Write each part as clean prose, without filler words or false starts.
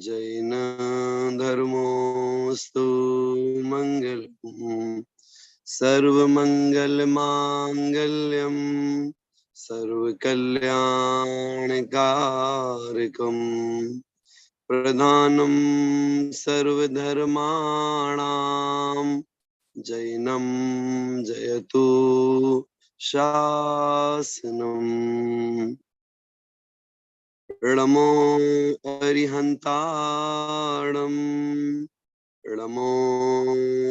जैन धर्मोस्तु मंगलम् सर्वमंगलमांगल्यं सर्वकल्याणकारकम् प्रधानं सर्वधर्माणां जैनं जयतु शासनम् णमो अरिहन्ताणं णमो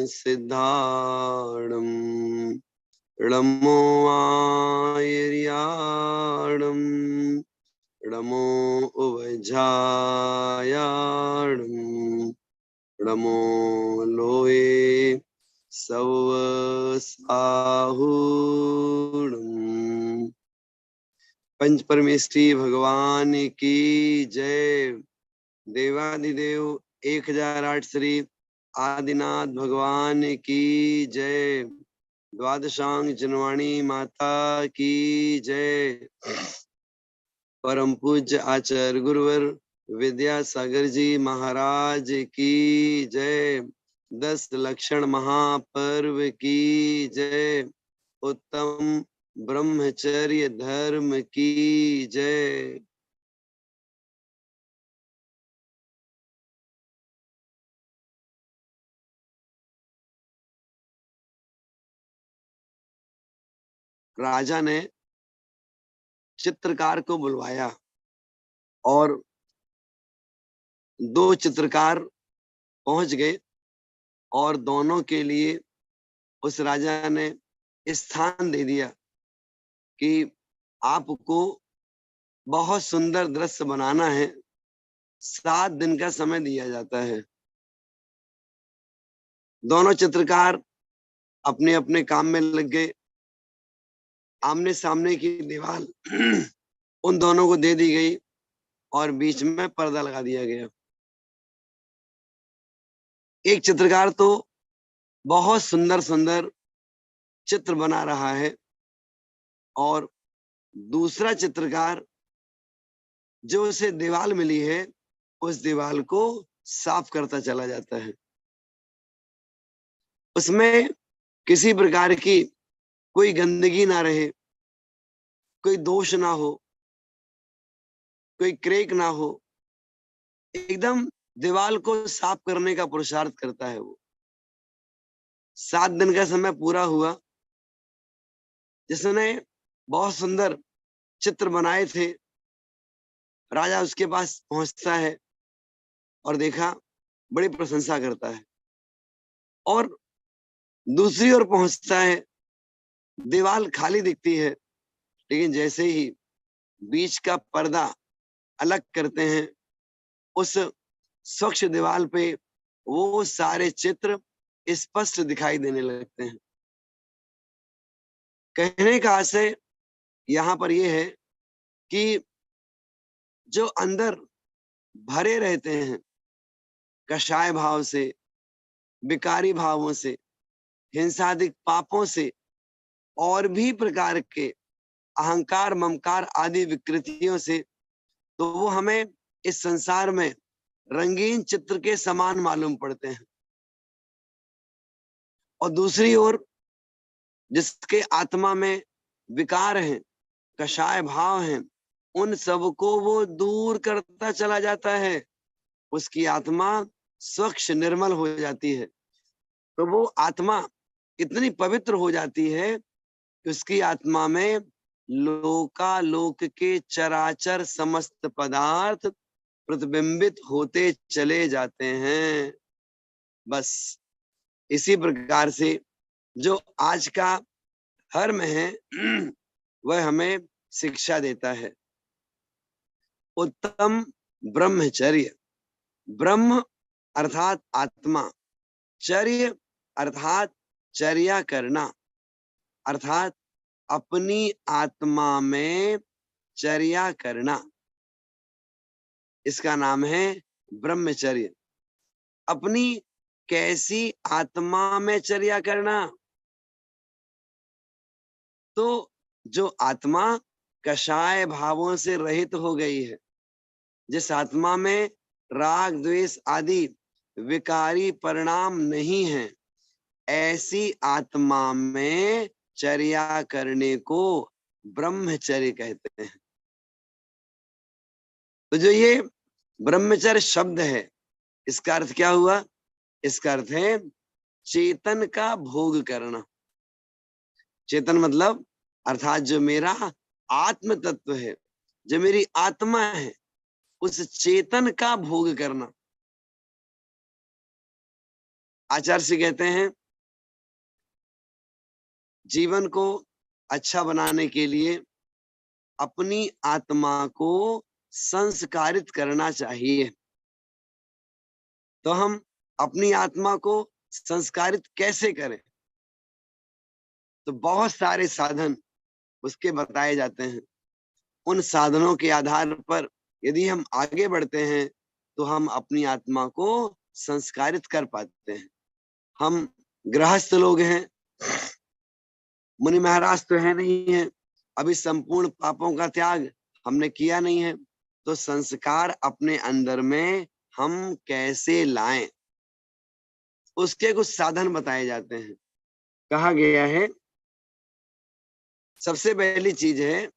सिद्धाणं णमो आयर्याणं णमो उवजायाणं णमो लोये सवसाहुणम्। पंच परमेष्ठी भगवान की जय। देवाधिदेव 1008 श्री आदिनाथ भगवान की जय। द्वादशांग जनवाणी माता की जय। परम पूज्य आचार्य गुरुवर विद्यासागर जी महाराज की जय। 10 लक्षण महापर्व की जय। उत्तम ब्रह्मचर्य धर्म की जय। राजा ने चित्रकार को बुलवाया और 2 चित्रकार पहुंच गए और दोनों के लिए उस राजा ने स्थान दे दिया कि आपको बहुत सुंदर दृश्य बनाना है, 7 दिन का समय दिया जाता है। दोनों चित्रकार अपने अपने काम में लग गए। आमने सामने की दीवार उन दोनों को दे दी गई और बीच में पर्दा लगा दिया गया। एक चित्रकार तो बहुत सुंदर सुंदर चित्र बना रहा है और दूसरा चित्रकार जो उसे दीवार मिली है उस दीवार को साफ करता चला जाता है। उसमें किसी प्रकार की कोई गंदगी ना रहे, कोई दोष ना हो, कोई क्रैक ना हो, एकदम दीवार को साफ करने का पुरुषार्थ करता है वो। 7 दिन का समय पूरा हुआ। जिसने बहुत सुंदर चित्र बनाए थे, राजा उसके पास पहुंचता है और देखा, बड़ी प्रशंसा करता है और दूसरी ओर पहुंचता है, दीवार खाली दिखती है, लेकिन जैसे ही बीच का पर्दा अलग करते हैं, उस स्वच्छ दीवार पे वो सारे चित्र स्पष्ट दिखाई देने लगते हैं। कहने का आशय यहाँ पर यह है कि जो अंदर भरे रहते हैं कषाय भाव से, विकारी भावों से, हिंसादिक पापों से और भी प्रकार के अहंकार ममकार आदि विकृतियों से, तो वो हमें इस संसार में रंगीन चित्र के समान मालूम पड़ते हैं। और दूसरी ओर जिसके आत्मा में विकार हैं, कषाय भाव हैं, उन सबको वो दूर करता चला जाता है। उसकी आत्मा स्वच्छ निर्मल हो जाती है। तो वो आत्मा इतनी पवित्र हो जाती है कि उसकी आत्मा में लोकालोक के चराचर समस्त पदार्थ प्रतिबिंबित होते चले जाते हैं। बस इसी प्रकार से जो आज का धर्म है वह हमें शिक्षा देता है। उत्तम ब्रह्मचर्य, ब्रह्म अर्थात आत्मा, चर्य अर्थात चर्या करना, अर्थात अपनी आत्मा में चर्या करना, इसका नाम है ब्रह्मचर्य। अपनी कैसी आत्मा में चर्या करना? तो जो आत्मा कषाय भावों से रहित हो गई है, जिस आत्मा में राग द्वेष आदि विकारी परिणाम नहीं है, ऐसी आत्मा में चर्या करने को ब्रह्मचर्य कहते हैं। तो जो ये ब्रह्मचर्य शब्द है, इसका अर्थ क्या हुआ? इसका अर्थ है चेतन का भोग करना। चेतन मतलब अर्थात जो मेरा आत्म तत्व है, जो मेरी आत्मा है, उस चेतन का भोग करना। आचार्य से कहते हैं जीवन को अच्छा बनाने के लिए अपनी आत्मा को संस्कारित करना चाहिए। तो हम अपनी आत्मा को संस्कारित कैसे करें? तो बहुत सारे साधन उसके बताए जाते हैं। उन साधनों के आधार पर यदि हम आगे बढ़ते हैं तो हम अपनी आत्मा को संस्कारित कर पाते हैं। हम गृहस्थ लोग हैं, मुनि महाराज तो है नहीं है, अभी संपूर्ण पापों का त्याग हमने किया नहीं है, तो संस्कार अपने अंदर में हम कैसे लाएं, उसके कुछ साधन बताए जाते हैं। कहा गया है सबसे पहली चीज है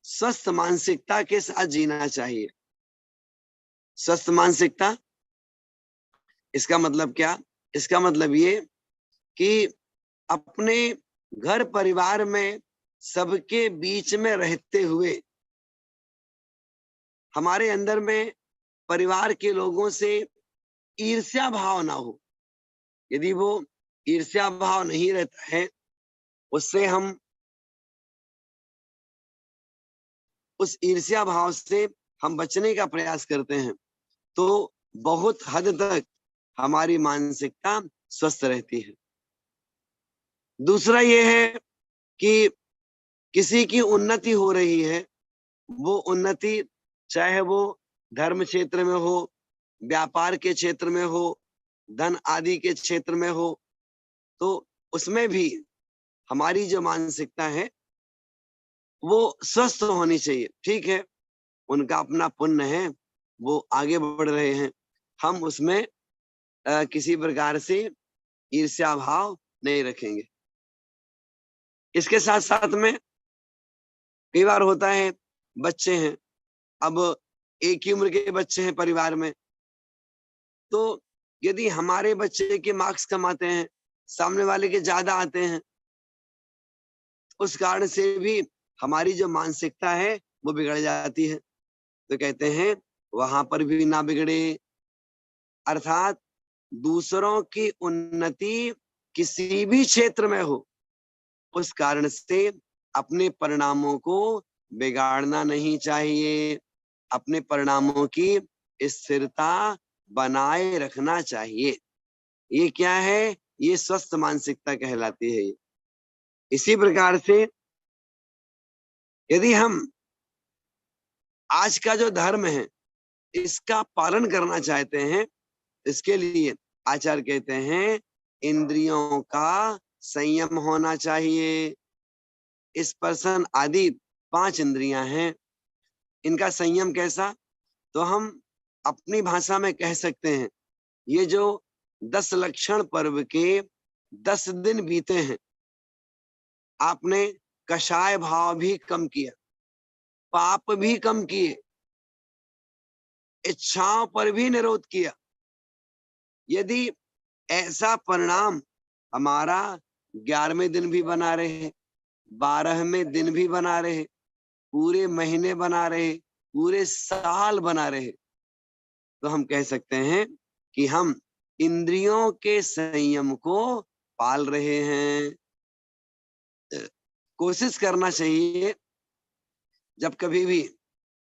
स्वस्थ मानसिकता के साथ जीना चाहिए। स्वस्थ मानसिकता, इसका मतलब क्या? इसका मतलब ये कि अपने घर परिवार में सबके बीच में रहते हुए हमारे अंदर में परिवार के लोगों से ईर्ष्या भाव ना हो। यदि वो ईर्ष्या भाव नहीं रहता है, उससे हम उस ईर्ष्या भाव से हम बचने का प्रयास करते हैं, तो बहुत हद तक हमारी मानसिकता स्वस्थ रहती है। दूसरा ये है कि किसी की उन्नति हो रही है, वो उन्नति चाहे वो धर्म क्षेत्र में हो, व्यापार के क्षेत्र में हो, धन आदि के क्षेत्र में हो, तो उसमें भी हमारी जो मानसिकता है वो स्वस्थ होनी चाहिए। ठीक है, उनका अपना पुण्य है, वो आगे बढ़ रहे हैं, हम उसमें किसी प्रकार से ईर्ष्या भाव नहीं रखेंगे। इसके साथ साथ में कई बार होता है बच्चे हैं, अब एक ही उम्र के बच्चे हैं परिवार में, तो यदि हमारे बच्चे के मार्क्स कम आते हैं, सामने वाले के ज्यादा आते हैं, उस कारण से भी हमारी जो मानसिकता है वो बिगड़ जाती है। तो कहते हैं वहां पर भी ना बिगड़े, अर्थात दूसरों की उन्नति किसी भी क्षेत्र में हो, उस कारण से अपने परिणामों को बिगाड़ना नहीं चाहिए, अपने परिणामों की स्थिरता बनाए रखना चाहिए। ये क्या है? ये स्वस्थ मानसिकता कहलाती है। इसी प्रकार से यदि हम आज का जो धर्म है इसका पालन करना चाहते हैं, इसके लिए आचार्य कहते हैं इंद्रियों का संयम होना चाहिए। इस पर्सन आदि 5 इंद्रियां हैं, इनका संयम कैसा? तो हम अपनी भाषा में कह सकते हैं ये जो 10 लक्षण पर्व के 10 दिन बीते हैं, आपने कषाय भाव भी कम किया, पाप भी कम किए, इच्छाओं पर भी निरोध किया। यदि ऐसा परिणाम हमारा 11वें दिन भी बना रहे, 12वें दिन भी बना रहे, पूरे महीने बना रहे, पूरे साल बना रहे, तो हम कह सकते हैं कि हम इंद्रियों के संयम को पाल रहे हैं। कोशिश करना चाहिए जब कभी भी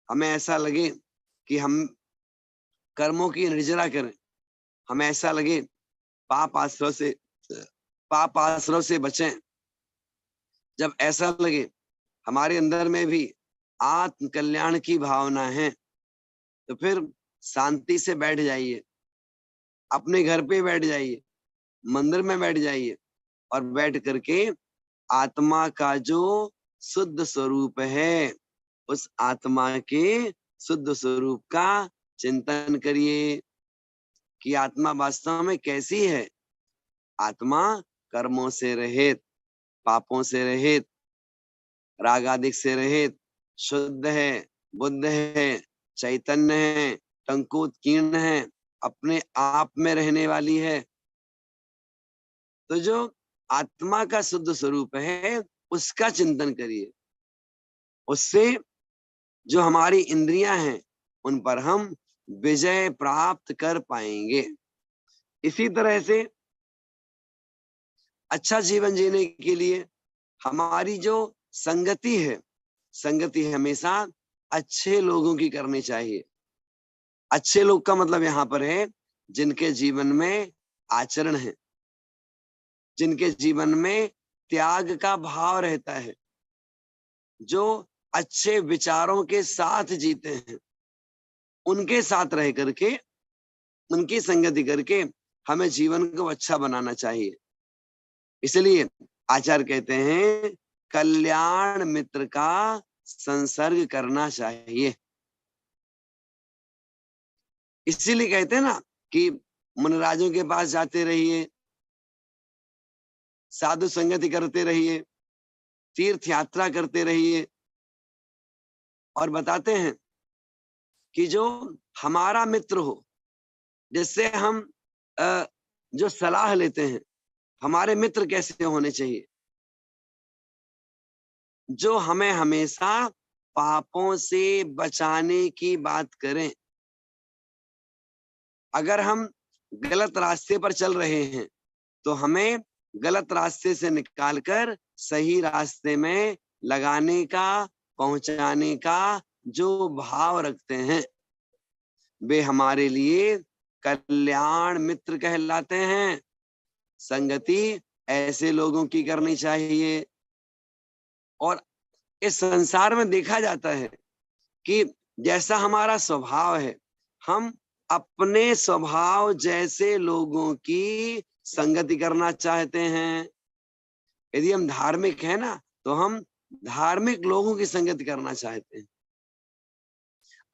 हमें ऐसा लगे कि हम कर्मों की निर्जरा करें, हमें ऐसा लगे पाप आश्रव से बचें, जब ऐसा लगे हमारे अंदर में भी आत्म कल्याण की भावना है, तो फिर शांति से बैठ जाइए, अपने घर पे बैठ जाइए, मंदिर में बैठ जाइए और बैठ करके आत्मा का जो शुद्ध स्वरूप है, उस आत्मा के शुद्ध स्वरूप का चिंतन करिए कि आत्मा वास्तव में कैसी है। आत्मा कर्मों से रहित, पापों से रहित, राग आदि से रहित, शुद्ध है, बुद्ध है, चैतन्य है, टंकुत कीर्ण है, अपने आप में रहने वाली है। तो जो आत्मा का शुद्ध स्वरूप है उसका चिंतन करिए। उससे जो हमारी इंद्रियां हैं उन पर हम विजय प्राप्त कर पाएंगे। इसी तरह से अच्छा जीवन जीने के लिए हमारी जो संगति है, संगति हमेशा अच्छे लोगों की करनी चाहिए। अच्छे लोग का मतलब यहाँ पर है जिनके जीवन में आचरण है, जिनके जीवन में त्याग का भाव रहता है, जो अच्छे विचारों के साथ जीते हैं, उनके साथ रह करके, उनकी संगति करके हमें जीवन को अच्छा बनाना चाहिए। इसलिए आचार्य कहते हैं कल्याण मित्र का संसर्ग करना चाहिए। इसीलिए कहते हैं ना कि मुनिराजों के पास जाते रहिए, साधु संगति करते रहिए, तीर्थ यात्रा करते रहिए। और बताते हैं कि जो हमारा मित्र हो, जिससे हम जो सलाह लेते हैं, हमारे मित्र कैसे होने चाहिए, जो हमें हमेशा पापों से बचाने की बात करें। अगर हम गलत रास्ते पर चल रहे हैं तो हमें गलत रास्ते से निकालकर सही रास्ते में लगाने का, पहुंचाने का जो भाव रखते हैं, वे हमारे लिए कल्याण मित्र कहलाते हैं। संगति ऐसे लोगों की करनी चाहिए। और इस संसार में देखा जाता है कि जैसा हमारा स्वभाव है, हम अपने स्वभाव जैसे लोगों की संगति करना चाहते हैं। यदि हम धार्मिक हैं ना, तो हम धार्मिक लोगों की संगति करना चाहते हैं।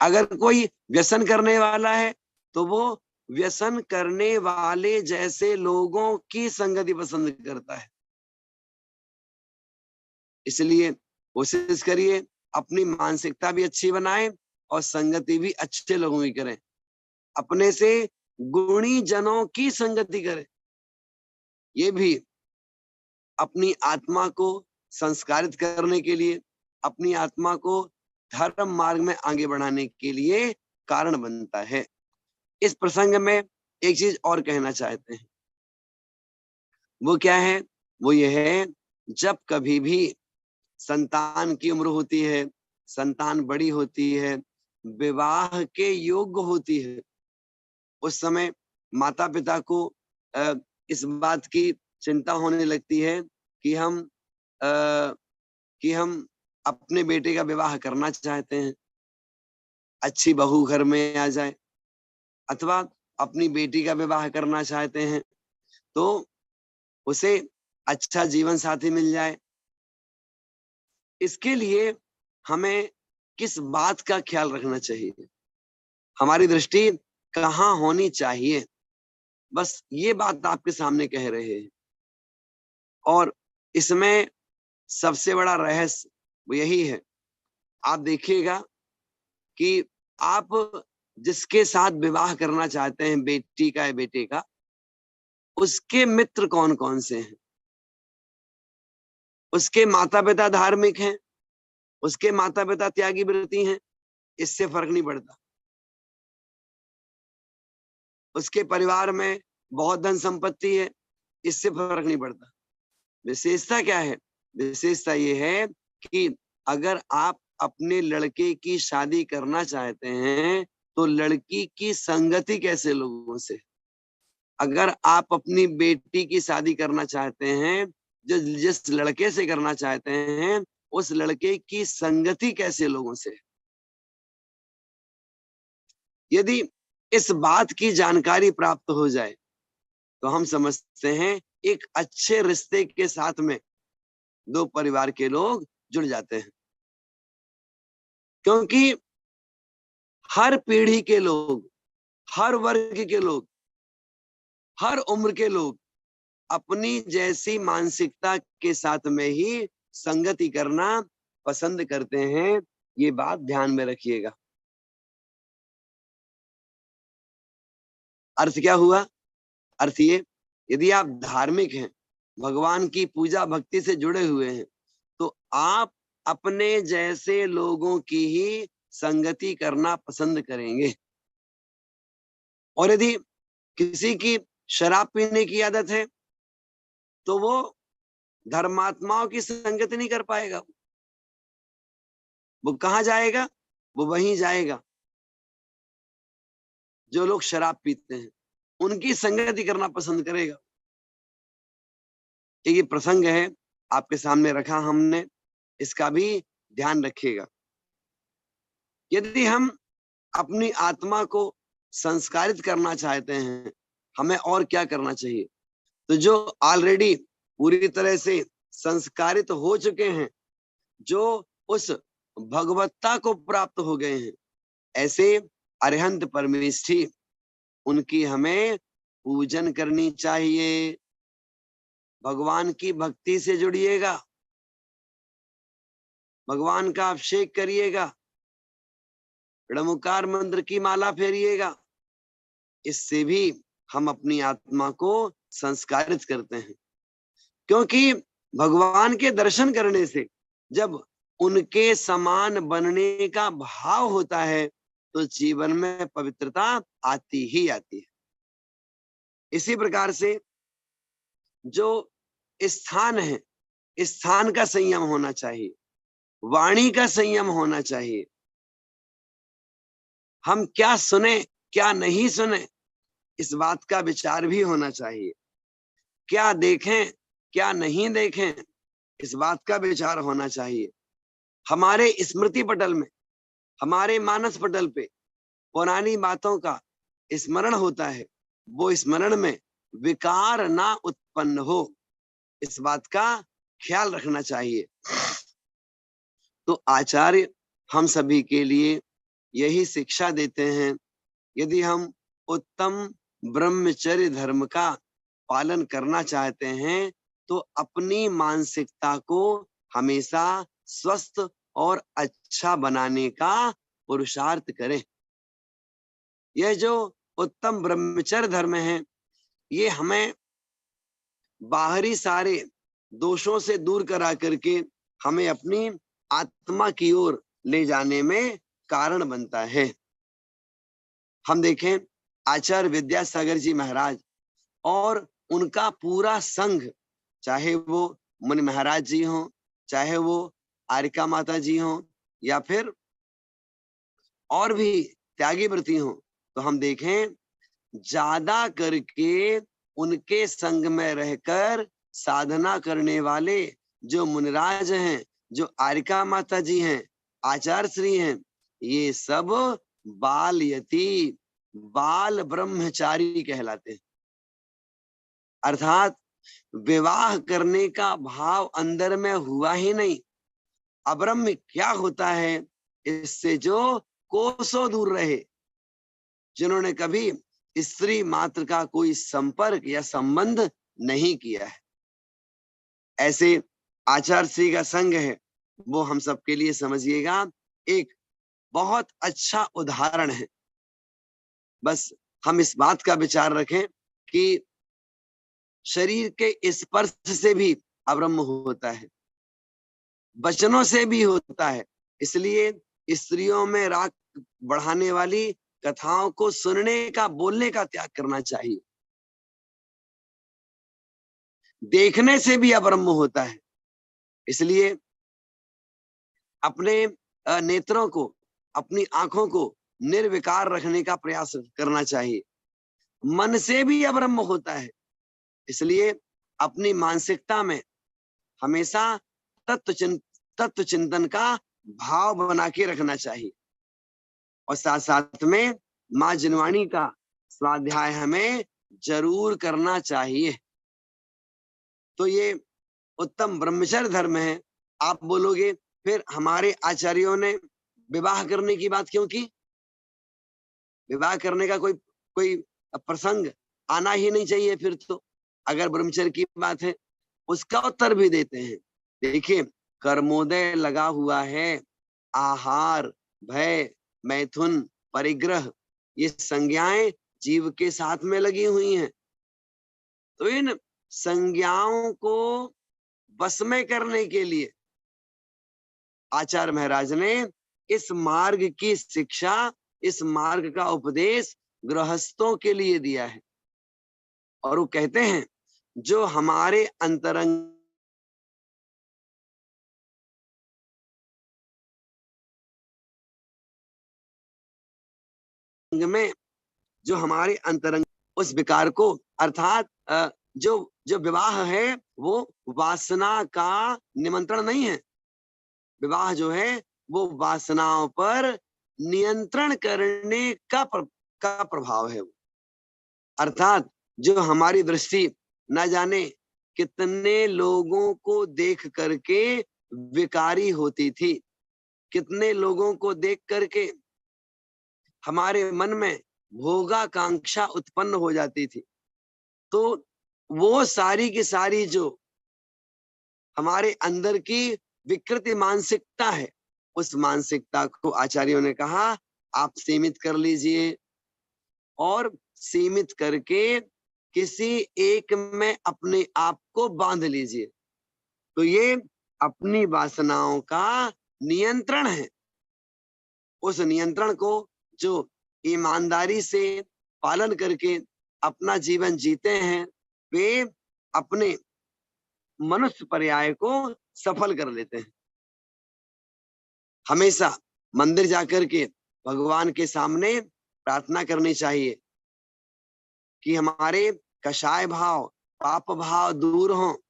अगर कोई व्यसन करने वाला है तो वो व्यसन करने वाले जैसे लोगों की संगति पसंद करता है। इसलिए कोशिश करिए अपनी मानसिकता भी अच्छी बनाएं और संगति भी अच्छे लोगों की करें। अपने से गुणी जनों की संगति करें। ये भी अपनी आत्मा को संस्कारित करने के लिए, अपनी आत्मा को धर्म मार्ग में आगे बढ़ाने के लिए कारण बनता है। इस प्रसंग में एक चीज और कहना चाहते हैं। वो क्या है? वो ये है, जब कभी भी संतान की उम्र होती है, संतान बड़ी होती है, विवाह के योग्य होती है, उस समय माता पिता को इस बात की चिंता होने लगती है कि हम अपने बेटे का विवाह करना चाहते हैं, अच्छी बहू घर में आ जाए, अथवा अपनी बेटी का विवाह करना चाहते हैं तो उसे अच्छा जीवन साथी मिल जाए। इसके लिए हमें किस बात का ख्याल रखना चाहिए, हमारी दृष्टि कहाँ होनी चाहिए, बस ये बात आपके सामने कह रहे हैं। और इसमें सबसे बड़ा रहस्य वो यही है। आप देखिएगा कि आप जिसके साथ विवाह करना चाहते हैं, बेटी का या बेटे का, उसके मित्र कौन कौन से हैं। उसके माता पिता धार्मिक हैं, उसके माता पिता त्यागी व्रती हैं, इससे फर्क नहीं पड़ता। उसके परिवार में बहुत धन संपत्ति है, इससे फर्क नहीं पड़ता। विशेषता क्या है? विशेषता ये है कि अगर आप अपने लड़के की शादी करना चाहते हैं तो लड़की की संगति कैसे लोगों से। अगर आप अपनी बेटी की शादी करना चाहते हैं, जिस लड़के से करना चाहते हैं, उस लड़के की संगति कैसे लोगों से। यदि इस बात की जानकारी प्राप्त हो जाए तो हम समझते हैं एक अच्छे रिश्ते के साथ में दो परिवार के लोग जुड़ जाते हैं। क्योंकि हर पीढ़ी के लोग, हर वर्ग के लोग, हर उम्र के लोग अपनी जैसी मानसिकता के साथ में ही संगति करना पसंद करते हैं। ये बात ध्यान में रखिएगा। अर्थ क्या हुआ? अर्थ ये, यदि आप धार्मिक हैं, भगवान की पूजा भक्ति से जुड़े हुए हैं, तो आप अपने जैसे लोगों की ही संगति करना पसंद करेंगे। और यदि किसी की शराब पीने की आदत है, तो वो धर्मात्माओं की संगति नहीं कर पाएगा। वो कहाँ जाएगा? वो वहीं जाएगा जो लोग शराब पीते हैं, उनकी संगति करना पसंद करेगा। ये प्रसंग है, आपके सामने रखा हमने, इसका भी ध्यान रखिएगा। यदि हम अपनी आत्मा को संस्कारित करना चाहते हैं, हमें और क्या करना चाहिए? तो जो ऑलरेडी पूरी तरह से संस्कारित हो चुके हैं, जो उस भगवत्ता को प्राप्त हो गए हैं, ऐसे अरिहंत परमेष्ठी, उनकी हमें पूजन करनी चाहिए। भगवान की भक्ति से जुड़िएगा, भगवान का अभिषेक करिएगा, णमुकार मंत्र की माला फेरिएगा। इससे भी हम अपनी आत्मा को संस्कारित करते हैं, क्योंकि भगवान के दर्शन करने से जब उनके समान बनने का भाव होता है, तो जीवन में पवित्रता आती ही आती है। इसी प्रकार से जो स्थान है, स्थान का संयम होना चाहिए, वाणी का संयम होना चाहिए। हम क्या सुने, क्या नहीं सुने, इस बात का विचार भी होना चाहिए। क्या देखें, क्या नहीं देखें, इस बात का विचार होना चाहिए। हमारे स्मृति पटल में, हमारे मानस पटल पे पुरानी बातों का स्मरण होता है, वो स्मरण में विकार ना उत्पन्न हो, इस बात का ख्याल रखना चाहिए। तो आचार्य हम सभी के लिए यही शिक्षा देते हैं, यदि हम उत्तम ब्रह्मचर्य धर्म का पालन करना चाहते हैं, तो अपनी मानसिकता को हमेशा स्वस्थ और अच्छा बनाने का पुरुषार्थ करें। यह जो उत्तम ब्रह्मचर्य धर्म है, ये हमें बाहरी सारे दोषों से दूर करा करके हमें अपनी आत्मा की ओर ले जाने में कारण बनता है। हम देखें आचार्य विद्यासागर जी महाराज और उनका पूरा संघ, चाहे वो मुनि महाराज जी हों, चाहे वो आरिका माता जी हों, या फिर और भी त्यागी व्रती हों, तो हम देखें ज्यादा करके उनके संग में रहकर साधना करने वाले जो मुनिराज हैं, जो आरिका माता जी हैं, आचार्य श्री हैं, ये सब बाल यति, बाल ब्रह्मचारी कहलाते हैं। अर्थात विवाह करने का भाव अंदर में हुआ ही नहीं। अब्रह्म क्या होता है, इससे जो कोसों दूर रहे, जिन्होंने कभी स्त्री मात्र का कोई संपर्क या संबंध नहीं किया है, ऐसे आचार्य श्री का संग है, वो हम सबके लिए समझिएगा एक बहुत अच्छा उदाहरण है। बस हम इस बात का विचार रखें कि शरीर के स्पर्श से भी अब्रह्म होता है, वचनों से भी होता है। इसलिए स्त्रियों में राग बढ़ाने वाली कथाओं को सुनने का, बोलने का त्याग करना चाहिए। देखने से भी अब्रह्म होता है, इसलिए अपने नेत्रों को, अपनी आंखों को निर्विकार रखने का प्रयास करना चाहिए। मन से भी अब्रह्म होता है, इसलिए अपनी मानसिकता में हमेशा तत्व चिंतन का भाव बना के रखना चाहिए। और साथ साथ में माँ जिनवाणी का स्वाध्याय हमें जरूर करना चाहिए। तो ये उत्तम ब्रह्मचर्य धर्म है। आप बोलोगे फिर हमारे आचार्यों ने विवाह करने की बात क्यों की? विवाह करने का कोई कोई प्रसंग आना ही नहीं चाहिए फिर तो, अगर ब्रह्मचर्य की बात है। उसका उत्तर भी देते हैं। देखिए, कर्मोदय लगा हुआ है, आहार, भय, मैथुन, परिग्रह, ये संज्ञाएं जीव के साथ में लगी हुई हैं। तो इन संज्ञाओं को बस में करने के लिए आचार्य महाराज ने इस मार्ग की शिक्षा, इस मार्ग का उपदेश गृहस्थों के लिए दिया है। और वो कहते हैं, जो हमारे अंतरंग में, जो हमारे अंतरंग उस विकार को, अर्थात जो जो विवाह है वो वासना का निमंत्रण नहीं है। विवाह जो है वो वासनाओं पर नियंत्रण करने का प्रभाव है। अर्थात जो हमारी दृष्टि न जाने कितने लोगों को देख करके विकारी होती थी, कितने लोगों को देख करके हमारे मन में भोगाकांक्षा उत्पन्न हो जाती थी। तो वो सारी की सारी जो हमारे अंदर की विकृति मानसिकता है, उस मानसिकता को आचार्यों ने कहा आप सीमित कर लीजिए, और सीमित करके किसी एक में अपने आप को बांध लीजिए। तो ये अपनी वासनाओं का नियंत्रण है। उस नियंत्रण को जो ईमानदारी से पालन करके अपना जीवन जीते हैं, वे अपने मनुष्य पर्याय को सफल कर लेते हैं। हमेशा मंदिर जाकर के भगवान के सामने प्रार्थना करनी चाहिए कि हमारे कषाय भाव, पाप भाव दूर हो।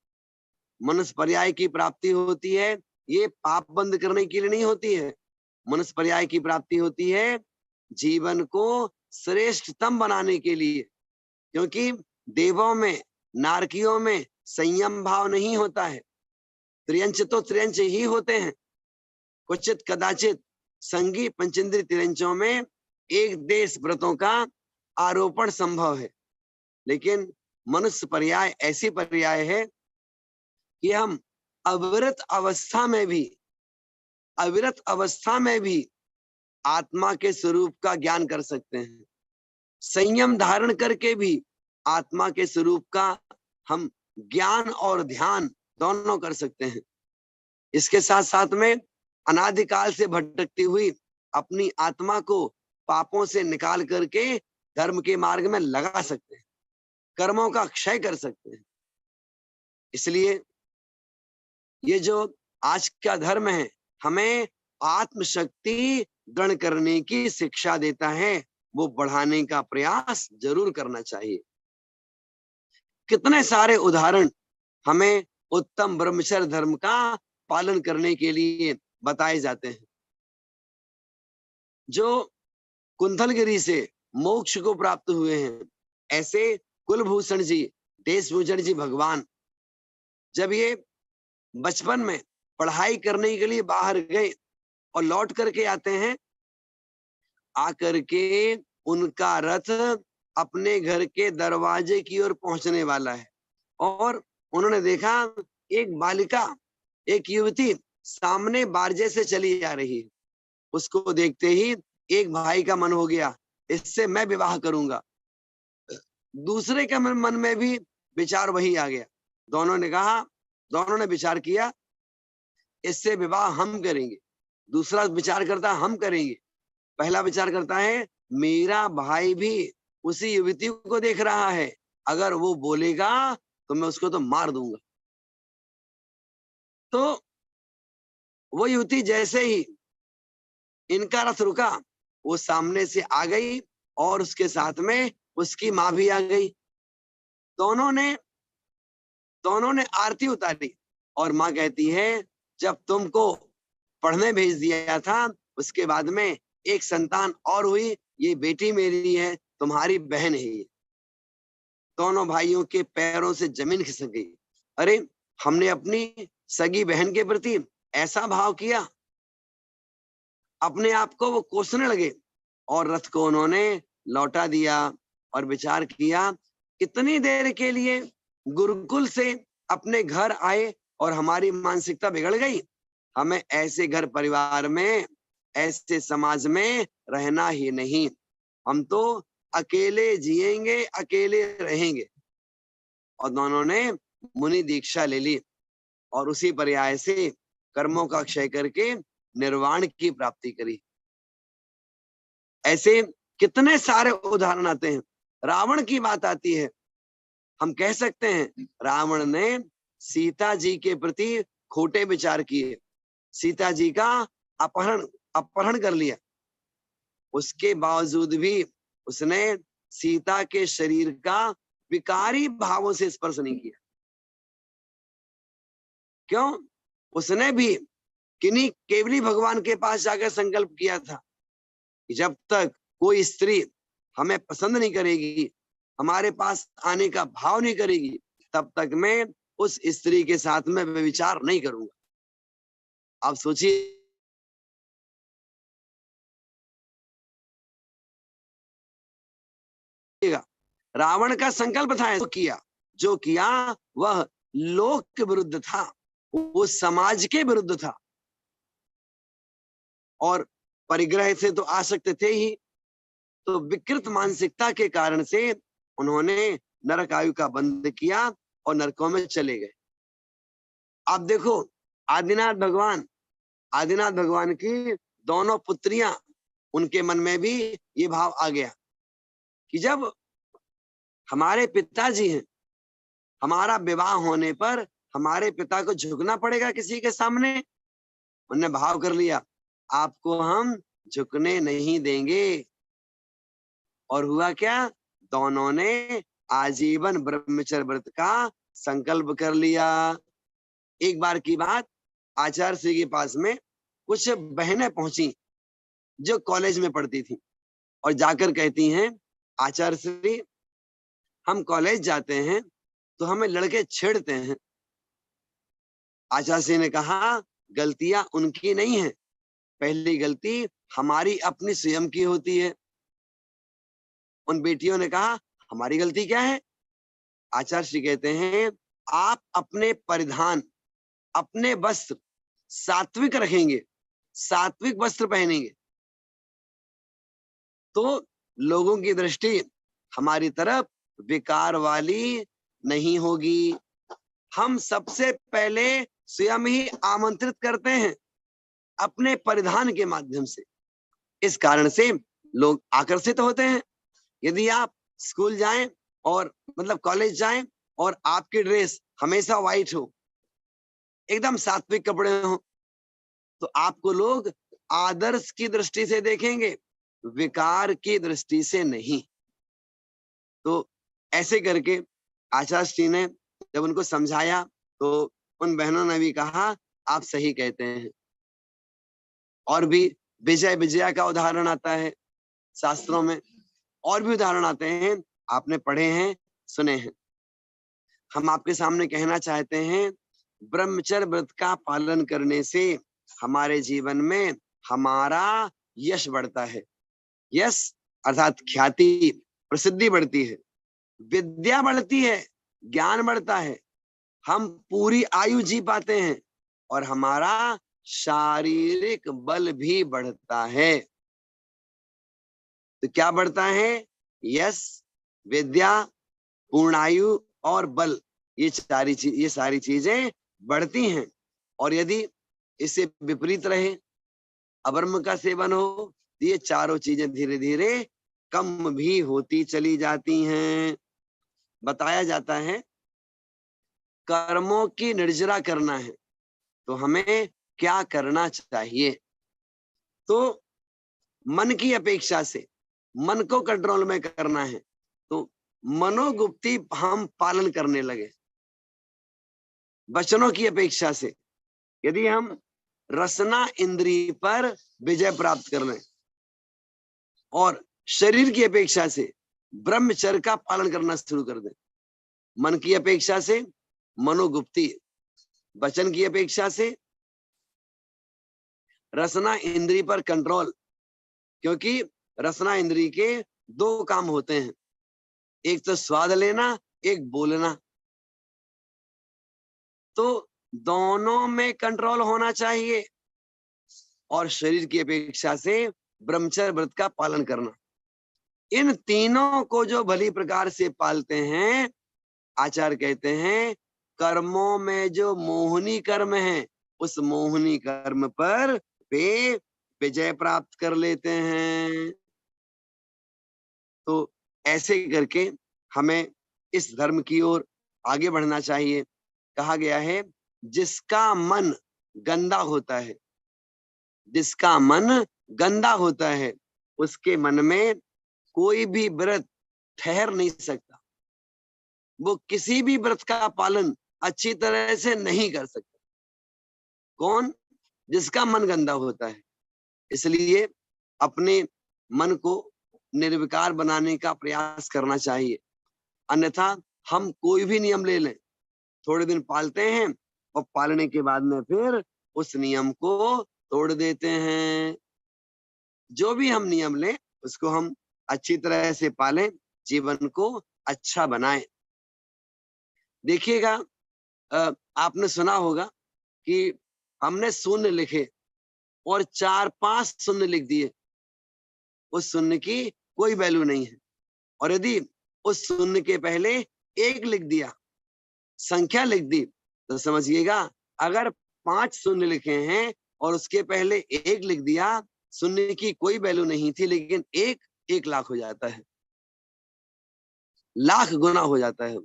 मनुष्य पर्याय की प्राप्ति होती है, ये पाप बंद करने के लिए नहीं होती है। मनुष्य पर्याय की प्राप्ति होती है जीवन को श्रेष्ठतम बनाने के लिए, क्योंकि देवों में, नारकियों में संयम भाव नहीं होता है। त्रियंच तो त्रियंच ही होते हैं। क्वचित कदाचित संगी पंचेंद्रिय त्रियंचों में एक देश व्रतों का आरोपण संभव है, लेकिन मनुष्य पर्याय ऐसी पर्याय है कि हम अविरत अवस्था में भी आत्मा के स्वरूप का ज्ञान कर सकते हैं। संयम धारण करके भी आत्मा के स्वरूप का हम ज्ञान और ध्यान दोनों कर सकते हैं। इसके साथ साथ में अनादिकाल से भटकती हुई अपनी आत्मा को पापों से निकाल करके धर्म के मार्ग में लगा सकते हैं, कर्मों का क्षय कर सकते हैं। इसलिए ये जो आज का धर्म है, हमें आत्मशक्ति दृढ़ करने की शिक्षा देता है, वो बढ़ाने का प्रयास जरूर करना चाहिए। कितने सारे उदाहरण हमें उत्तम ब्रह्मचर्य धर्म का पालन करने के लिए बताए जाते हैं। जो कुंथलगिरी से मोक्ष को प्राप्त हुए हैं, ऐसे कुलभूषण जी, देशभूषण जी भगवान, जब ये बचपन में पढ़ाई करने के लिए बाहर गए और लौट करके आते हैं, आकर के उनका रथ अपने घर के दरवाजे की ओर पहुंचने वाला है, और उन्होंने देखा एक बालिका, एक युवती सामने बारजे से चली आ रही है। उसको देखते ही एक भाई का मन हो गया, इससे मैं विवाह करूंगा। दूसरे के मन में भी विचार वही आ गया। दोनों ने विचार किया, इससे विवाह हम करेंगे। दूसरा विचार करता हम करेंगे। पहला विचार करता है मेरा भाई भी उसी युवती को देख रहा है, अगर वो बोलेगा तो मैं उसको तो मार दूंगा। तो वो युवती जैसे ही इनका रथ रुका, वो सामने से आ गई और उसके साथ में उसकी माँ भी आ गई। दोनों ने आरती उतारी, और माँ कहती है जब तुमको पढ़ने भेज दिया था, उसके बाद में एक संतान और हुई, ये बेटी मेरी है, तुम्हारी बहन है ये। दोनों भाइयों के पैरों से जमीन खिसक गई। अरे, हमने अपनी सगी बहन के प्रति ऐसा भाव किया। अपने आप को वो कोसने लगे और रथ को उन्होंने लौटा दिया और विचार किया, इतनी देर के लिए गुरुकुल से अपने घर आए और हमारी मानसिकता बिगड़ गई। हमें ऐसे घर परिवार में, ऐसे समाज में रहना ही नहीं। हम तो अकेले जिएंगे, अकेले रहेंगे। और दोनों ने मुनि दीक्षा ले ली और उसी पर्याय से कर्मों का क्षय करके निर्वाण की प्राप्ति करी। ऐसे कितने सारे उदाहरण आते हैं। रावण की बात आती है, हम कह सकते हैं रावण ने सीता जी के प्रति खोटे विचार किए, सीता जी का अपहरण कर लिया। उसके बावजूद भी उसने सीता के शरीर का विकारी भावों से स्पर्श नहीं किया। क्यों? उसने भी किन्हीं केवली भगवान के पास जाकर संकल्प किया था कि जब तक कोई स्त्री हमें पसंद नहीं करेगी, हमारे पास आने का भाव नहीं करेगी, तब तक मैं उस स्त्री के साथ में व्यभिचार नहीं करूंगा। आप सोचिए, रावण का संकल्प था, जो किया वह लोक के विरुद्ध था, वो समाज के विरुद्ध था। और परिग्रह से तो आसक्त थे ही, तो विकृत मानसिकता के कारण से उन्होंने नरक आयु का बंध किया और नरकों में चले गए। आप देखो, आदिनाथ भगवान की दोनों पुत्रियां, उनके मन में भी ये भाव आ गया कि जब हमारे पिताजी हैं, हमारा विवाह होने पर हमारे पिता को झुकना पड़ेगा किसी के सामने। उन्होंने भाव कर लिया, आपको हम झुकने नहीं देंगे। और हुआ क्या? दोनों ने आजीवन ब्रह्मचर्य व्रत का संकल्प कर लिया। एक बार की बात, आचार्य श्री के पास में कुछ बहनें पहुंची जो कॉलेज में पढ़ती थी और जाकर कहती हैं, आचार्य श्री, हम कॉलेज जाते हैं तो हमें लड़के छेड़ते हैं। आचार्य श्री ने कहा, गलतियां उनकी नहीं है, पहली गलती हमारी अपनी स्वयं की होती है। उन बेटियों ने कहा, हमारी गलती क्या है? आचार्य श्री कहते हैं, आप अपने परिधान, अपने वस्त्र सात्विक रखेंगे, सात्विक वस्त्र पहनेंगे, तो लोगों की दृष्टि हमारी तरफ विकार वाली नहीं होगी। हम सबसे पहले स्वयं ही आमंत्रित करते हैं अपने परिधान के माध्यम से। इस कारण से लोग आकर्षित होते हैं। यदि आप स्कूल जाएं और मतलब कॉलेज जाएं और आपकी ड्रेस हमेशा व्हाइट हो, एकदम सात्विक कपड़े हो, तो आपको लोग आदर्श की दृष्टि से देखेंगे, विकार की दृष्टि से नहीं। तो ऐसे करके आचार्य श्री ने जब उनको समझाया तो उन बहनों ने भी कहा, आप सही कहते हैं। और भी विजया का उदाहरण आता है शास्त्रों में, और भी उदाहरण आते हैं, आपने पढ़े हैं, सुने हैं। हम आपके सामने कहना चाहते हैं, ब्रह्मचर्य व्रत का पालन करने से हमारे जीवन में हमारा यश बढ़ता है। यश अर्थात ख्याति, प्रसिद्धि बढ़ती है, विद्या बढ़ती है, ज्ञान बढ़ता है, हम पूरी आयु जी पाते हैं और हमारा शारीरिक बल भी बढ़ता है। तो क्या बढ़ता है? यश, विद्या, पूर्णायु और बल, ये सारी चीजें बढ़ती हैं। और यदि इससे विपरीत रहे, अवर्म का सेवन हो, तो ये चारों चीजें धीरे धीरे कम भी होती चली जाती हैं। बताया जाता है, कर्मों की निर्जरा करना है तो हमें क्या करना चाहिए? तो मन की अपेक्षा से, मन को कंट्रोल में करना है तो मनोगुप्ती हम पालन करने लगे। वचनों की अपेक्षा से यदि हम रसना इंद्रिय पर विजय प्राप्त कर लें और शरीर की अपेक्षा से ब्रह्मचर्य का पालन करना शुरू कर दें, मन की अपेक्षा से मनोगुप्ती, वचन की अपेक्षा से रसना इंद्रिय पर कंट्रोल, क्योंकि रसना इंद्रिय के दो काम होते हैं, एक तो स्वाद लेना, एक बोलना। तो दोनों में कंट्रोल होना चाहिए, और शरीर की अपेक्षा से ब्रह्मचर्य व्रत का पालन करना। इन तीनों को जो भली प्रकार से पालते हैं, आचार्य कहते हैं कर्मों में जो मोहनी कर्म है, उस मोहनी कर्म पर वे विजय प्राप्त कर लेते हैं। तो ऐसे करके हमें इस धर्म की ओर आगे बढ़ना चाहिए। कहा गया है जिसका मन गंदा होता है, जिसका मन गंदा होता है, उसके मन में कोई भी व्रत ठहर नहीं सकता, वो किसी भी व्रत का पालन अच्छी तरह से नहीं कर सकता। कौन? जिसका मन गंदा होता है। इसलिए अपने मन को निर्विकार बनाने का प्रयास करना चाहिए, अन्यथा हम कोई भी नियम ले लें, थोड़े दिन पालते हैं और पालने के बाद में फिर उस नियम को तोड़ देते हैं। जो भी हम नियम लें उसको हम अच्छी तरह से पालें, जीवन को अच्छा बनाएं। देखिएगा, आपने सुना होगा कि हमने शून्य लिखे और 4-5 शून्य लिख दिए, उस शून्य की कोई वैल्यू नहीं है। और यदि उस शून्य के पहले 1 लिख दिया, संख्या लिख दी, तो समझिएगा अगर 5 शून्य लिखे हैं और उसके पहले 1 लिख दिया, शून्य की कोई वैल्यू नहीं थी, लेकिन 1 लाख हो जाता है, लाख गुना हो जाता है।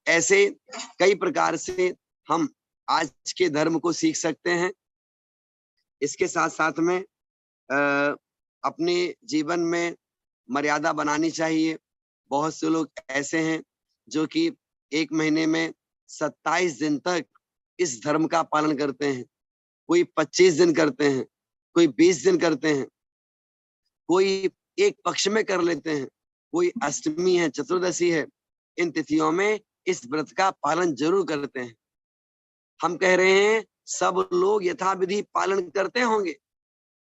ऐसे कई प्रकार से हम आज के धर्म को सीख सकते हैं। इसके साथ साथ में अपने जीवन में मर्यादा बनानी चाहिए। बहुत से लोग ऐसे हैं जो कि 1 महीने में 27 दिन तक इस धर्म का पालन करते हैं, कोई 25 दिन करते हैं, कोई 20 दिन करते हैं, कोई एक पक्ष में कर लेते हैं, कोई अष्टमी है, चतुर्दशी है, इन तिथियों में इस व्रत का पालन जरूर करते हैं। हम कह रहे हैं सब लोग यथाविधि पालन करते होंगे,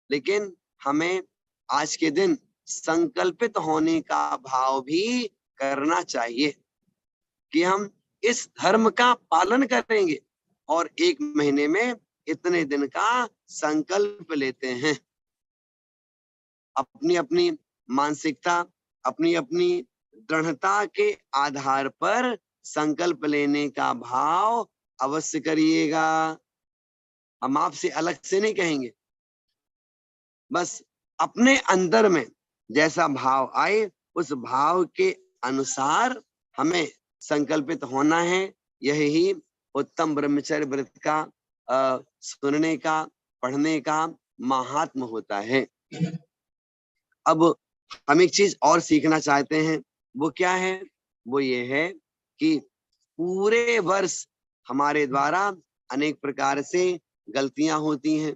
लेकिन हमें आज के दिन संकल्पित होने का भाव भी करना चाहिए कि हम इस धर्म का पालन करेंगे और 1 महीने में इतने दिन का संकल्प लेते हैं। अपनी अपनी मानसिकता, अपनी अपनी दृढ़ता के आधार पर संकल्प लेने का भाव अवश्य करिएगा। हम आपसे अलग से नहीं कहेंगे, बस अपने अंदर में जैसा भाव आए उस भाव के अनुसार हमें संकल्पित होना है। यही उत्तम ब्रह्मचर्य व्रत का सुनने का, पढ़ने का महात्म होता है। अब हम एक चीज और सीखना चाहते हैं, वो क्या है? वो ये है कि पूरे वर्ष हमारे द्वारा अनेक प्रकार से गलतियां होती हैं,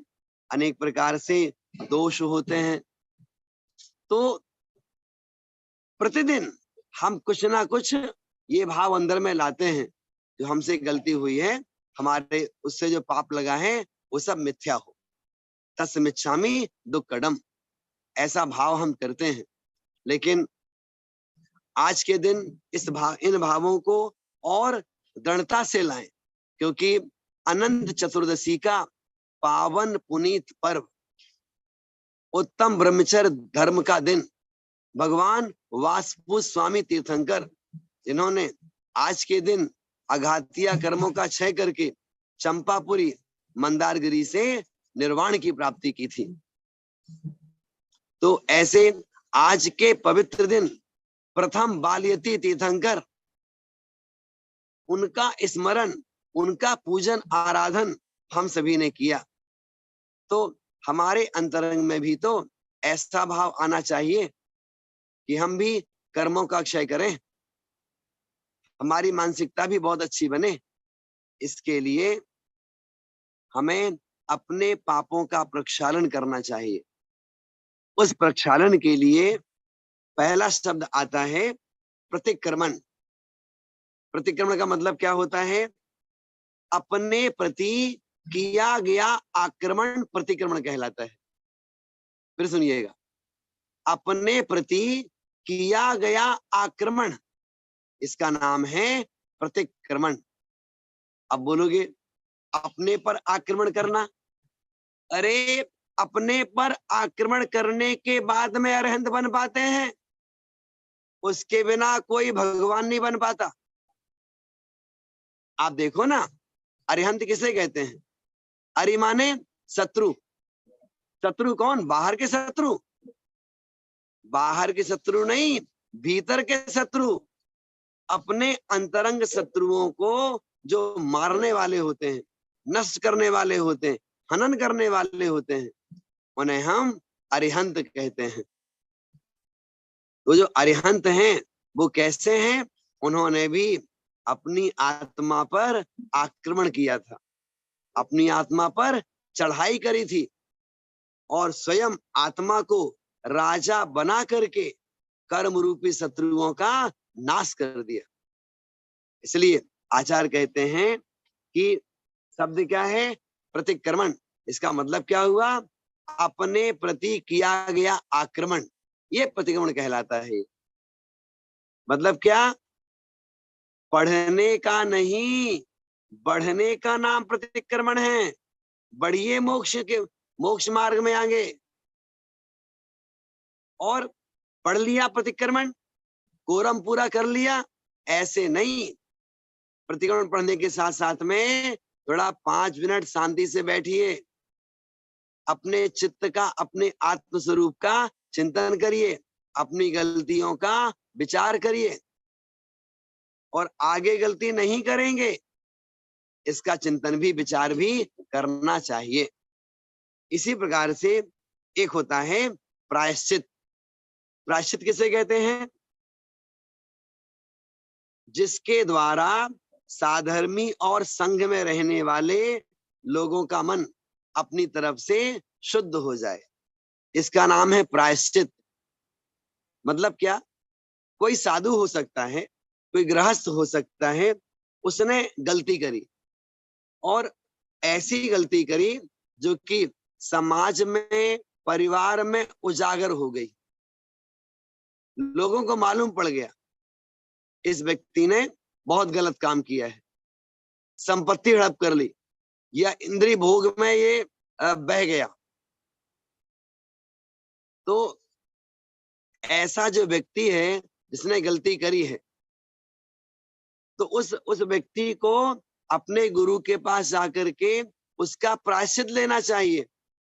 अनेक प्रकार से दोष होते हैं। तो प्रतिदिन हम कुछ ना कुछ ये भाव अंदर में लाते हैं, जो हमसे गलती हुई है, हमारे उससे जो पाप लगा है वो सब मिथ्या हो, तस्मिच्छामि दुक्कडम, ऐसा भाव हम करते हैं। लेकिन आज के दिन इन भावों को और दृढ़ता से लाएं, क्योंकि अनंत चतुर्दशी का पावन पुनीत पर्व, उत्तम ब्रह्मचर्य धर्म का दिन, भगवान वासुदेव स्वामी तीर्थंकर जिन्होंने आज के दिन अघातिया कर्मों का क्षय करके चंपापुरी मंदारगिरी से निर्वाण की प्राप्ति की थी। तो ऐसे आज के पवित्र दिन प्रथम बालयती तीर्थंकर, उनका स्मरण, उनका पूजन आराधन हम सभी ने किया। तो हमारे अंतरंग में भी तो ऐसा भाव आना चाहिए कि हम भी कर्मों का क्षय करें, हमारी मानसिकता भी बहुत अच्छी बने। इसके लिए हमें अपने पापों का प्रक्षालन करना चाहिए। उस प्रक्षालन के लिए पहला शब्द आता है प्रतिक्रमण। प्रतिक्रमण का मतलब क्या होता है? अपने प्रति किया गया आक्रमण प्रतिक्रमण कहलाता है। फिर सुनिएगा, अपने प्रति किया गया आक्रमण, इसका नाम है प्रतिक्रमण। अब बोलोगे अपने पर आक्रमण करना, अरे अपने पर आक्रमण करने के बाद में अरहंत बन पाते हैं, उसके बिना कोई भगवान नहीं बन पाता। आप देखो ना, अरिहंत किसे कहते हैं? अरि माने शत्रु। शत्रु कौन? बाहर के शत्रु, बाहर के शत्रु नहीं, भीतर के शत्रु। अपने अंतरंग शत्रुओं को जो मारने वाले होते हैं, नष्ट करने वाले होते हैं, हनन करने वाले होते हैं, उन्हें हम अरिहंत कहते हैं। वो जो अरिहंत हैं वो कैसे हैं? उन्होंने भी अपनी आत्मा पर आक्रमण किया था, अपनी आत्मा पर चढ़ाई करी थी और स्वयं आत्मा को राजा बना करके कर्म रूपी शत्रुओं का नाश कर दिया। इसलिए आचार्य कहते हैं कि शब्द क्या है? प्रतिक्रमण। इसका मतलब क्या हुआ? अपने प्रति किया गया आक्रमण, ये प्रतिक्रमण कहलाता है। मतलब क्या? पढ़ने का नहीं, बढ़ने का नाम प्रतिक्रमण है। बढ़िए मोक्ष मार्ग में आगे, और पढ़ लिया प्रतिक्रमण, कोरम पूरा कर लिया, ऐसे नहीं। प्रतिक्रमण पढ़ने के साथ साथ में थोड़ा 5 मिनट शांति से बैठिए, अपने चित्त का, अपने आत्म स्वरूप का चिंतन करिए, अपनी गलतियों का विचार करिए, और आगे गलती नहीं करेंगे इसका चिंतन भी, विचार भी करना चाहिए। इसी प्रकार से एक होता है प्रायश्चित। प्रायश्चित किसे कहते हैं? जिसके द्वारा साधर्मी और संघ में रहने वाले लोगों का मन अपनी तरफ से शुद्ध हो जाए, इसका नाम है प्रायश्चित। मतलब क्या? कोई साधु हो सकता है, कोई गृहस्थ हो सकता है, उसने गलती करी, और ऐसी गलती करी जो कि समाज में, परिवार में उजागर हो गई, लोगों को मालूम पड़ गया इस व्यक्ति ने बहुत गलत काम किया है, संपत्ति हड़प कर ली, या इंद्रिय भोग में ये बह गया। तो ऐसा जो व्यक्ति है जिसने गलती करी है, तो उस व्यक्ति को अपने गुरु के पास जाकर के उसका प्रायश्चित लेना चाहिए,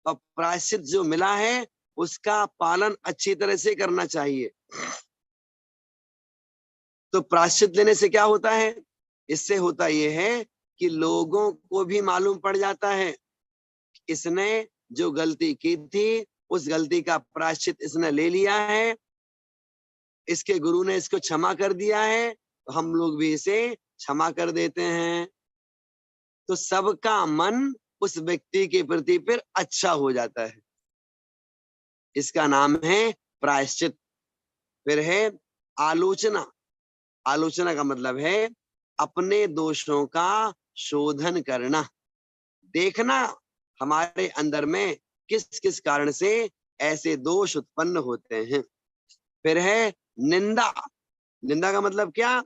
और प्रायश्चित जो मिला है उसका पालन अच्छी तरह से करना चाहिए। तो प्रायश्चित लेने से क्या होता है? इससे होता यह है कि लोगों को भी मालूम पड़ जाता है इसने जो गलती की थी उस गलती का प्रायश्चित इसने ले लिया है, इसके गुरु ने इसको क्षमा कर दिया है, तो हम लोग भी इसे क्षमा कर देते हैं। तो सबका मन उस व्यक्ति के प्रति फिर अच्छा हो जाता है, इसका नाम है प्रायश्चित। फिर है आलोचना। आलोचना का मतलब है अपने दोषों का शोधन करना, देखना हमारे अंदर में किस किस कारण से ऐसे दोष उत्पन्न होते हैं। फिर है निंदा। निंदा का मतलब क्या?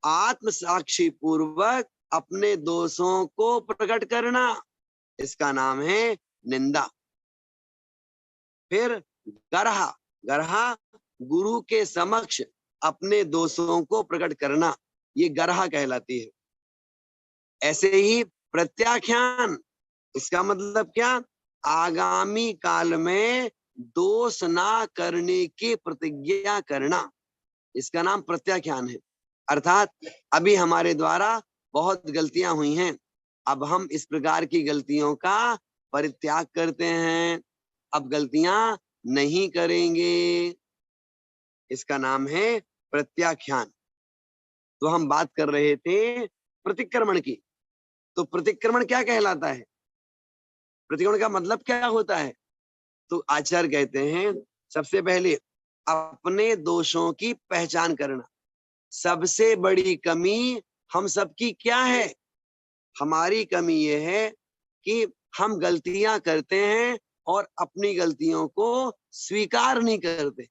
आत्म साक्षी पूर्वक अपने दोषों को प्रकट करना, इसका नाम है निंदा। फिर गर्हा। गर्हा गुरु के समक्ष अपने दोषों को प्रकट करना, ये गर्हा कहलाती है। ऐसे ही प्रत्याख्यान, इसका मतलब क्या? आगामी काल में दोष ना करने की प्रतिज्ञा करना, इसका नाम प्रत्याख्यान है। अर्थात अभी हमारे द्वारा बहुत गलतियां हुई हैं, अब हम इस प्रकार की गलतियों का परित्याग करते हैं, अब गलतियां नहीं करेंगे, इसका नाम है प्रत्याख्यान। तो हम बात कर रहे थे प्रतिक्रमण की। तो प्रतिक्रमण क्या कहलाता है? प्रतिक्रमण का मतलब क्या होता है? तो आचार्य कहते हैं सबसे पहले अपने दोषों की पहचान करना। सबसे बड़ी कमी हम सबकी क्या है? हमारी कमी यह है कि हम गलतियां करते हैं और अपनी गलतियों को स्वीकार नहीं करते,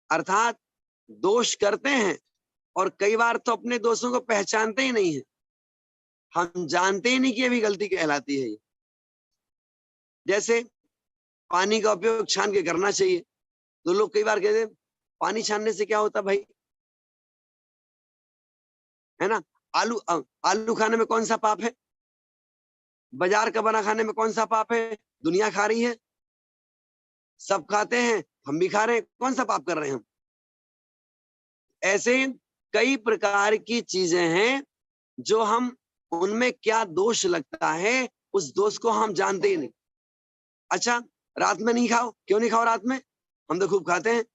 अर्थात दोष करते हैं और कई बार तो अपने दोषों को पहचानते ही नहीं है। हम जानते ही नहीं कि अभी गलती कहलाती है ये। जैसे पानी का उपयोग छान के करना चाहिए, तो लोग कई बार कहते हैं पानी छानने से क्या होता भाई, है ना। आलू खाने में कौन सा पाप है, बाजार का बना खाने में कौन सा पाप है, दुनिया खा रही है, सब खाते हैं, हम भी खा रहे हैं, कौन सा पाप कर रहे हैं हम। ऐसे कई प्रकार की चीजें हैं जो हम, उनमें क्या दोष लगता है उस दोष को हम जानते ही नहीं। अच्छा, रात में नहीं खाओ, क्यों नहीं खाओ रात में, हम तो खूब खाते हैं,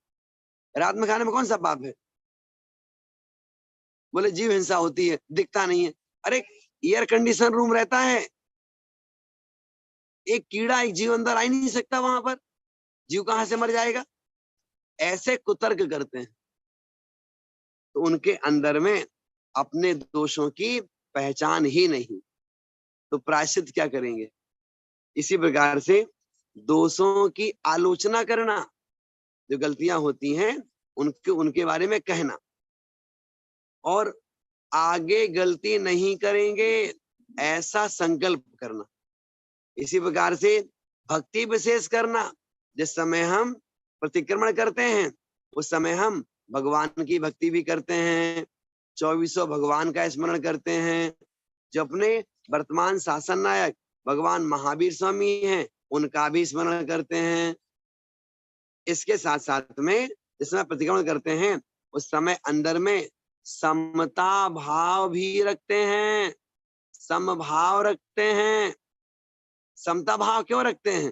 रात में खाने में कौन सा पाप है। बोले जीव हिंसा होती है, दिखता नहीं है। अरे एयर कंडीशन रूम रहता है, एक कीड़ा एक जीव अंदर आ ही नहीं सकता, वहां पर जीव कहां से मर जाएगा। ऐसे कुतर्क करते हैं, तो उनके अंदर में अपने दोषों की पहचान ही नहीं, तो प्रायश्चित क्या करेंगे। इसी प्रकार से दोषों की आलोचना करना, जो गलतियां होती हैं उनके बारे में कहना, और आगे गलती नहीं करेंगे ऐसा संकल्प करना। इसी प्रकार से भक्ति विशेष करना, जिस समय हम प्रतिक्रमण करते हैं उस समय हम भगवान की भक्ति भी करते हैं, 2400 भगवान का स्मरण करते हैं। जो अपने वर्तमान शासन नायक भगवान महावीर स्वामी हैं उनका भी स्मरण करते हैं। इसके साथ साथ में जिस समय प्रतिक्रमण करते हैं उस समय अंदर में समता भाव भी रखते हैं, समभाव रखते हैं। समता भाव क्यों रखते हैं,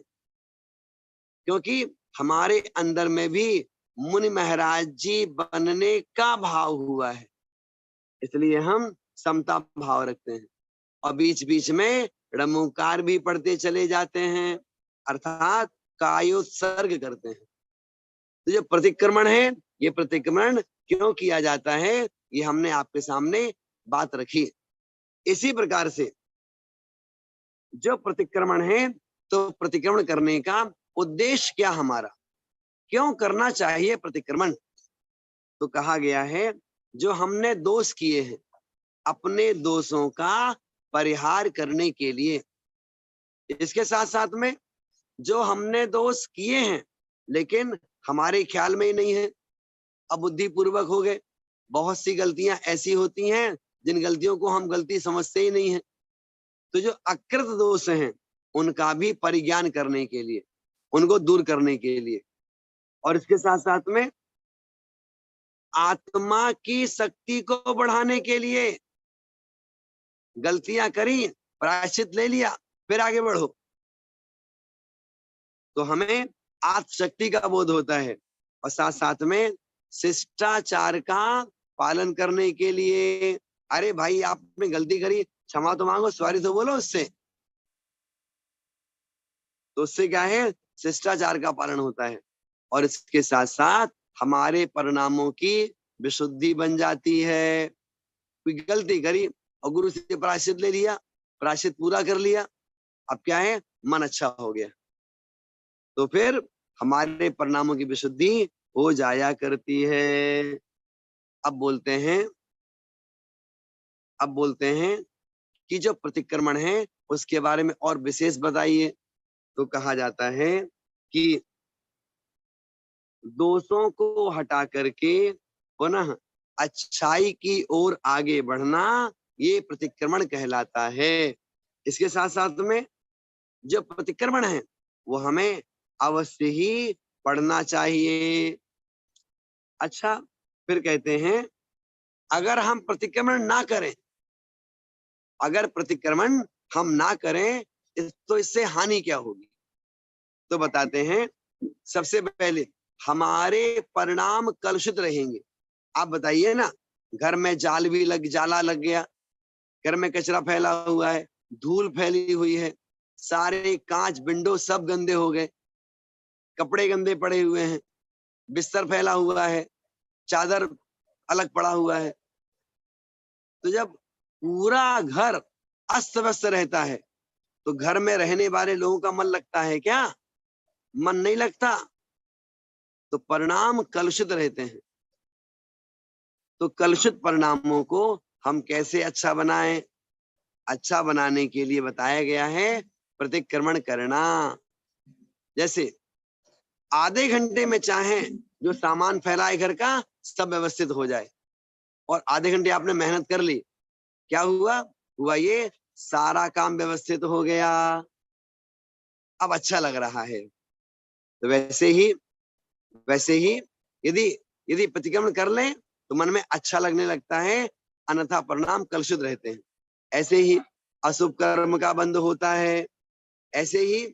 क्योंकि हमारे अंदर में भी मुनि महाराज जी बनने का भाव हुआ है, इसलिए हम समता भाव रखते हैं। और बीच बीच में रमोकार भी पढ़ते चले जाते हैं, अर्थात कायोत्सर्ग करते हैं। तो जो प्रतिक्रमण है, ये प्रतिक्रमण क्यों किया जाता है, ये हमने आपके सामने बात रखी। इसी प्रकार से जो प्रतिक्रमण है, तो प्रतिक्रमण करने का उद्देश्य क्या हमारा, क्यों करना चाहिए प्रतिक्रमण। तो कहा गया है जो हमने दोष किए हैं अपने दोषों का परिहार करने के लिए। इसके साथ साथ में जो हमने दोष किए हैं लेकिन हमारे ख्याल में ही नहीं है, अबुद्धि पूर्वक हो गए। बहुत सी गलतियां ऐसी होती हैं जिन गलतियों को हम गलती समझते ही नहीं है। तो जो अकृत दोष हैं उनका भी परिज्ञान करने के लिए, उनको दूर करने के लिए, और इसके साथ साथ में आत्मा की शक्ति को बढ़ाने के लिए, गलतियां करी, प्रायश्चित ले लिया, फिर आगे बढ़ो, तो हमें आत्मशक्ति का बोध होता है। और साथ साथ में शिष्टाचार का पालन करने के लिए, अरे भाई आपने गलती करी, क्षमा तो मांगो, सॉरी तो बोलो उससे, तो उससे क्या है, शिष्टाचार का पालन होता है। और इसके साथ साथ हमारे परिणामों की विशुद्धि बन जाती है। कोई गलती करी और गुरु से प्रायश्चित ले लिया, प्रायश्चित पूरा कर लिया, अब क्या है, मन अच्छा हो गया, तो फिर हमारे परिणामों की विशुद्धि हो जाया करती है। अब बोलते हैं कि जो प्रतिक्रमण है उसके बारे में और विशेष बताइए। तो कहा जाता है कि दोषों को हटा करके पुनः अच्छाई की ओर आगे बढ़ना, ये प्रतिक्रमण कहलाता है। इसके साथ साथ में जो प्रतिक्रमण है वो हमें अवश्य ही पढ़ना चाहिए। अच्छा, फिर कहते हैं अगर हम प्रतिक्रमण ना करें, अगर प्रतिक्रमण हम ना करें तो इससे हानि क्या होगी। तो बताते हैं, सबसे पहले हमारे परिणाम कलुषित रहेंगे। आप बताइए ना, घर में जाला लग गया, घर में कचरा फैला हुआ है, धूल फैली हुई है, सारे कांच विंडो सब गंदे हो गए, कपड़े गंदे पड़े हुए हैं, बिस्तर फैला हुआ है, चादर अलग पड़ा हुआ है। तो जब पूरा घर अस्त व्यस्त रहता है तो घर में रहने वाले लोगों का मन लगता है क्या? मन नहीं लगता, तो परिणाम कलुषित रहते हैं। तो कलुषित परिणामों को हम कैसे अच्छा बनाएं? अच्छा बनाने के लिए बताया गया है प्रतिक्रमण करना। जैसे आधे घंटे में चाहे जो सामान फैलाए घर का सब व्यवस्थित हो जाए, और आधे घंटे आपने मेहनत कर ली, क्या हुआ? हुआ ये सारा काम व्यवस्थित हो गया, अब अच्छा लग रहा है। तो वैसे ही यदि यदि प्रतिक्रमण कर लें तो मन में अच्छा लगने लगता है, अन्यथा परिणाम कलुषित रहते हैं। ऐसे ही अशुभ कर्म का बंध होता है, ऐसे ही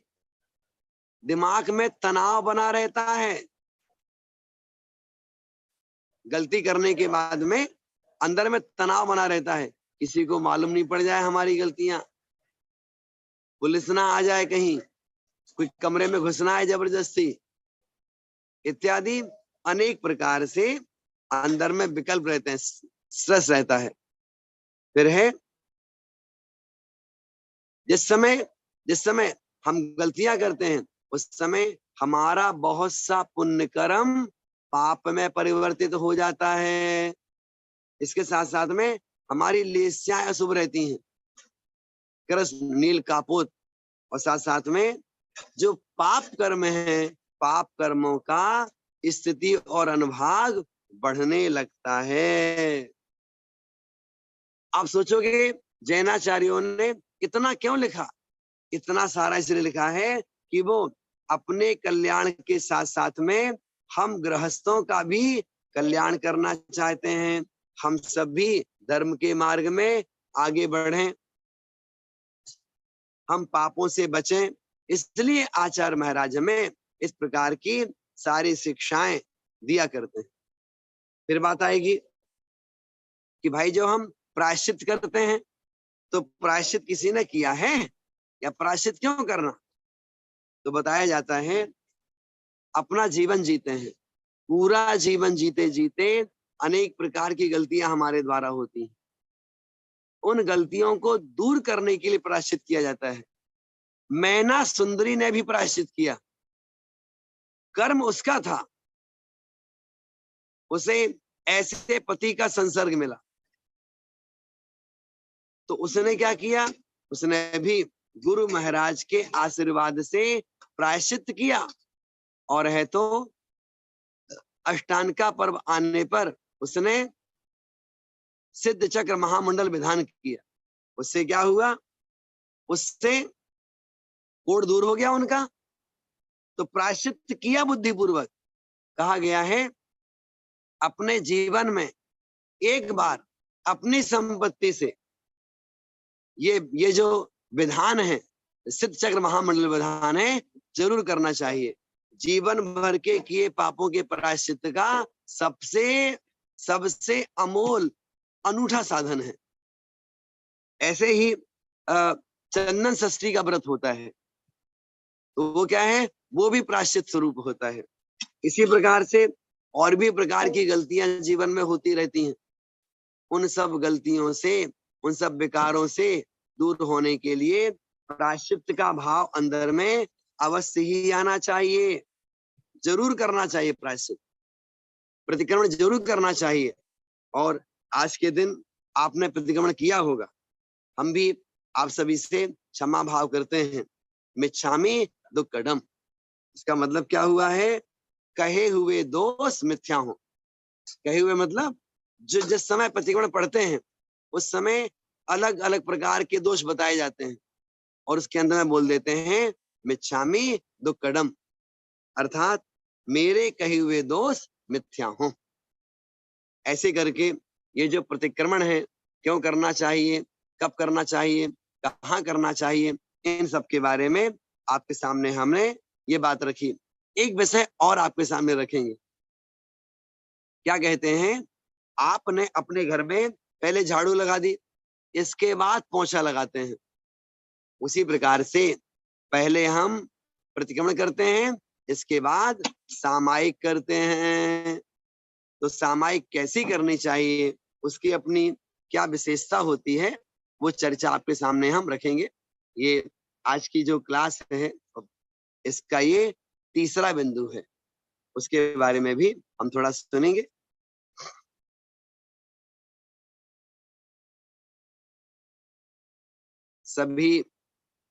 दिमाग में तनाव बना रहता है। गलती करने के बाद में अंदर में तनाव बना रहता है, किसी को मालूम नहीं पड़ जाए हमारी गलतियां, पुलिस ना आ जाए, कहीं कोई कमरे में घुसना है जबरदस्ती, इत्यादि अनेक प्रकार से अंदर में विकल्प रहते हैं, स्ट्रेस रहता है। फिर है जिस समय हम गलतियां करते हैं उस समय हमारा बहुत सा पुण्य कर्म पाप में परिवर्तित हो जाता है। इसके साथ साथ में हमारी लेस्याएं अशुभ रहती हैं, कृष्ण नील कापोत, और साथ साथ में जो पाप कर्म है, पाप कर्मों का स्थिति और अनुभाग बढ़ने लगता है। आप सोचोगे जैनाचार्यों ने इतना क्यों लिखा? इतना सारा इसलिए लिखा है कि वो अपने कल्याण के साथ साथ में हम गृहस्थों का भी कल्याण करना चाहते हैं, हम सब भी धर्म के मार्ग में आगे बढ़ें, हम पापों से बचें। इसलिए आचार्य महाराज में इस प्रकार की सारी शिक्षाएं दिया करते हैं। फिर बात आएगी कि भाई जो हम प्रायश्चित करते हैं, तो प्रायश्चित किसी ने किया है या प्रायश्चित क्यों करना? तो बताया जाता है अपना जीवन जीते हैं, पूरा जीवन जीते जीते अनेक प्रकार की गलतियां हमारे द्वारा होती हैं, उन गलतियों को दूर करने के लिए प्रायश्चित किया जाता है। मैना सुंदरी ने भी प्रायश्चित किया, कर्म उसका था, उसे ऐसे पति का संसर्ग मिला, तो उसने क्या किया? उसने भी गुरु महाराज के आशीर्वाद से प्रायश्चित किया, और है तो अष्टांग का पर्व आने पर उसने सिद्ध चक्र महामंडल विधान किया। उससे क्या हुआ? उससे कोढ़ दूर हो गया उनका। तो प्रायश्चित किया बुद्धिपूर्वक। कहा गया है अपने जीवन में एक बार अपनी संपत्ति से ये जो विधान है, सिद्ध चक्र महामंडल विधान है, जरूर करना चाहिए। जीवन भर के किए पापों के प्रायश्चित का सबसे अमोल अनूठा साधन है। ऐसे ही चंदन षष्ठी का व्रत होता है, तो वो क्या है? वो भी प्रायश्चित स्वरूप होता है। इसी प्रकार से और भी प्रकार की गलतियां जीवन में होती रहती हैं। उन सब गलतियों से, उन सब विकारों से दूर होने के लिए प्रायश्चित का भाव अंदर में अवश्य ही आना चाहिए, जरूर करना चाहिए। प्रायश्चित, प्रतिक्रमण जरूर करना चाहिए। और आज के दिन आपने प्रतिक्रमण किया होगा, हम भी आप सभी से क्षमा भाव करते हैं। मिच्छामि दुक्कडम, इसका मतलब क्या हुआ है? कहे हुए दोष मिथ्या हो। कहे हुए मतलब जो जिस समय प्रतिक्रमण पढ़ते हैं उस समय अलग अलग प्रकार के दोष बताए जाते हैं, और उसके अंदर में बोल देते हैं मिच्छामि दुक्कडम, अर्थात मेरे कहे हुए दोष मिथ्या हो। ऐसे करके ये जो प्रतिक्रमण है, क्यों करना चाहिए, कब करना चाहिए, कहाँ करना चाहिए, इन सब के बारे में आपके सामने हमने ये बात रखी। एक विषय और आपके सामने रखेंगे। क्या कहते हैं? आपने अपने घर में पहले झाड़ू लगा दी, इसके बाद पोछा लगाते हैं। उसी प्रकार से पहले हम प्रतिक्रमण करते हैं, इसके बाद सामायिक करते हैं। तो सामायिक कैसी करनी चाहिए, उसकी अपनी क्या विशेषता होती है, वो चर्चा आपके सामने हम रखेंगे। ये आज की जो क्लास है इसका ये तीसरा बिंदु है, उसके बारे में भी हम थोड़ा सुनेंगे। सभी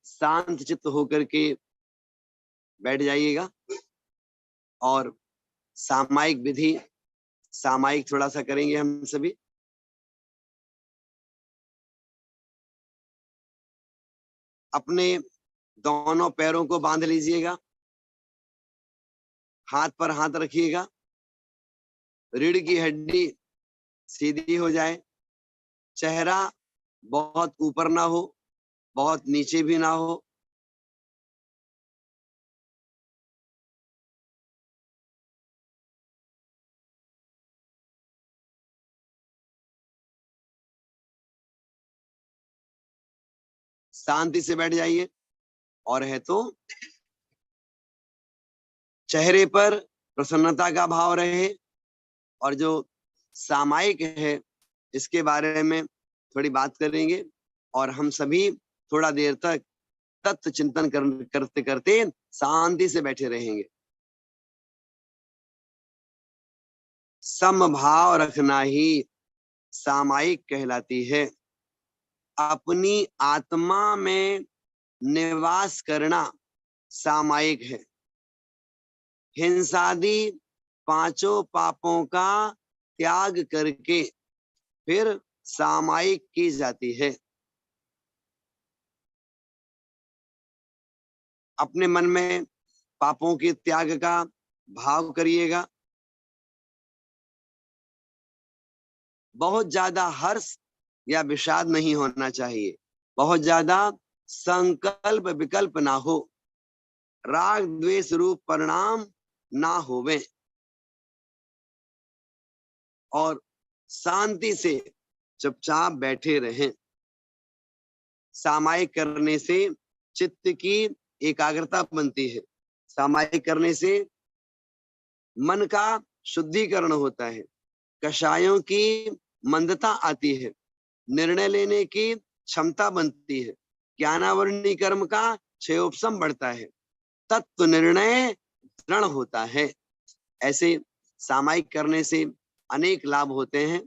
शांत चित्त होकर के बैठ जाइएगा और सामायिक विधि सामायिक थोड़ा सा करेंगे हम सभी। अपने दोनों पैरों को बांध लीजिएगा, हाथ पर हाथ रखिएगा, रीढ़ की हड्डी सीधी हो जाए, चेहरा बहुत ऊपर ना हो, बहुत नीचे भी ना हो। शांति से बैठ जाइए, और है तो चेहरे पर प्रसन्नता का भाव रहे। और जो सामायिक है इसके बारे में थोड़ी बात करेंगे, और हम सभी थोड़ा देर तक तत्व चिंतन करते करते शांति से बैठे रहेंगे। समभाव रखना ही सामायिक कहलाती है। अपनी आत्मा में निवास करना सामायिक है। हिंसादि पांचों पापों का त्याग करके फिर सामायिक की जाती है। अपने मन में पापों के त्याग का भाव करिएगा। बहुत ज्यादा हर्ष या विषाद नहीं होना चाहिए, बहुत ज्यादा संकल्प विकल्प ना हो, राग द्वेष रूप परिणाम ना होवे, और शांति से चुपचाप बैठे रहें। सामायिक करने से चित्त की एकाग्रता बनती है। सामायिक करने से मन का शुद्धिकरण होता है, कषायों की मंदता आती है, निर्णय लेने की क्षमता बनती है, ज्ञानावरणी कर्म का क्षयोपशम बढ़ता है, तत्व निर्णय दृढ़ होता है। ऐसे सामायिक करने से अनेक लाभ होते हैं।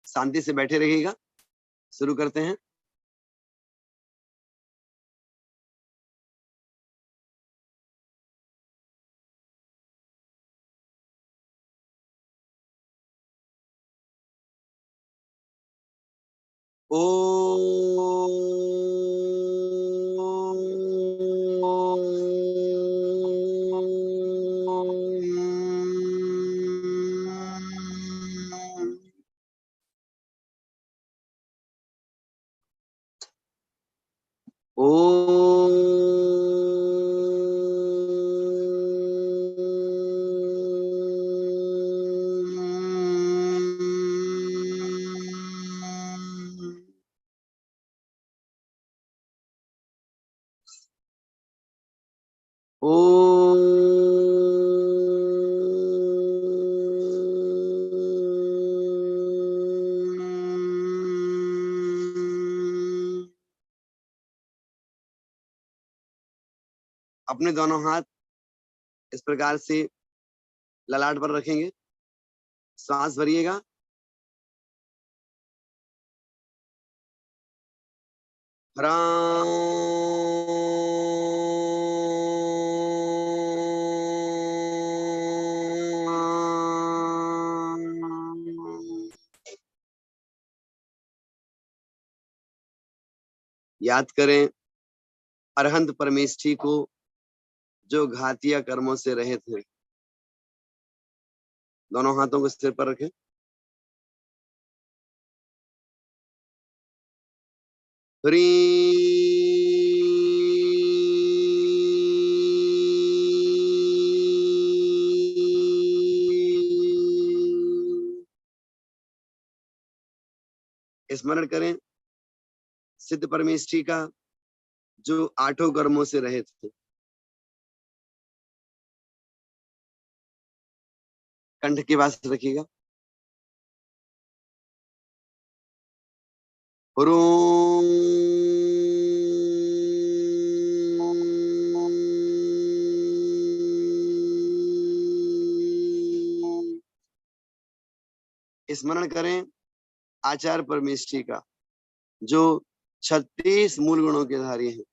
शांति से बैठे रहिएगा। शुरू करते हैं। ओ ओ अपने दोनों हाथ इस प्रकार से ललाट पर रखेंगे, सांस भरिएगा, याद करें अरहंत परमेष्ठी को जो घातिया कर्मों से रहित है। दोनों हाथों को सिर पर रखें। ह्रीं स्मरण करें सिद्ध परमेष्ठी का जो आठों कर्मों से रहित है। कंठ के पास रखिएगा। ह्रूं स्मरण करें आचार्य परमेष्ठी का, जो 36 मूल गुणों के धारी हैं।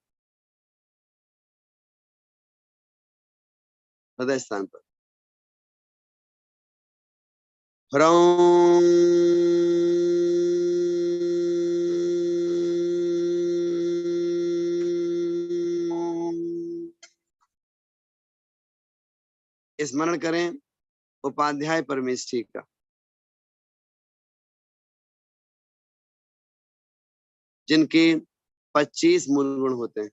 हृदय स्थान पर ह्रौं स्मरण करें उपाध्याय परमेष्ठी का, जिनके 25 मूल गुण होते हैं।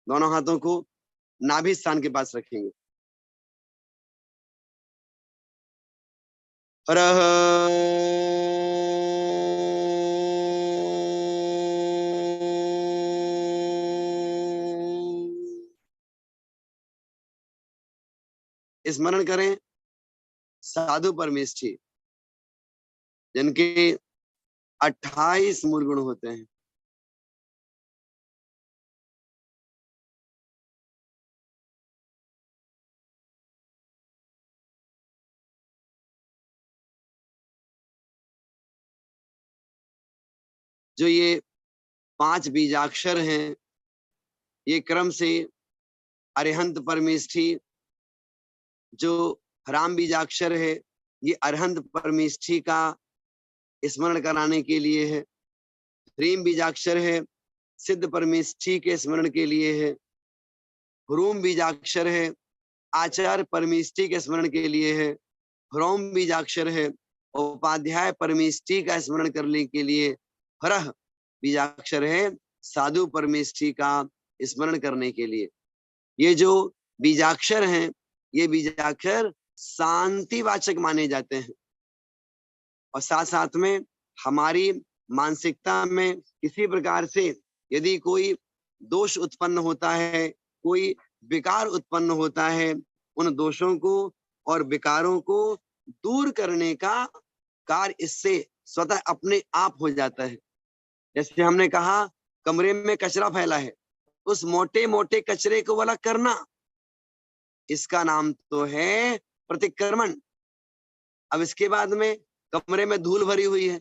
दोनों हाथों को नाभि स्थान के पास रखेंगे। हरः स्मरण करें साधु परमेष्ठी, जिनके 28 मूल गुण होते हैं। जो ये 5 बीजाक्षर हैं, ये क्रम से अरिहंत परमेष्ठी, जो राम बीजाक्षर है, ये अरिहंत परमेष्ठी का स्मरण कराने के लिए है। ह्रीम बीजाक्षर है, सिद्ध परमेष्ठी के स्मरण के लिए है। ह्रूम बीजाक्षर है, आचार्य परमेष्ठी के स्मरण के लिए है। ह्रौम बीजाक्षर है, उपाध्याय परमेष्ठी का स्मरण करने के लिए। हरः बीजाक्षर है, साधु परमेष्ठी का स्मरण करने के लिए। ये जो बीजाक्षर हैं, ये बीजाक्षर शांतिवाचक माने जाते हैं, और साथ साथ में हमारी मानसिकता में किसी प्रकार से यदि कोई दोष उत्पन्न होता है, कोई विकार उत्पन्न होता है, उन दोषों को और विकारों को दूर करने का कार्य इससे स्वतः अपने आप हो जाता है। जैसे हमने कहा, कमरे में कचरा फैला है, उस मोटे मोटे कचरे को अलग करना, इसका नाम तो है प्रतिक्रमण। अब इसके बाद में कमरे में धूल भरी हुई है,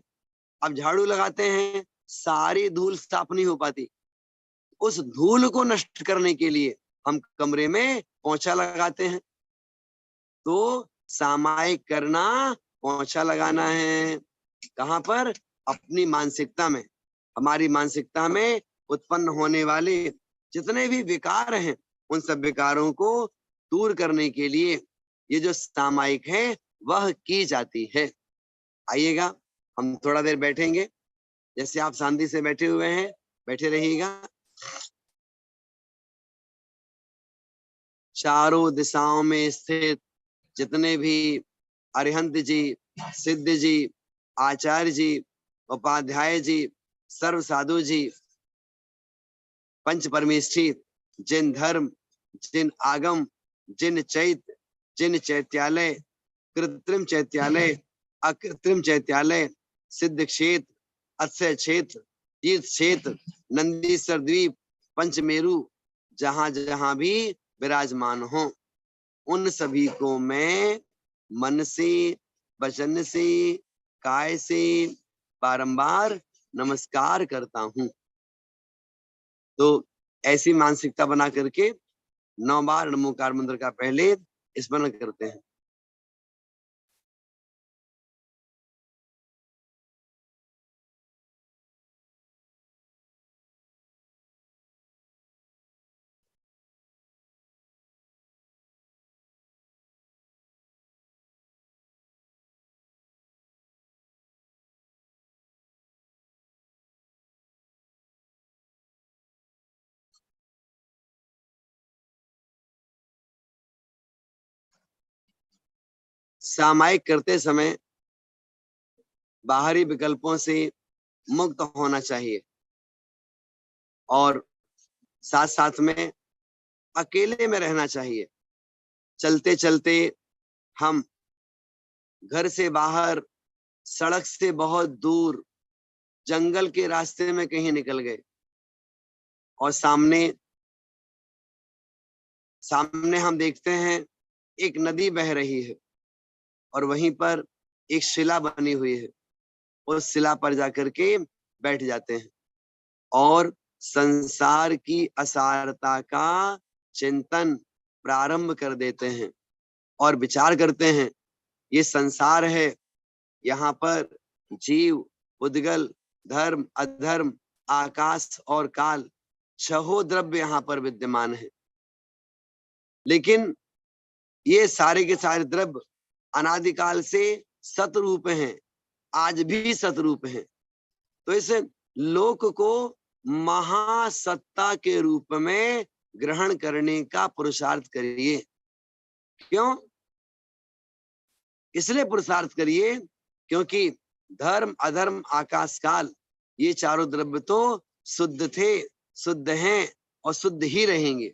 अब झाड़ू लगाते हैं, सारी धूल साफ नहीं हो पाती। उस धूल को नष्ट करने के लिए हम कमरे में पोंछा लगाते हैं। तो सामायिक करना, पोंछा लगाना है। कहाँ पर? अपनी मानसिकता में। हमारी मानसिकता में उत्पन्न होने वाले जितने भी विकार हैं, उन सब विकारों को दूर करने के लिए ये जो सामायिक है वह की जाती है। आइएगा, हम थोड़ा देर बैठेंगे। जैसे आप शांति से बैठे हुए हैं, बैठे रहिएगा। चारों दिशाओं में स्थित जितने भी अरिहंत जी, सिद्ध जी, आचार्य जी, उपाध्याय जी, सर्व साधु जी, पंच परमेष्ठी, जिन धर्म, जिन आगम, जिन चैत्य, जिन चैत्यालय, कृत्रिम चैत्यालय, अकृत्रिम चैत्यालय, सिद्ध क्षेत्र, अक्षय क्षेत्र, तीर्थ क्षेत्र, नंदीश्वर द्वीप, पंचमेरु, जहां जहां भी विराजमान हो, उन सभी को मैं मन से, वचन से, काय से बारंबार नमस्कार करता हूं। तो ऐसी मानसिकता बना करके 9 बार नमोकार मंत्र का पहले स्मरण करते हैं। सामायिक करते समय बाहरी विकल्पों से मुक्त होना चाहिए, और साथ साथ में अकेले में रहना चाहिए। चलते चलते हम घर से बाहर, सड़क से बहुत दूर, जंगल के रास्ते में कहीं निकल गए, और सामने सामने हम देखते हैं एक नदी बह रही है, और वहीं पर एक शिला बनी हुई है, उस शिला पर जाकर के बैठ जाते हैं और संसार की असारता का चिंतन प्रारंभ कर देते हैं और विचार करते हैं, ये संसार है, यहाँ पर जीव, उद्गल, धर्म, अधर्म, आकाश और काल, छहो द्रव्य यहाँ पर विद्यमान है। लेकिन ये सारे के सारे द्रव्य अनादिकाल से सतरूप हैं, आज भी सतरूप हैं। तो इस लोक को महासत्ता के रूप में ग्रहण करने का पुरुषार्थ करिए। क्यों? इसलिए पुरुषार्थ करिए क्योंकि धर्म, अधर्म, आकाश, काल, ये चारों द्रव्य तो शुद्ध थे, शुद्ध हैं और शुद्ध ही रहेंगे।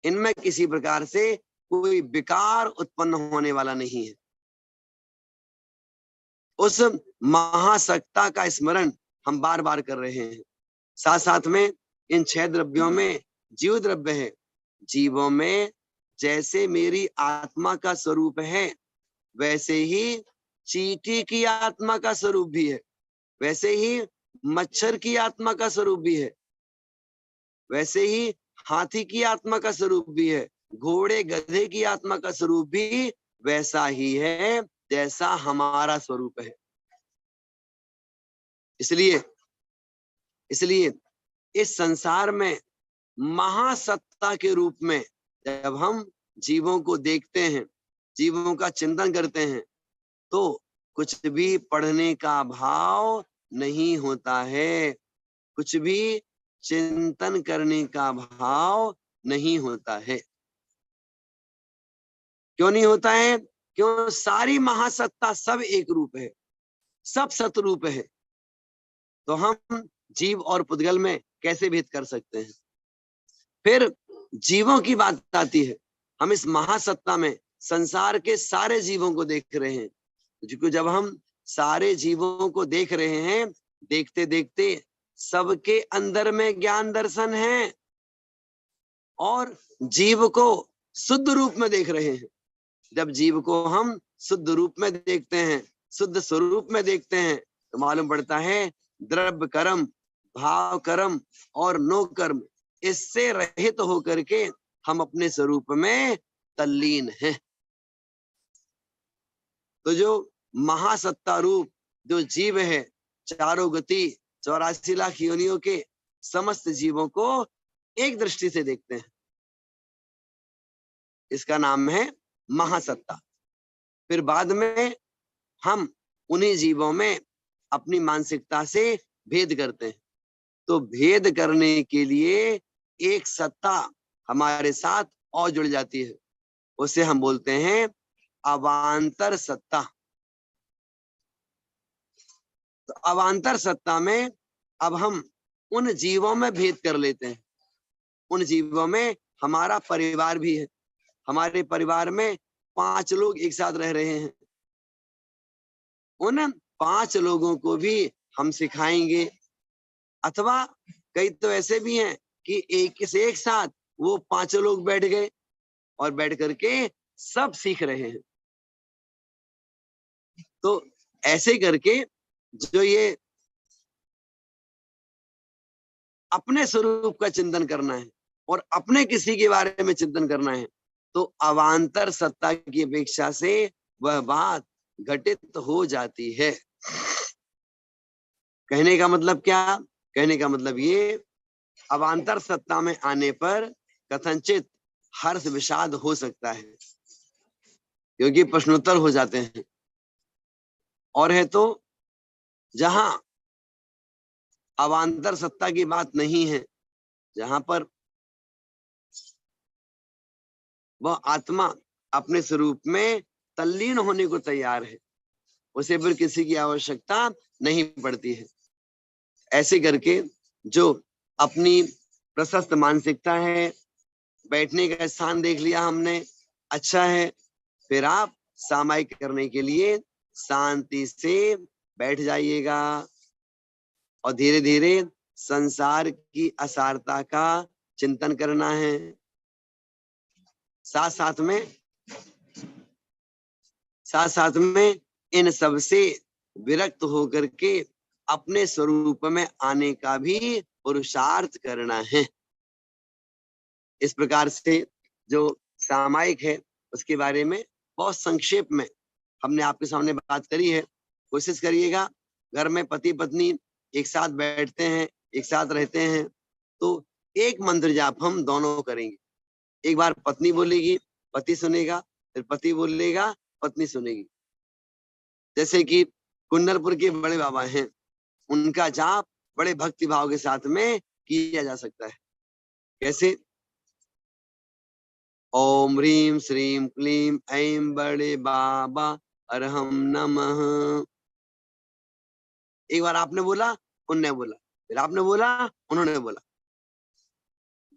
इनमें किसी प्रकार से कोई विकार उत्पन्न होने वाला नहीं है। उस महासत्ता का स्मरण हम बार बार कर रहे हैं। साथ साथ में इन 6 द्रव्यों में जीव द्रव्य है। जीवों में जैसे मेरी आत्मा का स्वरूप है, वैसे ही चींटी की आत्मा का स्वरूप भी है, वैसे ही मच्छर की आत्मा का स्वरूप भी है, वैसे ही हाथी की आत्मा का स्वरूप भी है, घोड़े गधे की आत्मा का स्वरूप भी वैसा ही है जैसा हमारा स्वरूप है। इसलिए इस संसार में महासत्ता के रूप में जब हम जीवों को देखते हैं, जीवों का चिंतन करते हैं, तो कुछ भी पढ़ने का भाव नहीं होता है, कुछ भी चिंतन करने का भाव नहीं होता है। क्यों नहीं होता है? क्यों? सारी महासत्ता सब एक रूप है, सब सतरूप है। तो हम जीव और पुद्गल में कैसे भेद कर सकते हैं? फिर जीवों की बात आती है। हम इस महासत्ता में संसार के सारे जीवों को देख रहे हैं, क्योंकि जब हम सारे जीवों को देख रहे हैं, देखते देखते सबके अंदर में ज्ञान दर्शन है और जीव को शुद्ध रूप में देख रहे हैं। जब जीव को हम शुद्ध रूप में देखते हैं, शुद्ध स्वरूप में देखते हैं, तो मालूम पड़ता है द्रव्य कर्म, भाव कर्म और नो कर्म, इससे रहित होकर के हम अपने स्वरूप में तल्लीन हैं। तो जो महासत्ता रूप जो जीव है, चारों गति 84 लाख योनियों के समस्त जीवों को एक दृष्टि से देखते हैं, इसका नाम है महासत्ता। फिर बाद में हम उन्हीं जीवों में अपनी मानसिकता से भेद करते हैं। तो भेद करने के लिए एक सत्ता हमारे साथ और जुड़ जाती है, उसे हम बोलते हैं अवांतर सत्ता। तो अवांतर सत्ता में अब हम उन जीवों में भेद कर लेते हैं। उन जीवों में हमारा परिवार भी है, हमारे परिवार में 5 लोग एक साथ रह रहे हैं, उन 5 लोगों को भी हम सिखाएंगे। अथवा कई तो ऐसे भी हैं कि एक से एक साथ वो 5 लोग बैठ गए और बैठ करके सब सीख रहे हैं। तो ऐसे करके जो ये अपने स्वरूप का चिंतन करना है और अपने किसी के बारे में चिंतन करना है, तो अवांतर सत्ता की अपेक्षा से वह बात घटित हो जाती है। कहने का मतलब क्या? कहने का मतलब ये, अवांतर सत्ता में आने पर कथनचित हर्ष विषाद हो सकता है, क्योंकि प्रश्नोत्तर हो जाते हैं। और है तो जहां अवांतर सत्ता की बात नहीं है, जहां पर वह आत्मा अपने स्वरूप में तल्लीन होने को तैयार है, उसे फिर किसी की आवश्यकता नहीं पड़ती है। ऐसे करके जो अपनी प्रशस्त मानसिकता है, बैठने का स्थान देख लिया हमने, अच्छा है, फिर आप सामायिक करने के लिए शांति से बैठ जाइएगा और धीरे धीरे संसार की असारता का चिंतन करना है। साथ साथ साथ साथ में इन सब से विरक्त होकर के अपने स्वरूप में आने का भी पुरुषार्थ करना है। इस प्रकार से जो सामायिक है उसके बारे में बहुत संक्षेप में हमने आपके सामने बात करी है। कोशिश करिएगा, घर में पति पत्नी एक साथ बैठते हैं, एक साथ रहते हैं, तो एक मंत्र जाप हम दोनों करेंगे। एक बार पत्नी बोलेगी, पति सुनेगा, फिर पति बोलेगा, पत्नी सुनेगी। जैसे कि कुंडलपुर के बड़े बाबा हैं, उनका जाप बड़े भक्ति भाव के साथ में किया जा सकता है। कैसे? ओम ह्रीम श्रीम क्लीम ऐं बड़े बाबा अरहम नमः। एक बार आपने बोला, उनने बोला, फिर आपने बोला, उन्होंने बोला।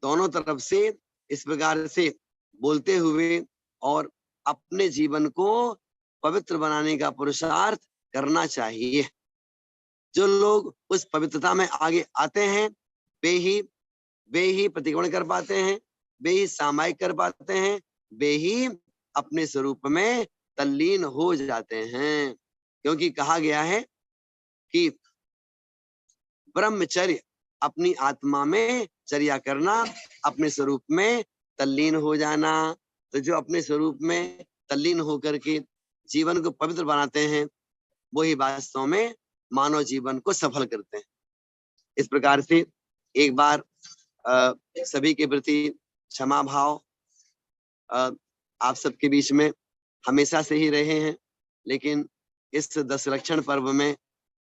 दोनों तरफ से इस प्रकार से बोलते हुए और अपने जीवन को पवित्र बनाने का पुरुषार्थ करना चाहिए। जो लोग उस पवित्रता में आगे आते हैं वे ही प्रतिक्रमण कर पाते हैं, वे ही सामायिक कर पाते हैं, वे ही अपने स्वरूप में तल्लीन हो जाते हैं। क्योंकि कहा गया है कि ब्रह्मचर्य अपनी आत्मा में चर्या करना, अपने स्वरूप में तल्लीन हो जाना। तो जो अपने स्वरूप में तल्लीन होकर के जीवन को पवित्र बनाते हैं, वही वास्तव में मानव जीवन को सफल करते हैं। इस प्रकार से एक बार सभी के प्रति क्षमा भाव। आप सबके बीच में हमेशा से ही रहे हैं, लेकिन इस 10 लक्षण पर्व में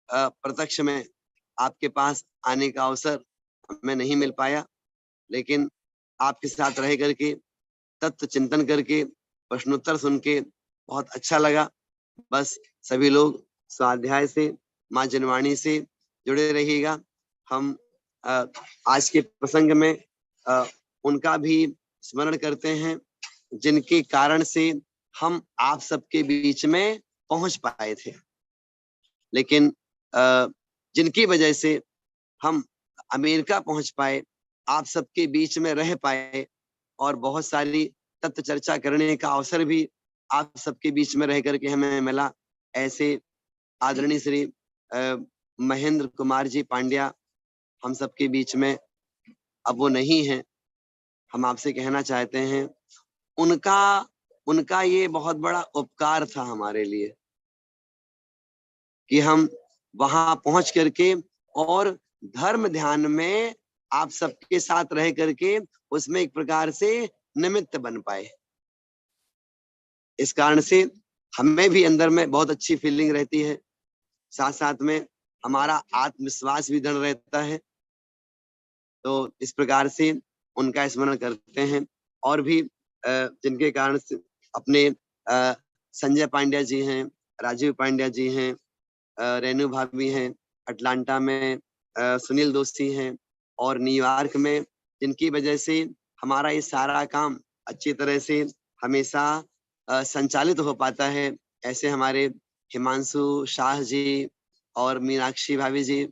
प्रत्यक्ष में आपके पास आने का अवसर हमें नहीं मिल पाया, लेकिन आपके साथ रह करके तत्व चिंतन करके प्रश्नोत्तर सुन के बहुत अच्छा लगा। बस सभी लोग स्वाध्याय से, माँ जनवाणी से जुड़े रहिएगा। हम आज के प्रसंग में उनका भी स्मरण करते हैं जिनके कारण से हम आप सबके बीच में पहुंच पाए थे, लेकिन जिनकी वजह से हम अमेरिका पहुंच पाए, आप सबके बीच में रह पाए और बहुत सारी तत्व चर्चा करने का अवसर भी आप सबके बीच में रह करके हमें मिला। ऐसे आदरणीय श्री महेंद्र कुमार जी पांड्या हम सबके बीच में अब वो नहीं है। हम आपसे कहना चाहते हैं, उनका ये बहुत बड़ा उपकार था हमारे लिए कि हम वहां पहुंच करके और धर्म ध्यान में आप सबके साथ रह करके उसमें एक प्रकार से निमित्त बन पाए। इस कारण से हमें भी अंदर में बहुत अच्छी फीलिंग रहती है, साथ साथ में हमारा आत्मविश्वास भी दृढ़ रहता है। तो इस प्रकार से उनका स्मरण करते हैं। और भी जिनके कारण से अपने संजय पांड्या जी हैं, राजीव पांड्या जी हैं, रेणु भाभी हैं, अटलांटा में सुनील दोषी हैं, और न्यूयॉर्क में जिनकी वजह से हमारा ये सारा काम अच्छी तरह से हमेशा संचालित हो पाता है। ऐसे हमारे हिमांशु शाह जी और मीनाक्षी भाभी जी,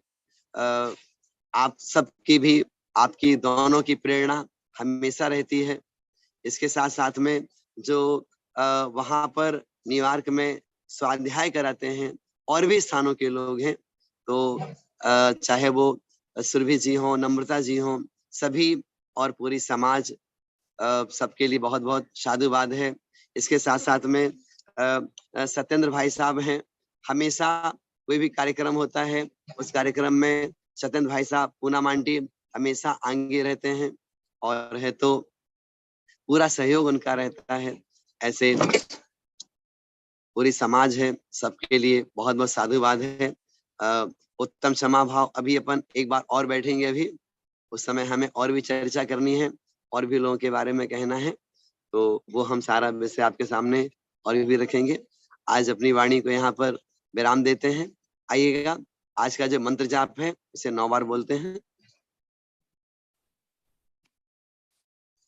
आप सबकी भी, आपकी दोनों की प्रेरणा हमेशा रहती है। इसके साथ साथ में जो वहां पर न्यूयॉर्क में स्वाध्याय कराते हैं और भी स्थानों के लोग हैं, तो चाहे वो सुरभि जी हो, नम्रता जी हो, सभी और पूरी समाज, सबके लिए बहुत बहुत साधुवाद है। इसके साथ साथ में सत्येंद्र भाई साहब हैं। हमेशा कोई भी कार्यक्रम होता है, उस कार्यक्रम में सत्येंद्र भाई साहब, पूनम आंटी हमेशा आगे रहते हैं और है तो पूरा सहयोग उनका रहता है। ऐसे पूरी समाज है, सबके लिए बहुत बहुत साधुवाद है। उत्तम क्षमा भाव। अभी अपन एक बार और बैठेंगे, अभी उस समय हमें और भी चर्चा करनी है और भी लोगों के बारे में कहना है, तो वो हम सारा विषय आपके सामने और भी रखेंगे। आज अपनी वाणी को यहाँ पर विराम देते हैं। आइएगा, आज का जो मंत्र जाप है इसे 9 बार बोलते हैं।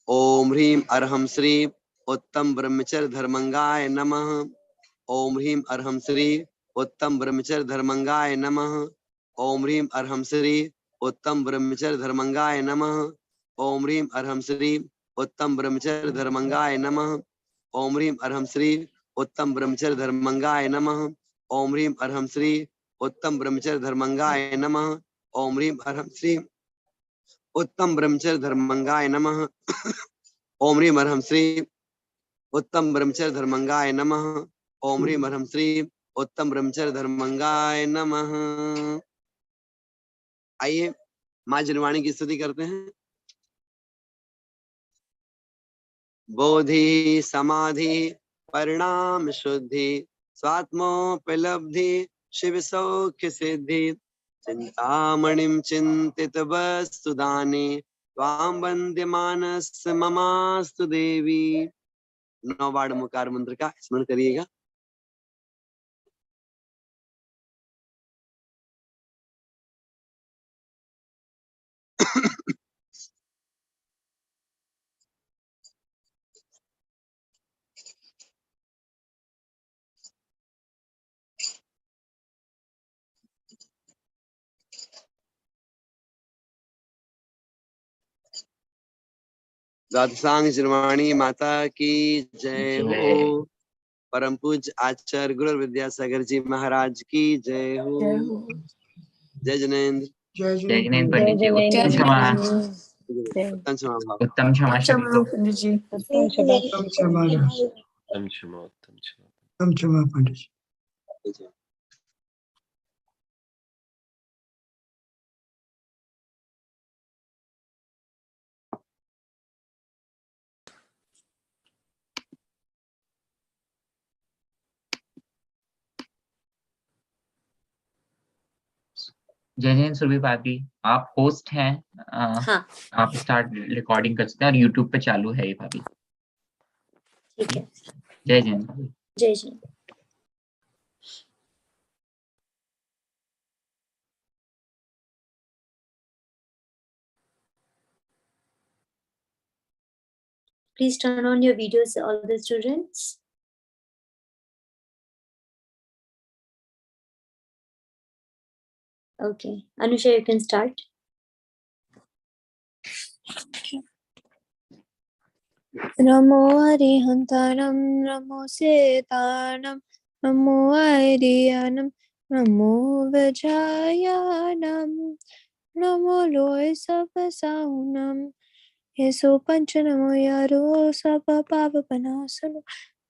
ओम ह्रीम अरहम श्री उत्तम ब्रह्मचर्य धर्मंगाय नमः। ओम ह्रीम अरहम श्री उत्तम ब्रह्मचर्य धर्मंगाय नमः। ओम ह्रीम अरहम श्री उत्तम ब्रह्मचर्य धर्मंगाय नमः। ओम ह्रीम अरहम श्री उत्तम ब्रह्मचर्य धर्मंगाय नमः। ओम ह्रीम अरहम श्री उत्तम ब्रह्मचर्य धर्मंगाय नमः। ओम ह्रीम अरहम श्री उत्तम ब्रह्मचर्य धर्मंगाय नमः। ओम ह्रीम अरहम श्री उत्तम ब्रह्मचर्य धर्मंगाय नमः। ओम ह्रीम अरहम श्री उत्तम ब्रह्मचर्य धर्मंगाय नमः। ओम ह्रीम अरहम श्री उत्तम ब्रह्मचर्य धर्मंगाय नमः। आइए माँ जिनवाणी की स्तुति करते हैं। बोधि समाधि परिणाम शुद्धि स्वात्मोपलब्धि शिव सौख्य सिद्धि चिंतामणिं चिंतित वस्तुदानि त्वां वंद्य मानस ममास्तु देवी। 9 बार मुकार मंत्र का स्मरण करिएगा। द्वादशांग जिनवाणी माता की जय हो। परम पूज्य आचार्य गुरु विद्यासागर जी महाराज की जय हो। जय जिनेन्द्र। जय जिनेन्द्र पंडित जी। उत्तम क्षमा। उत्तम क्षमा भाव। उत्तम क्षमा शब्द। पंडित जी। उत्तम क्षमा पंडित जी। जय जैन सुरभि भाभी, आप होस्ट हैं। हाँ आप स्टार्ट रिकॉर्डिंग कर सकते हैं और यूट्यूब पे चालू है ये भाभी। ठीक है। जय जैन भाभी। जय Shri. Please turn on your videos, all the students. Okay, Anusha, you can start. Namo Arihantaram, Namo Setanam, Namo Ariyanam, Namo Vajayanam, Namo Loy Sapasaunam, Yeso Panchanamo Yaro Sapa Pava Panasano,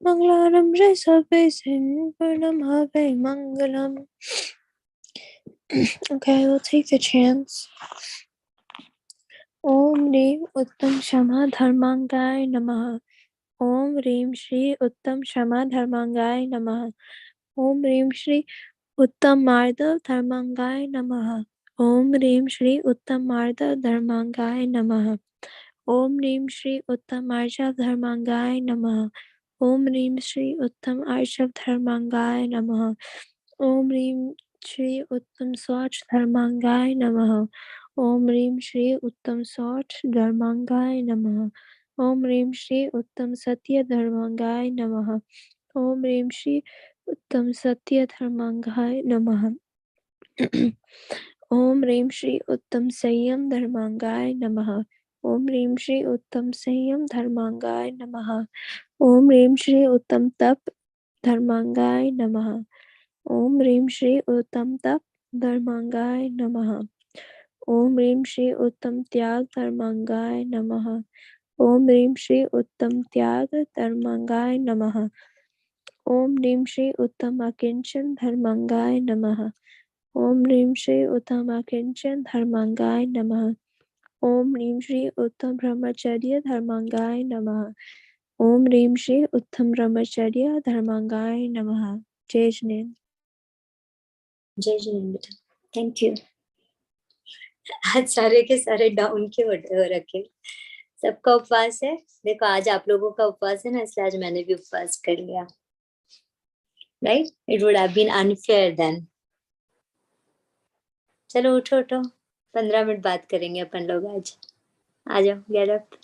Manglanam Resape Sin Purnam Have Mangalam. Okay, we'll take the chants. Om Rim Uttam Shama Dharmangai Namaha. Om Rim Shri Uttam Shama Dharmangai Namaha. Om Rim Shri Uttam Marda Dharmangai Namaha. Om Rim Shri Uttam Marda Dharmangai Namaha. Om Rim Shri Uttam Arshav Dharmangai Namaha. Om Rim Shri Uttam Arshav Dharmangai Namaha. Om Rim Shri Uttam Swach Dharmangai Namaha. Om Rim Shri Uttam Swach Dharmangai Namaha. Om Rim Shri Uttam Satya Dharmangai Namaha. Om Rim Shri Uttam Satya Dharmangai Namaha. Om Rim Shri Uttam Sanyam Dharmangai Namaha. Om Rim Shri Uttam Sanyam Dharmangai Namaha. Om Rim Shri Uttam Tap Dharmangai Namaha. Om Rim Shri Uttam Tap Dharmangai Namaha. Om Rim Shri Uttam Tyag Dharmangai Namaha. Om Rim Shri Uttam Tyag Dharmangai Namaha. Om Rim Shri Uttam Akinchan Dharmangai Namaha. Om Rim Shri Uttam Akinchan Dharmangai Namaha. Om Rim Shri Uttam Brahmacharya Dharmangai Namaha. Om Rim Shri Uttam Brahmacharya Dharmangai Namaha. Jai Jineन्द्र। जय जिनेन्द्र बेटा, thank you. आज सारे के सारे down के हो रखे। सबका उपवास है। देखो आज आप लोगों का उपवास है ना, इसलिए आज मैंने भी उपवास कर लिया। Right, it would have been unfair then. चलो उठो उठो, 15 मिनट बात करेंगे अपन लोग आज। आ जाओ, get up.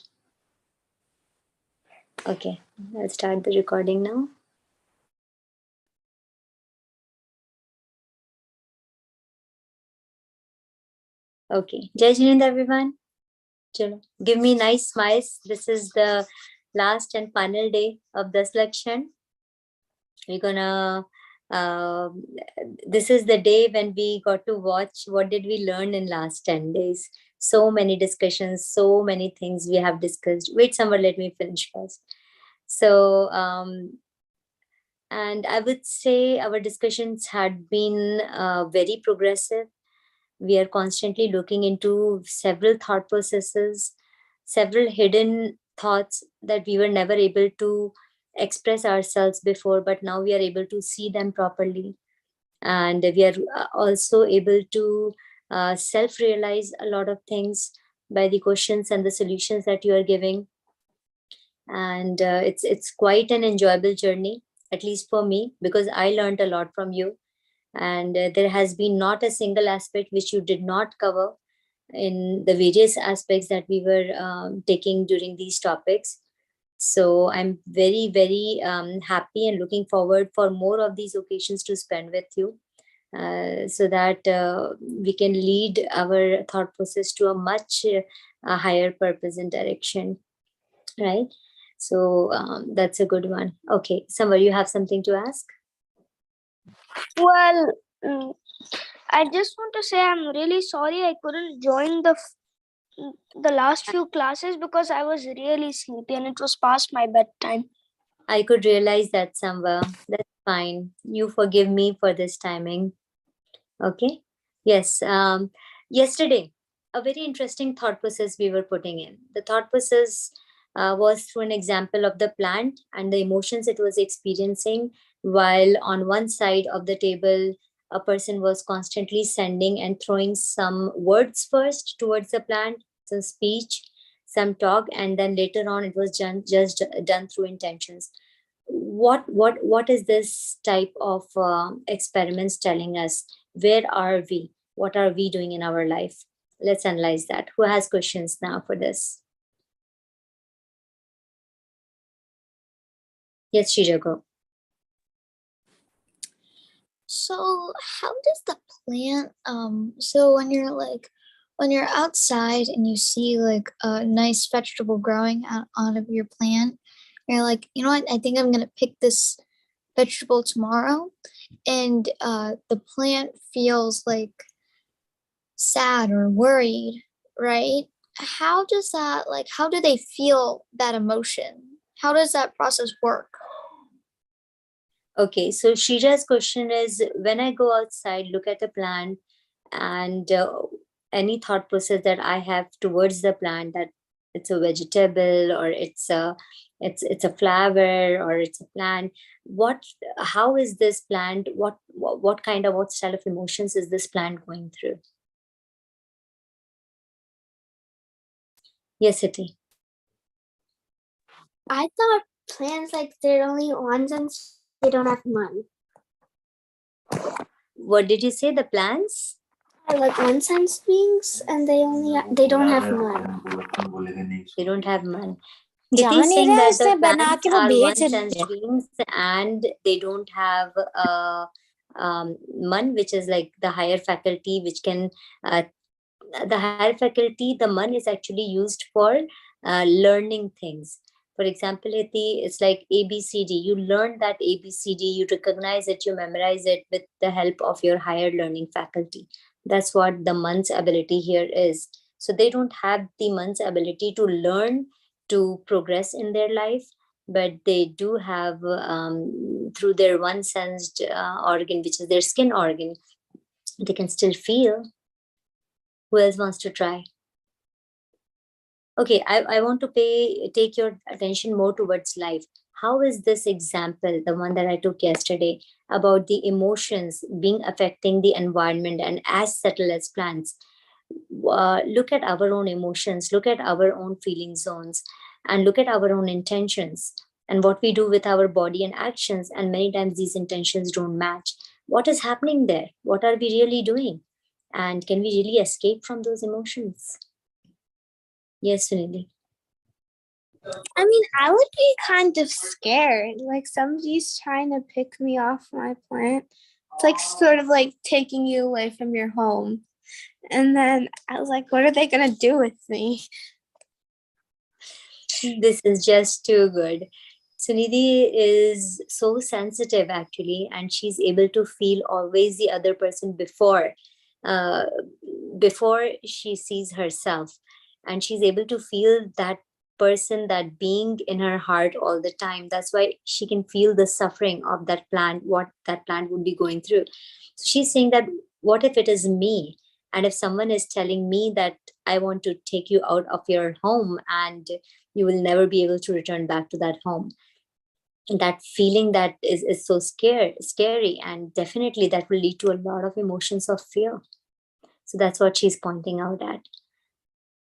Okay, let's start the recording now. Okay, Jai Jineन्द्र everyone. Chalo, give me nice smiles. This is the last and final day of this Lakshana. We're gonna, this is the day when we got to watch what did we learn in last 10 days. So many discussions, so many things we have discussed. Wait, Samar, let me finish first. So, and I would say our discussions had been very progressive. We are constantly looking into several thought processes, several hidden thoughts that we were never able to express ourselves before, but now we are able to see them properly. And we are also able to self-realize a lot of things by the questions and the solutions that you are giving. And it's quite an enjoyable journey, at least for me, because I learned a lot from you. And there has been not a single aspect which you did not cover in the various aspects that we were taking during these topics. So I'm very, very happy and looking forward for more of these occasions to spend with you, so that we can lead our thought process to a much higher purpose and direction, right? So that's a good one. Okay, Samar, you have something to ask? Well, I just want to say I'm really sorry I couldn't join the last few classes because I was really sleepy and it was past my bedtime. I could realize that, Samva. That's fine. You forgive me for this timing. Okay. Yes. Yesterday, a very interesting thought process we were putting in. The thought process was through an example of the plant and the emotions it was experiencing, while on one side of the table, a person was constantly sending and throwing some words first towards the plant, some speech, some talk, and then later on it was just done through intentions. What is this type of experiments telling us? Where are we? What are we doing in our life? Let's analyze that. Who has questions now for this? Yes, Shira, go. So how does the plant, so when you're outside and you see like a nice vegetable growing out of your plant, you're like, you know what, I think I'm gonna pick this vegetable tomorrow, and the plant feels like sad or worried, right? How does that, like, how do they feel that emotion? How does that process work? Okay, so Shira's question is, when I go outside, look at a plant, and any thought process that I have towards the plant, that it's a vegetable or it's a flower or it's a plant, how is this plant, what kind of, what style of emotions is this plant going through? Yes, Iti. I thought plants like they're only ones and they don't have one. What did you say? The plants? Like one sense beings and they don't have one. They don't have man. It is saying that the plants are one-sensed beings and they don't have man, which is like the higher faculty, which can the higher faculty, the man is actually used for learning things. For example, it's like ABCD. You learn that ABCD, you recognize it, you memorize it with the help of your higher learning faculty. That's what the man's ability here is. So they don't have the man's ability to learn, to progress in their life, but they do have through their one sensed organ, which is their skin organ, they can still feel. Who else wants to try? Okay, I want to take your attention more towards life. How is this example, the one that I took yesterday, about the emotions being affecting the environment and as subtle as plants? Look at our own emotions, look at our own feeling zones, and look at our own intentions and what we do with our body and actions. And many times these intentions don't match. What is happening there? What are we really doing? And can we really escape from those emotions? Yes, Sunili. I mean, I would be kind of scared. Like somebody's trying to pick me off my plant. It's like sort of like taking you away from your home. And then I was like, what are they going to do with me? This is just too good. Sunidhi is so sensitive actually, and she's able to feel always the other person uh, before she sees herself, and she's able to feel that person, that being in her heart all the time. That's why she can feel the suffering of that plant, what that plant would be going through. So she's saying that what if it is me, and if someone is telling me that I want to take you out of your home and you will never be able to return back to that home, that feeling that is so scary, and definitely that will lead to a lot of emotions of fear. So that's what she's pointing out at.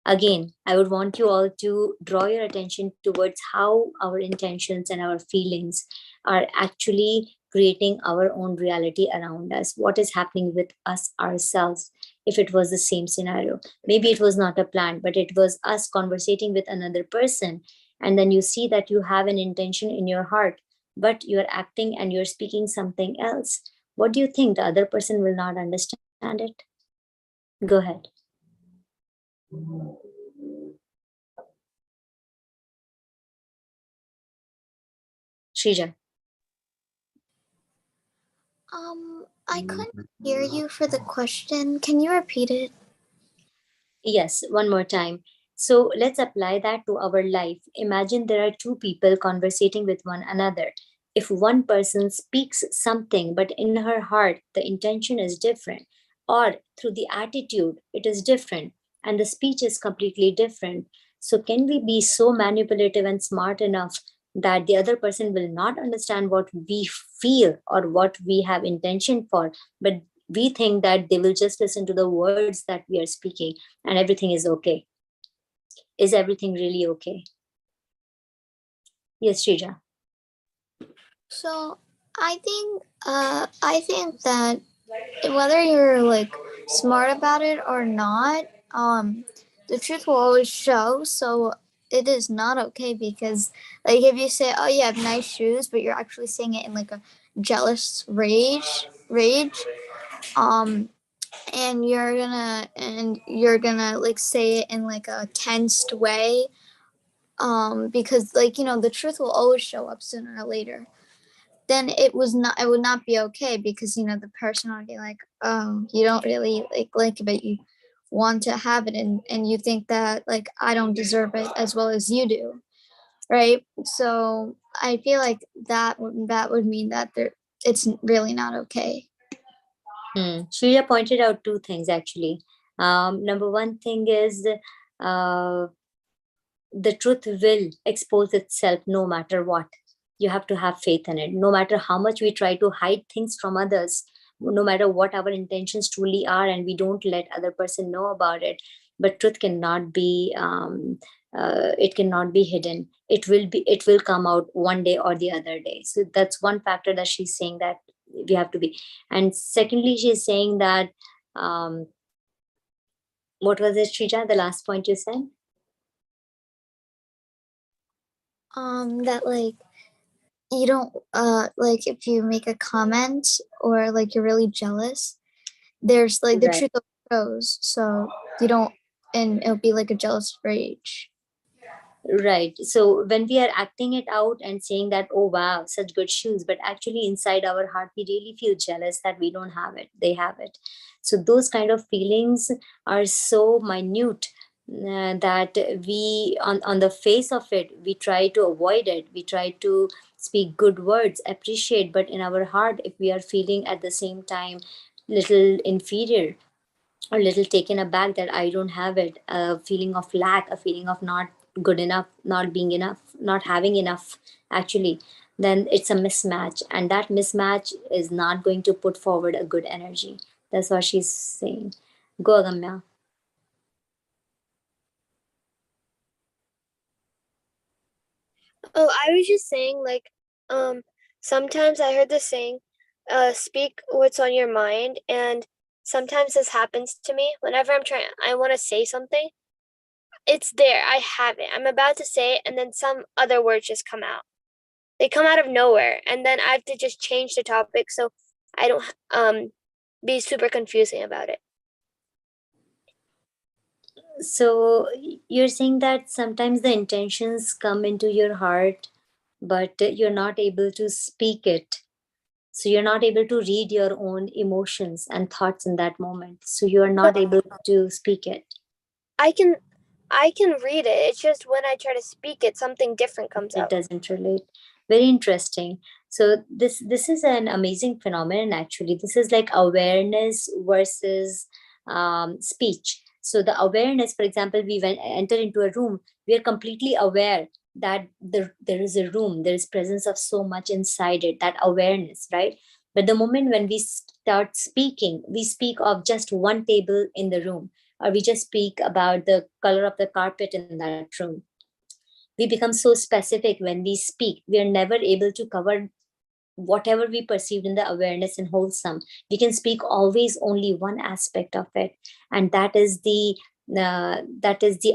Again, I would want you all to draw your attention towards how our intentions and our feelings are actually creating our own reality around us. What is happening with us ourselves? If it was the same scenario, maybe it was not a plan, but it was us conversating with another person, and then you see that you have an intention in your heart, but you're acting and you're speaking something else. What do you think? The other person will not understand it? Go ahead. Shrija. I couldn't hear you for the question. Can you repeat it? Yes, one more time. So let's apply that to our life. Imagine there are two people conversating with one another. If one person speaks something, but in her heart, the intention is different, or through the attitude, it is different, and the speech is completely different. So, can we be so manipulative and smart enough that the other person will not understand what we feel or what we have intention for, but we think that they will just listen to the words that we are speaking and everything is okay? Is everything really okay? Yes, Shrija. So I think that whether you're like smart about it or not, the truth will always show. So it is not okay, because like if you say, oh, you have nice shoes, but you're actually saying it in like a jealous rage, and you're gonna like say it in like a tensed way, because like the truth will always show up sooner or later. Then it would not be okay, because the person would be like, oh, you don't really like it, but you want to have it, and you think that like I don't deserve it as well as you do, right? So I feel like that would mean that it's really not okay. Shreya pointed out two things actually. Number one thing is uh, the truth will expose itself no matter what. You have to have faith in it. No matter how much we try to hide things from others, no matter what our intentions truly are, and we don't let other person know about it, but truth cannot be it cannot be hidden. It will come out one day or the other day. So that's one factor that she's saying that we have to be. And secondly, she's saying that what was it, Shrija, the last point you said? That like you don't like if you make a comment or like you're really jealous, there's like the Right. truth goes, so you don't, and it'll be like a jealous rage. Right. So when we are acting it out and saying that, oh wow, such good shoes, but actually inside our heart, we really feel jealous that we don't have it, they have it. So those kind of feelings are so minute that we, on the face of it, we try to avoid it. We try to speak good words, appreciate, but in our heart, if we are feeling at the same time little inferior, a little taken aback that I don't have it, a feeling of lack, a feeling of not good enough, not being enough, not having enough, actually, then it's a mismatch. And that mismatch is not going to put forward a good energy. That's what she's saying. Go, Agamya. Oh, I was just saying, like, sometimes I heard this saying, speak what's on your mind, and sometimes this happens to me whenever I want to say something. It's there, I have it. I'm about to say it, and then some other words just come out. They come out of nowhere, and then I have to just change the topic so I don't be super confusing about it. So you're saying that sometimes the intentions come into your heart but you're not able to speak it. So you're not able to read your own emotions and thoughts in that moment. So you're not able to speak it. I can read it. It's just when I try to speak it, something different comes It out. doesn't relate. Very interesting. So this is an amazing phenomenon. Actually, this is like awareness versus speech. So the awareness, for example, we enter into a room, we are completely aware that there is a room, there is presence of so much inside it, that awareness, right? But the moment when we start speaking, we speak of just one table in the room, or we just speak about the color of the carpet in that room. We become so specific when we speak. We are never able to cover whatever we perceived in the awareness and wholesome. We can speak always only one aspect of it, and that is the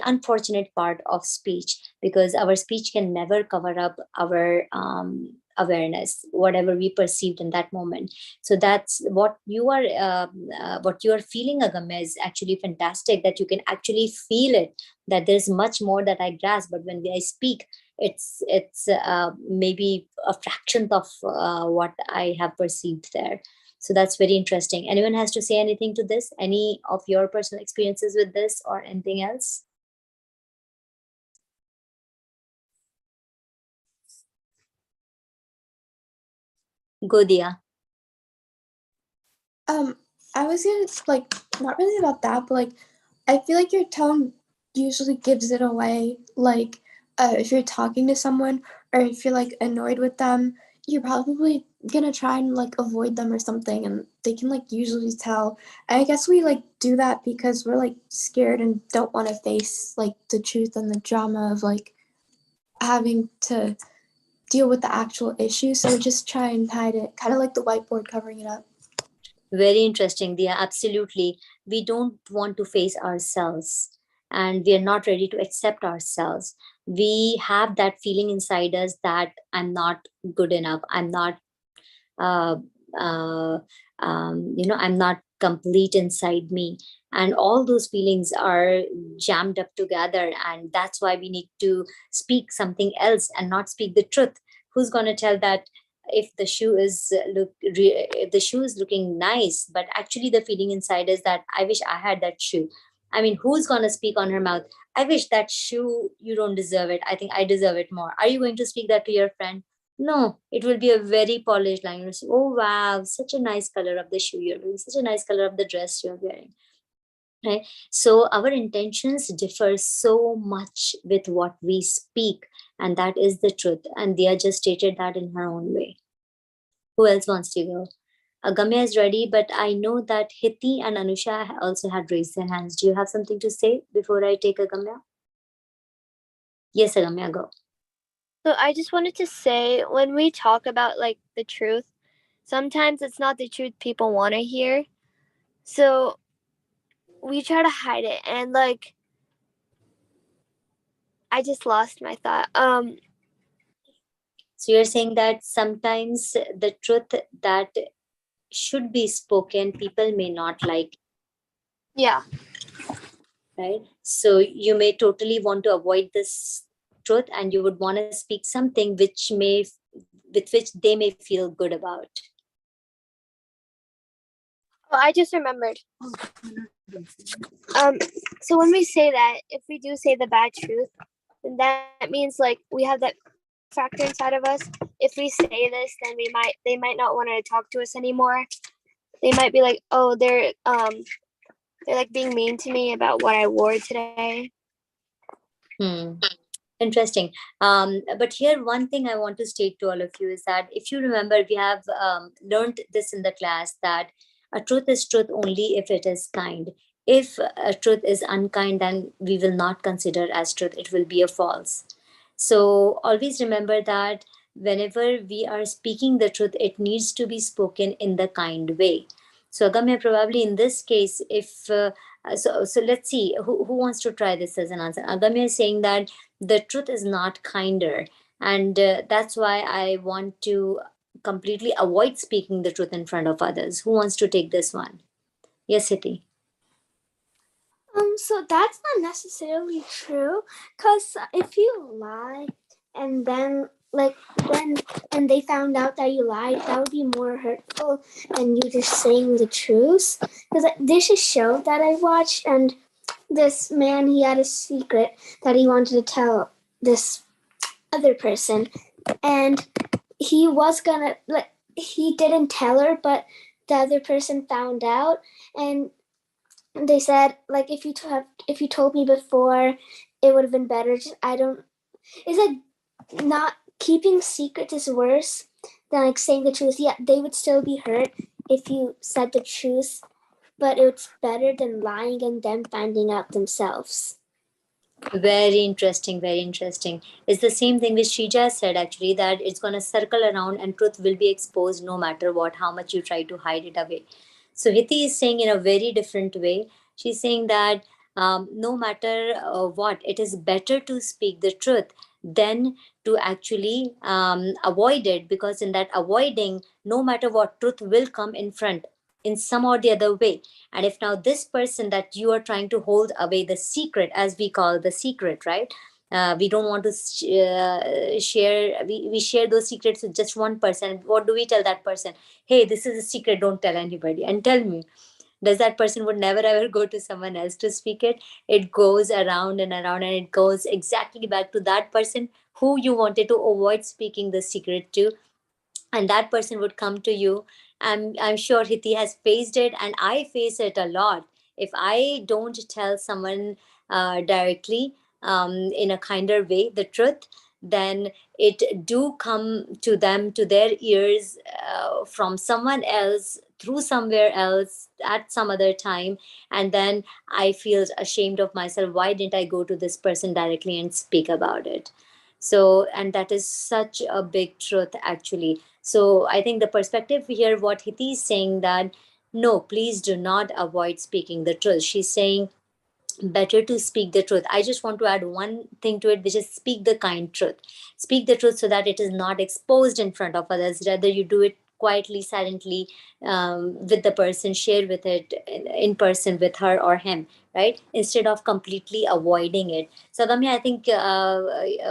unfortunate part of speech, because our speech can never cover up our awareness, whatever we perceived in that moment. So that's what you are feeling, Agame, is actually fantastic, that you can actually feel it, that there's much more that I grasp, but when I speak, it's maybe a fraction of what I have perceived there. So that's very interesting. Anyone has to say anything to this? Any of your personal experiences with this or anything else? Godia. I was gonna like not really about that, but like I feel like your tone usually gives it away. Like if you're talking to someone or if you're like annoyed with them, you're probably gonna try and like avoid them or something, and they can like usually tell. And I guess we like do that because we're like scared and don't want to face like the truth and the drama of like having to deal with the actual issue. So we just try and hide it, kind of like the whiteboard covering it up. Very interesting, Dia. Absolutely. We don't want to face ourselves, and we are not ready to accept ourselves. We have that feeling inside us that I'm not good enough. I'm not, uh, uh, I'm not complete inside me. And all those feelings are jammed up together. And that's why we need to speak something else and not speak the truth. Who's going to tell that if the shoe is if the shoe is looking nice, but actually the feeling inside is that I wish I had that shoe. I mean, who's going to speak on her mouth, I wish that shoe, you don't deserve it, I think I deserve it more? Are you going to speak that to your friend? No, it will be a very polished line. You'll say, oh wow, such a nice color of the shoe you're wearing, such a nice color of the dress you're wearing. Right? So our intentions differ so much with what we speak, and that is the truth. And Dia just stated that in her own way. Who else wants to go? Agamya is ready, but I know that Hiti and Anusha also had raised their hands. Do you have something to say before I take Agamya? Yes, Agamya, go. So I just wanted to say, when we talk about like the truth, sometimes it's not the truth people want to hear. So we try to hide it, and like I just lost my thought. So you're saying that sometimes the truth that should be spoken, people may not like. Yeah. Right? So you may totally want to avoid this truth, and you would want to speak something with which they may feel good about. Oh, I just remembered. So when we say that, if we do say the bad truth, then that means like we have that factor inside of us. If we say this, then they might not want to talk to us anymore. They might be like, oh, they're like being mean to me about what I wore today. Interesting. But here, one thing I want to state to all of you is that if you remember, we have learned this in the class, that a truth is truth only if it is kind. If a truth is unkind, then we will not consider as truth. It will be a false. So always remember that whenever we are speaking the truth, it needs to be spoken in the kind way. So Agamya, probably in this case, if so let's see who wants to try this as an answer. Agamya is saying that the truth is not kinder, and that's why I want to completely avoid speaking the truth in front of others. Who wants to take this one? Yes, Hiti. So that's not necessarily true, because if you lie and then like when they found out that you lied, that would be more hurtful than you just saying the truth. Because there's a show that I watched, and this man, he had a secret that he wanted to tell this other person, and he was gonna, like, he didn't tell her, but the other person found out, and they said, like, if you told me before, it would have been better. I don't. Is it not keeping secrets is worse than like saying the truth? Yeah, they would still be hurt if you said the truth, but it's better than lying and them finding out themselves. Very interesting, very interesting. It's the same thing which she just said actually, that it's going to circle around and truth will be exposed no matter what, how much you try to hide it away. So Hiti is saying in a very different way. She's saying that no matter what, it is better to speak the truth than to actually avoid it, because in that avoiding, no matter what, truth will come in front in some or the other way. And if now this person that you are trying to hold away the secret, as we call the secret, right? We don't want to share, we share those secrets with just one person. What do we tell that person? Hey, this is a secret, don't tell anybody. And tell me, does that person would never ever go to someone else to speak it? It goes around and around, and it goes exactly back to that person who you wanted to avoid speaking the secret to, and that person would come to you. I'm sure Hiti has faced it, and I face it a lot. If I don't tell someone directly, in a kinder way, the truth, then it do come to them, to their ears, from someone else, through somewhere else, at some other time, and then I feel ashamed of myself. Why didn't I go to this person directly and speak about it? So, and that is such a big truth actually. So I think the perspective here, what Hiti is saying, that no, please do not avoid speaking the truth. She's saying better to speak the truth. I just want to add one thing to it, which is speak the kind truth. Speak the truth so that it is not exposed in front of others. Rather, you do it quietly, silently, with the person, share with it in person with her or him, right? Instead of completely avoiding it. So, Gamya, I think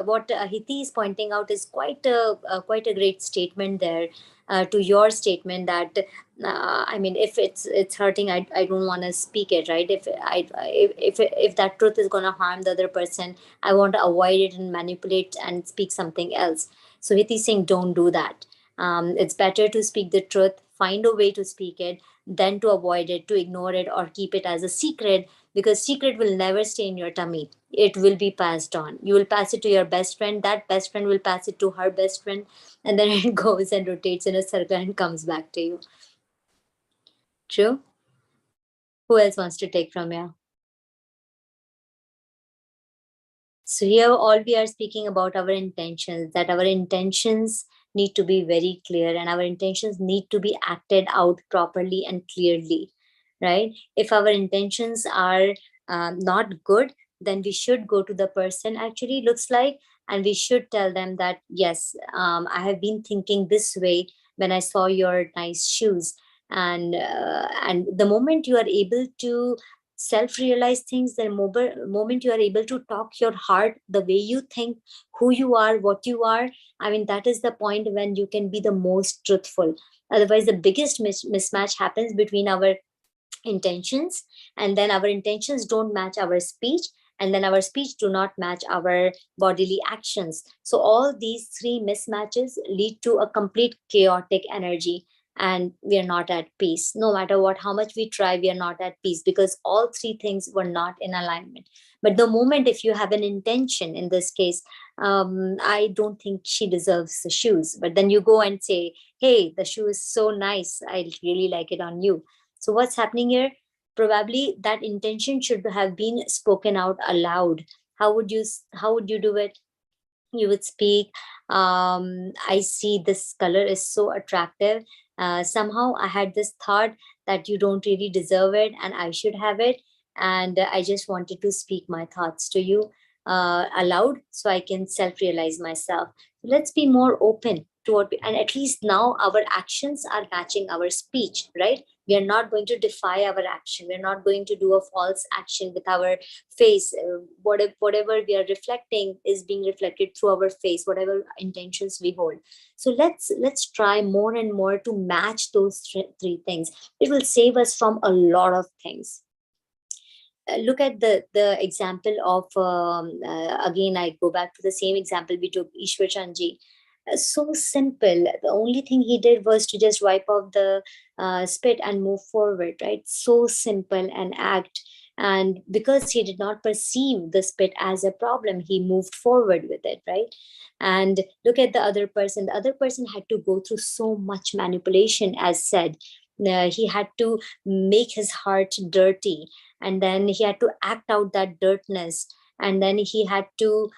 what Hiti is pointing out is quite a great statement there. To your statement that I mean, if it's hurting, I don't want to speak it, right? If that truth is going to harm the other person, I want to avoid it and manipulate and speak something else. So Hiti is saying, don't do that. It's better to speak the truth, find a way to speak it, than to avoid it, to ignore it, or keep it as a secret, because secret will never stay in your tummy. It will be passed on. You will pass it to your best friend, that best friend will pass it to her best friend, and then it goes and rotates in a circle and comes back to you. True? Who else wants to take from here? So here all we are speaking about our intentions, that our intentions need to be very clear, and our intentions need to be acted out properly and clearly, right? If our intentions are not good, then we should go to the person actually looks like, and we should tell them that, yes, I have been thinking this way when I saw your nice shoes. And the moment you are able to self-realize things, the moment you are able to talk your heart, the way you think, who you are, what you are, I mean, that is the point when you can be the most truthful. Otherwise, the biggest mismatch happens between our intentions, and then our intentions don't match our speech, and then our speech do not match our bodily actions. So all these three mismatches lead to a complete chaotic energy, and we are not at peace. No matter what, how much we try, we are not at peace, because all three things were not in alignment. But the moment, if you have an intention, in this case, I don't think she deserves the shoes, but then you go and say, hey, the shoe is so nice, I really like it on you. So what's happening here? Probably that intention should have been spoken out aloud. How would you do it? You would speak, I see this color is so attractive. Somehow I had this thought that you don't really deserve it and I should have it. And I just wanted to speak my thoughts to you aloud so I can self realize myself. Let's be more open. to what and at least now our actions are matching our speech, right? We are not going to defy our action. We're not going to do a false action with our face. Whatever we are reflecting is being reflected through our face, whatever intentions we hold. So let's try more and more to match those three things. It will save us from a lot of things. Look at the example of again I go back to the same example we took, Ishwar Chandji. So simple. The only thing he did was to just wipe off the spit and move forward, right? So simple an act. And because he did not perceive the spit as a problem, he moved forward with it, right? And look at the other person. The other person had to go through so much manipulation, as said. He had to make his heart dirty, and then he had to act out that dirtness, and then he had to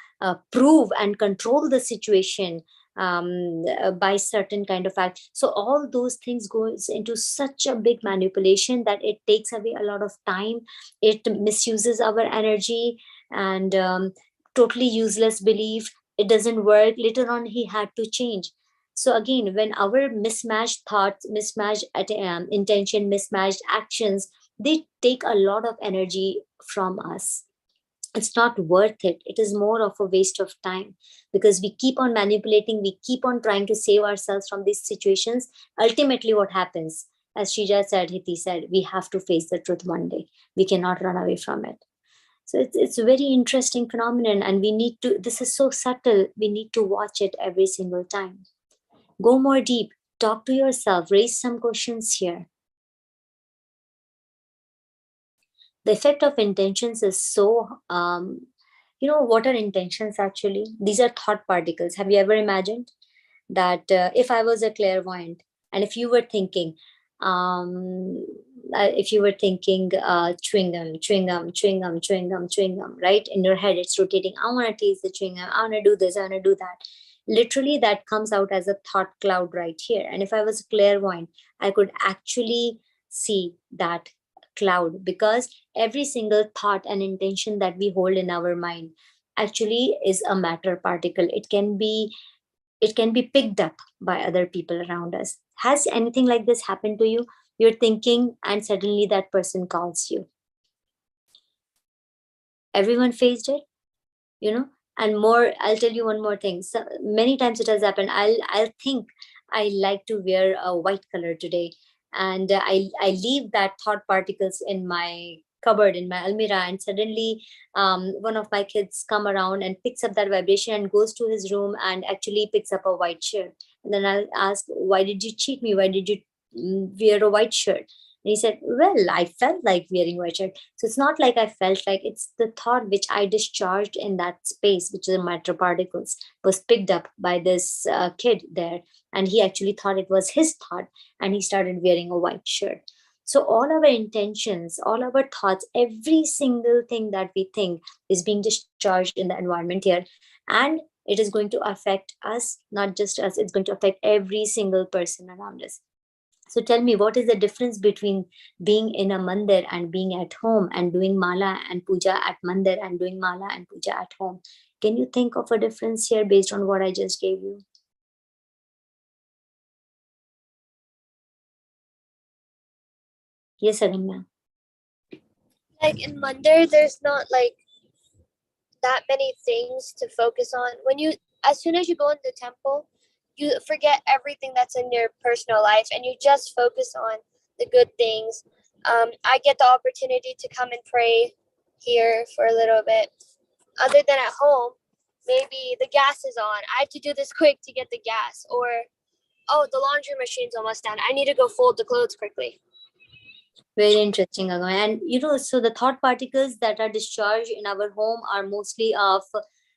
prove and control the situation by certain kind of act. So all those things goes into such a big manipulation that it takes away a lot of time. It misuses our energy, and totally useless belief. It doesn't work. Later on, he had to change. So again, when our mismatched thoughts, mismatched intention, mismatched actions, they take a lot of energy from us. It's not worth it. It is more of a waste of time, because we keep on manipulating, we keep on trying to save ourselves from these situations. Ultimately, what happens, as Shija said, Hiti said, we have to face the truth one day. We cannot run away from it. So it's a very interesting phenomenon, and we need to, this is so subtle, we need to watch it every single time. Go more deep, talk to yourself, raise some questions here. The effect of intentions is so, what are intentions actually? These are thought particles. Have you ever imagined that if I was a clairvoyant, and if you were thinking, chewing gum, right? In your head, it's rotating. I want to taste the chewing gum. I want to do this. I want to do that. Literally, that comes out as a thought cloud right here. And if I was clairvoyant, I could actually see that cloud, because every single thought and intention that we hold in our mind actually is a matter particle. It can be picked up by other people around us. Has anything like this happened to you? You're thinking and suddenly that person calls you. Everyone faced it, and more, I'll tell you one more thing. So many times it has happened. I'll think I like to wear a white color today, and I leave that thought particles in my cupboard, in my almirah, and suddenly one of my kids come around and picks up that vibration and goes to his room and actually picks up a white shirt. And then I'll ask, why did you cheat me? Why did you wear a white shirt? And he said, well, I felt like wearing white shirt. So it's not like I felt like, it's the thought which I discharged in that space, which is the matter particles, was picked up by this kid there. And he actually thought it was his thought, and he started wearing a white shirt. So all our intentions, all our thoughts, every single thing that we think is being discharged in the environment here. And it is going to affect us, not just us, it's going to affect every single person around us. So tell me, what is the difference between being in a mandir and being at home, and doing mala and puja at mandir and doing mala and puja at home? Can you think of a difference here based on what I just gave you? Yes, Agamya. Like in mandir, there's not like that many things to focus on. As soon as you go in the temple, you forget everything that's in your personal life, and you just focus on the good things. I get the opportunity to come and pray here for a little bit. Other than at home, maybe the gas is on. I have to do this quick to get the gas, or, oh, the laundry machine's almost done. I need to go fold the clothes quickly. Very interesting, Agamya. And so the thought particles that are discharged in our home are mostly of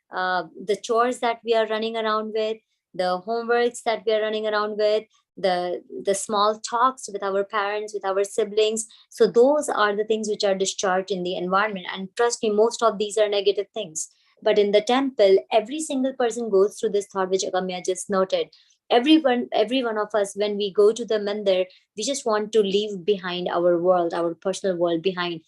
the chores that we are running around with, the homeworks that we are running around with, the small talks with our parents, with our siblings. So those are the things which are discharged in the environment. And trust me, most of these are negative things. But in the temple, every single person goes through this thought, which Agamya just noted. Every one of us, when we go to the mandir, we just want to leave behind our world, our personal world behind.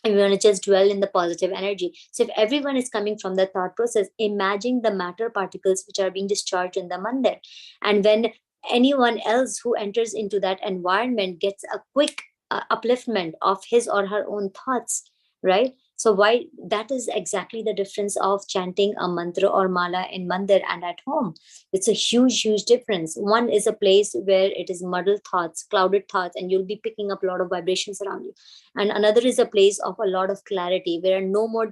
and we want to just dwell in the positive energy. So if everyone is coming from the thought process, imagine the matter particles which are being discharged in the mandir. And when anyone else who enters into that environment gets a quick upliftment of his or her own thoughts, right? So why that is exactly the difference of chanting a mantra or mala in mandir and at home. It's a huge difference. One is a place where it is muddled thoughts, clouded thoughts, and you'll be picking up a lot of vibrations around you. And another is a place of a lot of clarity, where no more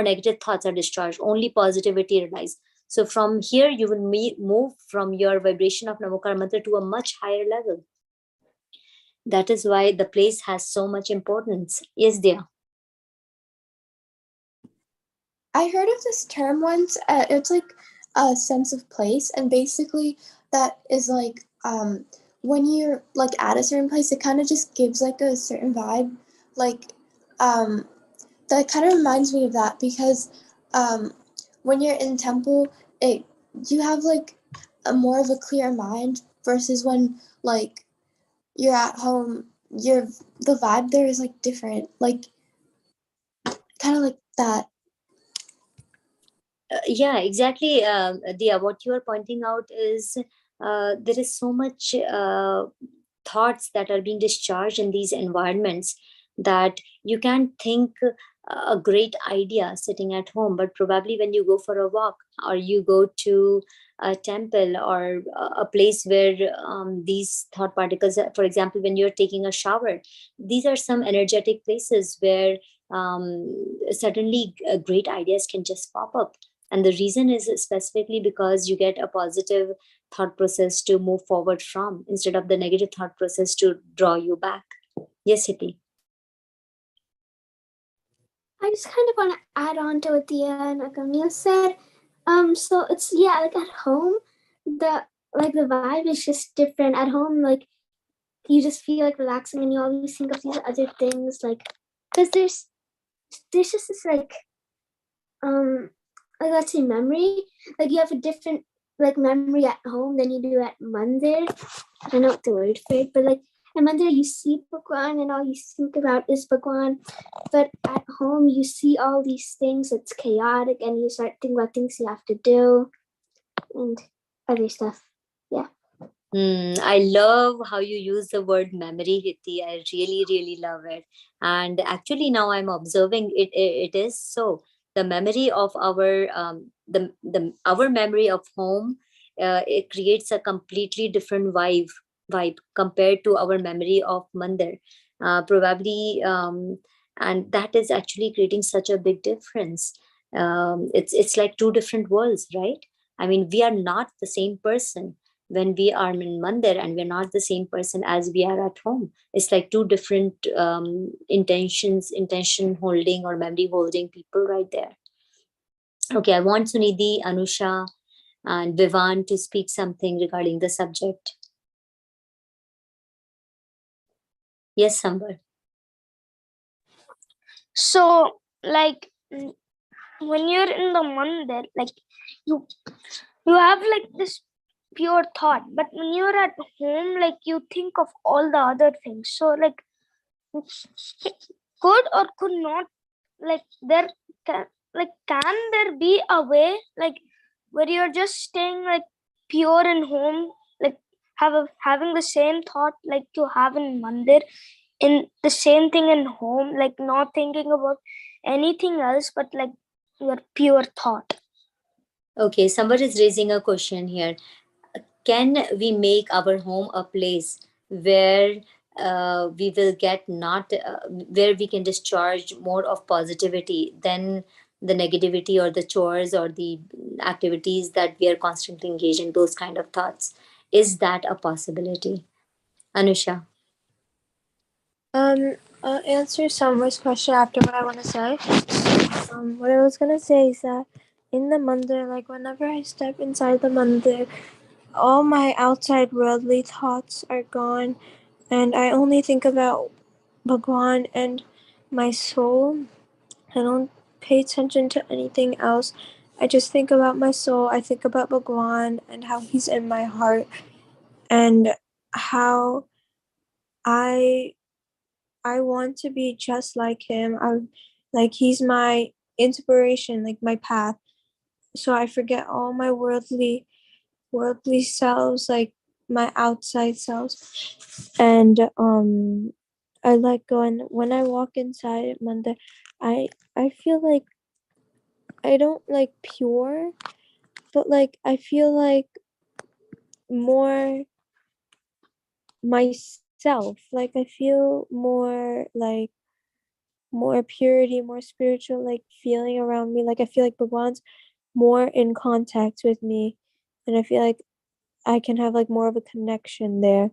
negative thoughts are discharged, only positivity relies. So from here you will move from your vibration of Namokar mantra to a much higher level. That is why the place has so much importance. Yes, dear. I heard of this term once. It's like a sense of place, and basically that is like when you're like at a certain place, it kind of just gives like a certain vibe. Like that kind of reminds me of that, because when you're in temple, you have like a more of a clear mind, versus when like you're at home, the vibe there is like different, like kind of like that. Yeah, exactly. Dia, what you are pointing out is there is so much thoughts that are being discharged in these environments that you can think a great idea sitting at home, but probably when you go for a walk or you go to a temple or a place where these thought particles, for example, when you're taking a shower, these are some energetic places where suddenly great ideas can just pop up. And the reason is specifically because you get a positive thought process to move forward from, instead of the negative thought process to draw you back. Yes, Hiti. I just kind of want to add on to what Dia and Agamia said. So it's like at home, the vibe is just different. At home, like you just feel like relaxing, and you always think of these other things, like because there's just this like let's say memory, like you have a different like memory at home than you do at mandir. I don't know what the word for it, but like at mandir you see Bhagwan and all you think about is Bhagwan, but at home you see all these things, it's chaotic, and you start thinking about things you have to do and other stuff. Yeah. I love how you use the word memory, Hiti. I really love it. And actually now I'm observing it is so. The memory of our our memory of home, it creates a completely different vibe compared to our memory of mandir. Probably and that is actually creating such a big difference. It's like two different worlds, right? I mean, we are not the same person when we are in mandir, and we're not the same person as we are at home. It's like two different intention holding or memory holding people right there. Okay, I want Sunidhi, Anusha, and Vivan to speak something regarding the subject. Yes, Sambar. So, like, when you're in the mandir, like, you have like this pure thought, but when you're at home, like, you think of all the other things. So, like, could or could not, like, can there be a way, like, where you're just staying like pure in home, like having the same thought like you have in mandir, in the same thing in home, like not thinking about anything else but like your pure thought? Okay, somebody is raising a question here. Can we make our home a place where we will get not where we can discharge more of positivity than the negativity or the chores or the activities that we are constantly engaged in, those kind of thoughts? Is that a possibility? Anusha. I'll answer Summer's question after what I want to say. What I was gonna say is that in the mandir, like whenever I step inside the mandir, all my outside worldly thoughts are gone, and I only think about Bhagwan and my soul. I don't pay attention to anything else. I just think about my soul. I think about Bhagwan and how he's in my heart, and how I I want to be just like him. Like he's my inspiration, like my path. So I forget all my worldly selves, like my outside selves. And I let go, and when I walk inside at Mandir, I feel like I don't like pure, but like I feel like more myself. Like I feel more like more purity, more spiritual like feeling around me. Like I feel like Bhagwan's more in contact with me, and I feel like I can have like more of a connection there.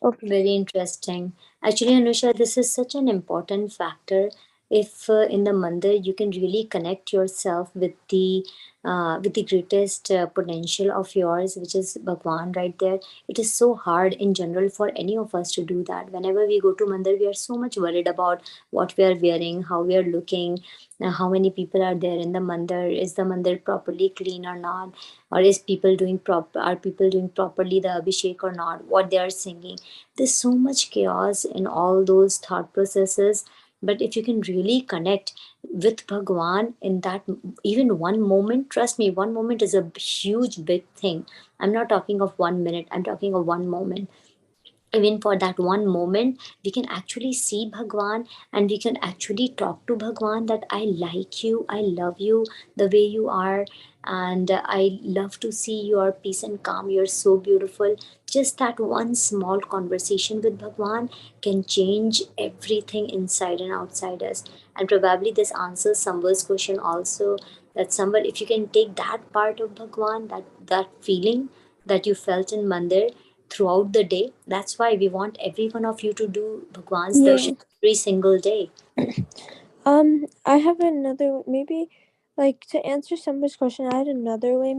Okay. Very interesting. Actually, Anusha, this is such an important factor. If in the mandir you can really connect yourself with the greatest potential of yours, which is Bhagwan right there. It is so hard in general for any of us to do that. Whenever we go to mandir, we are so much worried about what we are wearing, how we are looking, how many people are there in the mandir, is the mandir properly clean or not, or are people doing properly the abhishek or not, what they are singing. There's so much chaos in all those thought processes. But if you can really connect with Bhagwan in that even one moment, trust me, one moment is a huge big thing. I'm not talking of 1 minute, I'm talking of one moment. Even for that one moment, we can actually see Bhagwan, and we can actually talk to Bhagwan that I like you, I love you the way you are, and I love to see your peace and calm, you're so beautiful. Just that one small conversation with Bhagwan can change everything inside and outside us. And probably this answers Sambal's question also, that Sambal, if you can take that part of Bhagwan, that feeling that you felt in Mandir throughout the day. That's why we want every one of you to do Bhagwan's darshan Yeah. every single day. I have another, maybe like to answer somebody's question, I had another way,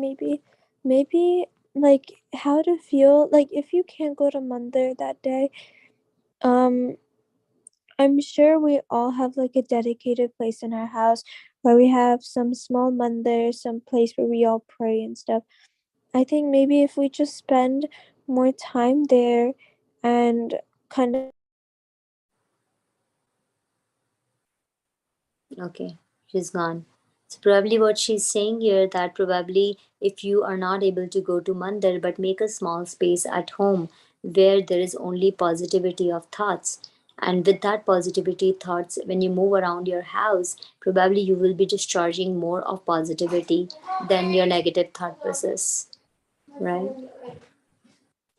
maybe like how to feel like if you can't go to Mandir that day. I'm sure we all have like a dedicated place in our house where we have some small mandir, some place where we all pray and stuff. I think maybe if we just spend more time there and kind of. Okay, she's gone. So probably what she's saying here, that probably if you are not able to go to Mandir, but make a small space at home where there is only positivity of thoughts. And with that positivity thoughts, when you move around your house, probably you will be discharging more of positivity than your negative thought process. Right?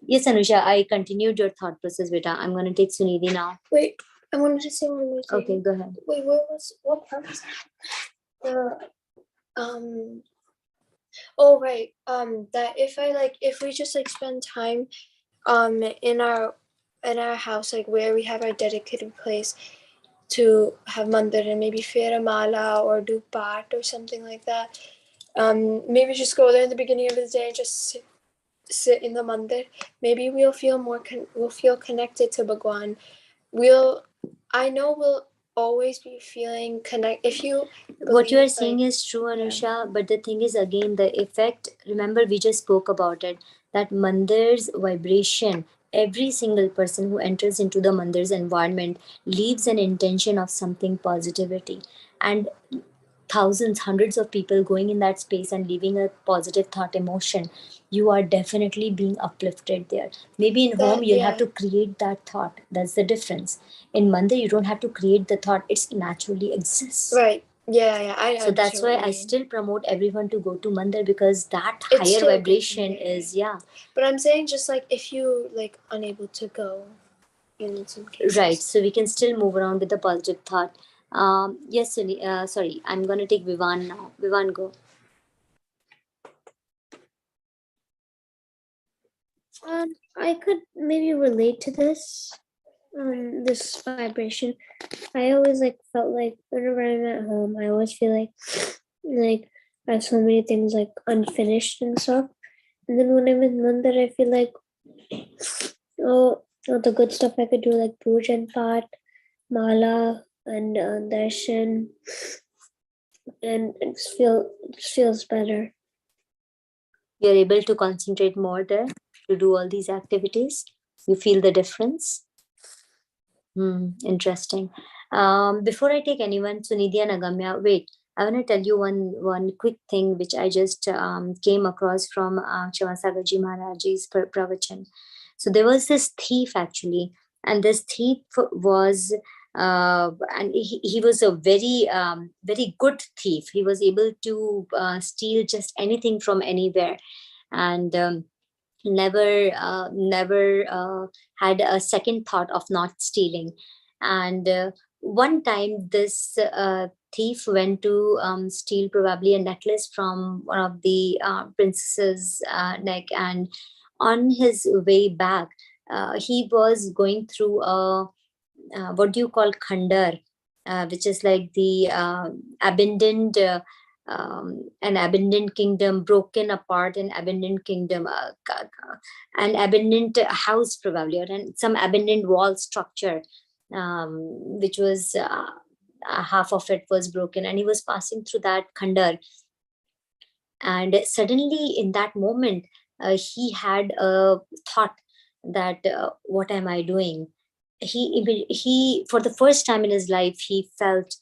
Yes, Anusha, I continued your thought process, beta. I'm going to take Sunidhi now. Wait, I wanted to say one more thing. Okay, go ahead. Wait, what part was that? Oh right. That if we just like spend time in our house, like where we have our dedicated place to have mandir and maybe fera mala or do part or something like that. Maybe just go there in the beginning of the day and just sit in the mandir. Maybe we'll feel we'll feel connected to Bhagwan. I know we'll always be feeling if you What you are believe, saying is true, Anusha, but the thing is, again, the effect, remember, we just spoke about it, that mandir's vibration, every single person who enters into the mandir's environment leaves an intention of something positivity. And thousands, hundreds of people going in that space and leaving a positive thought emotion, you are definitely being uplifted there. Maybe in home you'll have to create that thought. That's the difference. In mandir you don't have to create the thought, it naturally exists. Right. Yeah. So that's why I still promote everyone to go to mandir, because that higher vibration is, yeah. But I'm saying just like if you like unable to go in some cases. Right. So we can still move around with the positive thought. Yes, sorry, I'm gonna take Vivan now. Vivan, go. I could maybe relate to this this vibration. I always like felt like whenever I'm at home, I always feel like I have so many things like unfinished and stuff. And then when I'm in Mandir, I feel like all the good stuff I could do, like puja and part, mala and darshan, and it feels better. You're able to concentrate more there to do all these activities. You feel the difference. Interesting. Before I take anyone, Sunidhi and Agamya, wait, I want to tell you one quick thing which I just came across from Chavasagarji Maharaj's pravachan. So there was this thief actually, and this thief was, and he was a very good thief. He was able to steal just anything from anywhere, and never had a second thought of not stealing. And one time this thief went to steal probably a necklace from one of the princesses neck, and on his way back he was going through a what do you call khandar, which is like the abandoned an abandoned kingdom, broken apart, an abandoned kingdom, an abandoned house probably, or some abandoned wall structure, which was half of it was broken, and he was passing through that khandar. And suddenly in that moment he had a thought that what am I doing? He for the first time in his life he felt,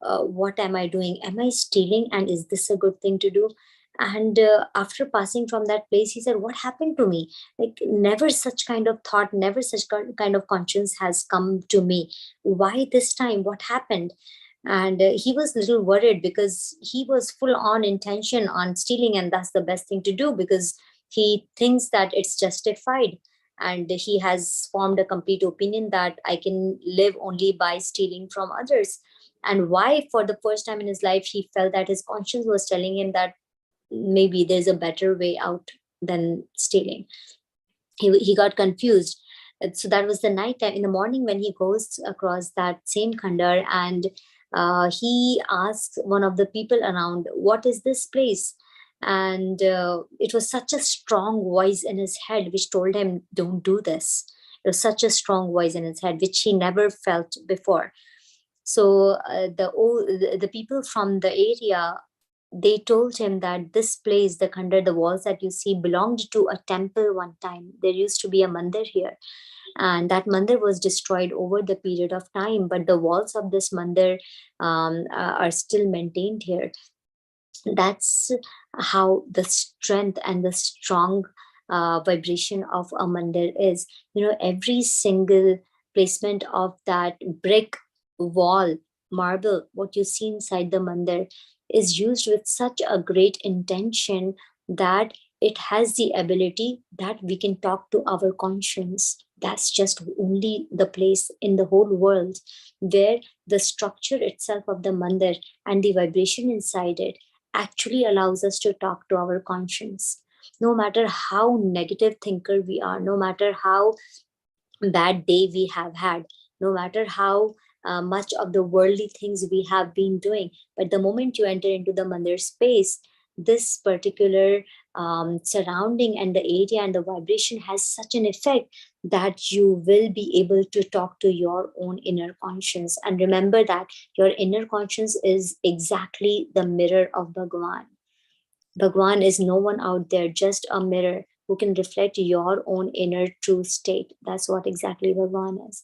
what am I doing? Am I stealing? And is this a good thing to do? And after passing from that place, he said, what happened to me? Like, never such kind of thought, never such kind of conscience has come to me. Why this time? What happened? And he was a little worried because he was full on intention on stealing, and that's the best thing to do because he thinks that it's justified, and he has formed a complete opinion that I can live only by stealing from others. And why, for the first time in his life, he felt that his conscience was telling him that maybe there's a better way out than stealing. He got confused. So that was the night time. In the morning, when he goes across that same khandar, and he asks one of the people around, what is this place? And it was such a strong voice in his head which told him, don't do this. It was such a strong voice in his head which he never felt before. So the people from the area, they told him that this place, the khandar, the walls that you see, belonged to a temple one time. There used to be a mandir here, and that mandir was destroyed over the period of time, but the walls of this mandir are still maintained here. That's how the strength and the strong vibration of a mandir is. You know, every single placement of that brick wall, marble, what you see inside the mandir is used with such a great intention that it has the ability that we can talk to our conscience. That's just only the place in the whole world where the structure itself of the mandir and the vibration inside it actually allows us to talk to our conscience. No matter how negative thinker we are, no matter how bad day we have had, no matter how much of the worldly things we have been doing, but the moment you enter into the mandir space, this particular surrounding and the area and the vibration has such an effect that you will be able to talk to your own inner conscience. And remember that your inner conscience is exactly the mirror of Bhagwan. Bhagwan is no one out there, just a mirror who can reflect your own inner true state. That's what exactly Bhagwan is.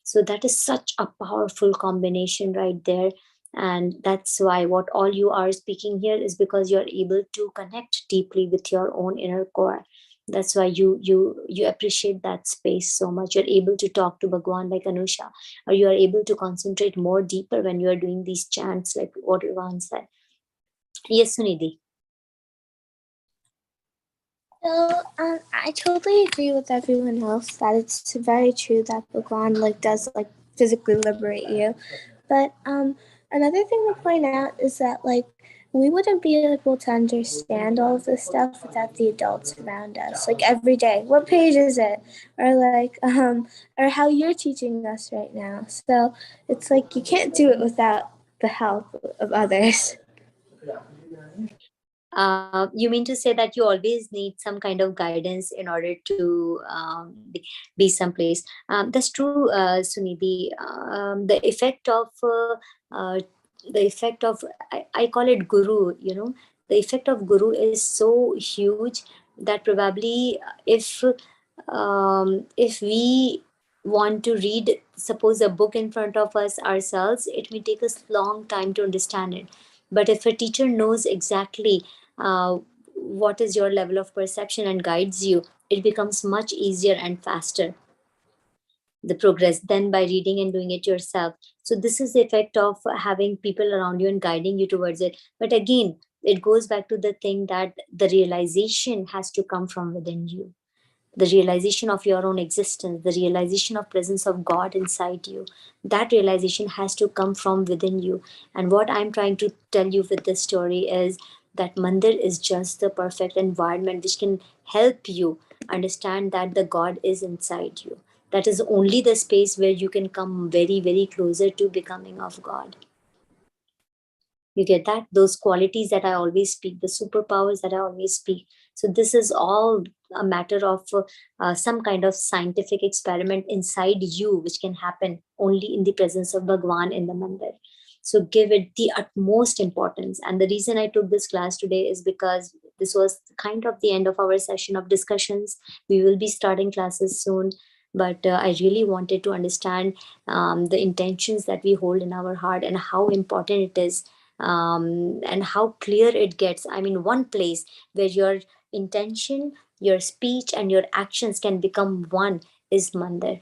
So that is such a powerful combination right there. And that's why what all you are speaking here is because you're able to connect deeply with your own inner core. That's why you appreciate that space so much. You're able to talk to Bhagwan like Anusha, or you are able to concentrate more deeper when you are doing these chants like what Bhagwan said. Yes, Sunidhi. So I totally agree with everyone else that it's very true that Bhagwan does physically liberate you. But another thing to point out is that we wouldn't be able to understand all of this stuff without the adults around us. Every day, what page is it? Or how you're teaching us right now. So it's you can't do it without the help of others. You mean to say that you always need some kind of guidance in order to be someplace. That's true, Sunidhi. The effect of I call it guru. You know, the effect of guru is so huge that probably if we want to read, suppose a book in front of us ourselves, it may take us long time to understand it. But if a teacher knows exactly what is your level of perception and guides you, it becomes much easier and faster, the progress, than by reading and doing it yourself. So this is the effect of having people around you and guiding you towards it. But again, it goes back to the thing that the realization has to come from within you, the realization of your own existence, the realization of presence of God inside you. That realization has to come from within you. And what I'm trying to tell you with this story is that mandir is just the perfect environment which can help you understand that the God is inside you. That is only the space where you can come very, very closer to becoming of God. You get that? Those qualities that I always speak, the superpowers that I always speak. So this is all a matter of some kind of scientific experiment inside you, which can happen only in the presence of Bhagwan in the mandir. So give it the utmost importance. And the reason I took this class today is because this was kind of the end of our session of discussions. We will be starting classes soon. But I really wanted to understand the intentions that we hold in our heart and how important it is, and how clear it gets. I mean, one place where your intention, your speech, and your actions can become one is mandir.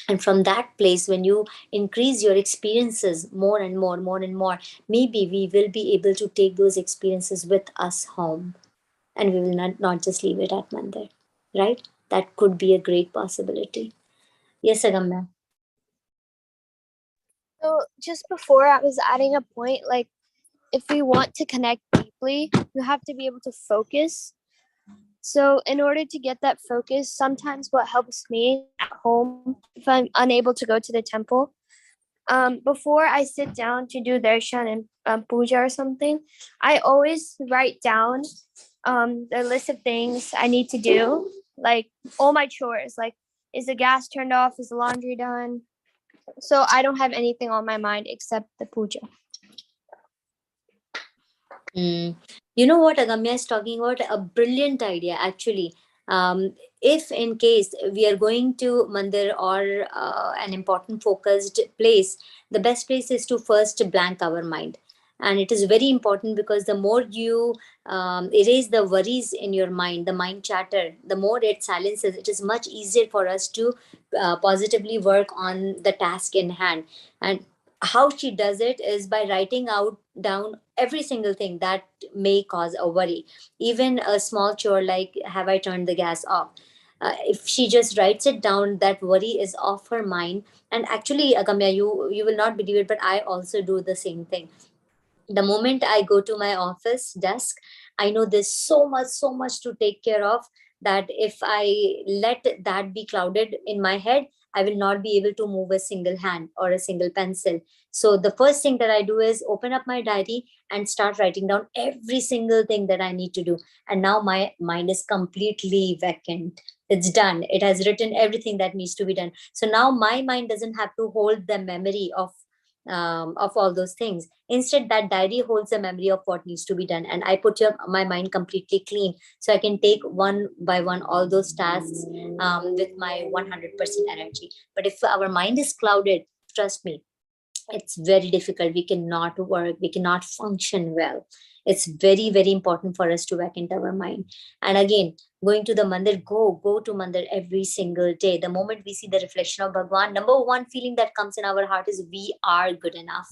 And from that place, when you increase your experiences more and more, maybe we will be able to take those experiences with us home, and we will not just leave it at mandir, right? That could be a great possibility. Yes, Agamya. So just before, I was adding a point, like if we want to connect deeply, you have to be able to focus. So in order to get that focus, sometimes what helps me at home, if I'm unable to go to the temple, before I sit down to do darshan and puja or something, I always write down the list of things I need to do, like all my chores, like is the gas turned off, is the laundry done? So I don't have anything on my mind except the puja. You know what Agamya is talking about? A brilliant idea, actually. If in case we are going to mandir or an important focused place, the best place is to first blank our mind. And it is very important because the more you erase the worries in your mind, the mind chatter, the more it silences, it is much easier for us to positively work on the task in hand. And how she does it is by writing out down every single thing that may cause a worry, even a small chore like have I turned the gas off. If she just writes it down, that worry is off her mind. And actually, Agamya, you will not believe it, but I also do the same thing. The moment I go to my office desk, I know there's so much to take care of, that if I let that be clouded in my head, I will not be able to move a single hand or a single pencil. So the first thing that I do is open up my diary and start writing down every single thing that I need to do. And now my mind is completely vacant. It's done. It has written everything that needs to be done. So now my mind doesn't have to hold the memory of all those things. Instead, that diary holds a memory of what needs to be done, and I put my mind completely clean, so I can take one by one all those tasks with my 100% energy. But if our mind is clouded, trust me, it's very difficult. We cannot work, we cannot function well. It's very, very important for us to vacant our mind. And again, going to the mandir, go to mandir every single day. The moment we see the reflection of Bhagwan, number one feeling that comes in our heart is we are good enough,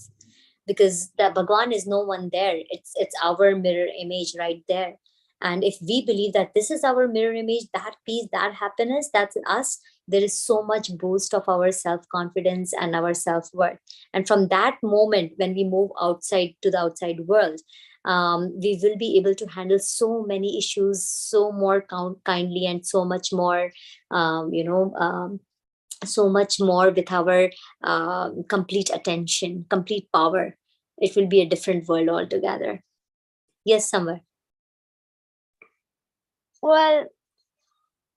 because the Bhagwan is no one there. It's our mirror image right there. And if we believe that this is our mirror image, that peace, that happiness, that's us, there is so much boost of our self-confidence and our self-worth. And from that moment, when we move outside to the outside world, we will be able to handle so many issues so more kindly, and so much more, so much more with our complete attention, complete power. It will be a different world altogether. Yes, Samvar. Well,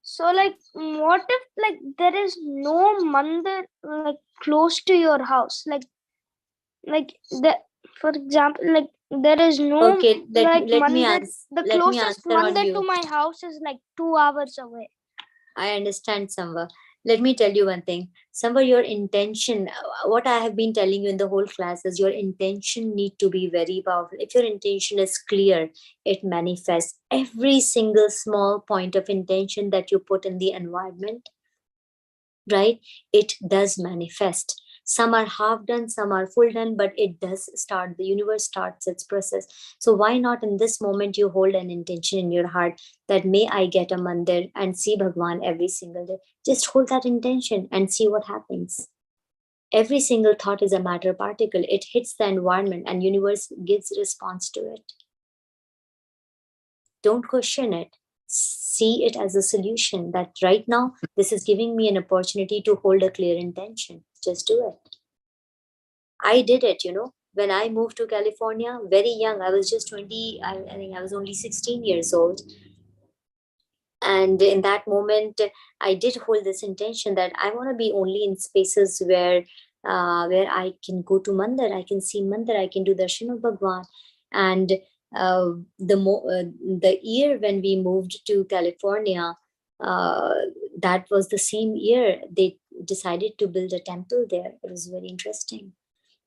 so like, what if like there is no mandir like close to your house? Like the, for example, like there is no Okay, like let me mandir. answer. The Let me closest answer on mandir you. to my house is like 2 hours away. I understand, Samva. Let me tell you one thing. Somewhere your intention, what I have been telling you in the whole class is your intention need to be very powerful. If your intention is clear, it manifests. Every single small point of intention that you put in the environment, right? It does manifest. Some are half done, some are full done, but it does start. The universe starts its process. So why not in this moment you hold an intention in your heart that may I get a mandir and see Bhagwan every single day. Just hold that intention and see what happens. Every single thought is a matter particle. It hits the environment and universe gives response to it. Don't question it. See it as a solution that right now, this is giving me an opportunity to hold a clear intention. Just do it. I did it, when I moved to California, very young. I was just 20, I think I was only 16 years old. And in that moment, I did hold this intention that I want to be only in spaces where I can go to Mandir, I can see Mandir, I can do Darshan of Bhagwan. And the year when we moved to California, that was the same year they decided to build a temple there. It was very interesting.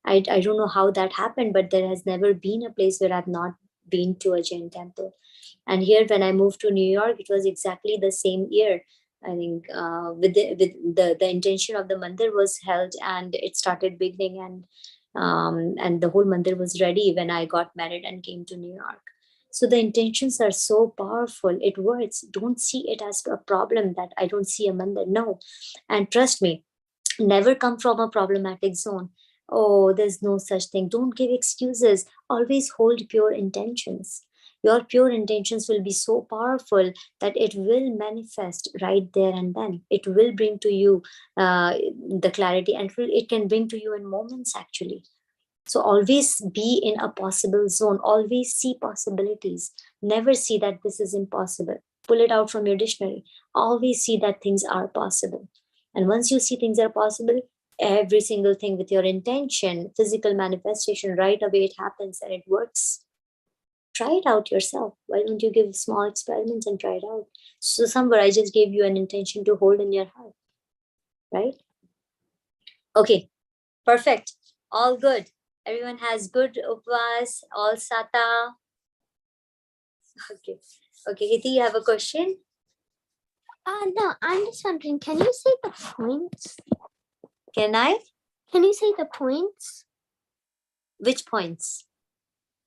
I don't know how that happened, but there has never been a place where I've not been to a Jain temple. And here, when I moved to New York, it was exactly the same year. I think with the intention of the mandir was held, and it started beginning, and the whole mandir was ready when I got married and came to New York. So the intentions are so powerful. It works. Don't see it as a problem that I don't see a mandir. No, and trust me, never come from a problematic zone. Oh, there's no such thing. Don't give excuses. Always hold pure intentions. Your pure intentions will be so powerful that it will manifest right there and then. It will bring to you the clarity, and it can bring to you in moments actually. So always be in a possible zone. Always see possibilities. Never see that this is impossible. Pull it out from your dictionary. Always see that things are possible. And once you see things are possible, every single thing with your intention, physical manifestation, right away it happens and it works. Try it out yourself. Why don't you give small experiments and try it out? So somewhere I just gave you an intention to hold in your heart, right? Okay, perfect. All good. Everyone has good upvas, all sata. Okay. Okay, Hiti, you have a question? No, I'm just wondering, can you say the points? Can I? Can you say the points? Which points?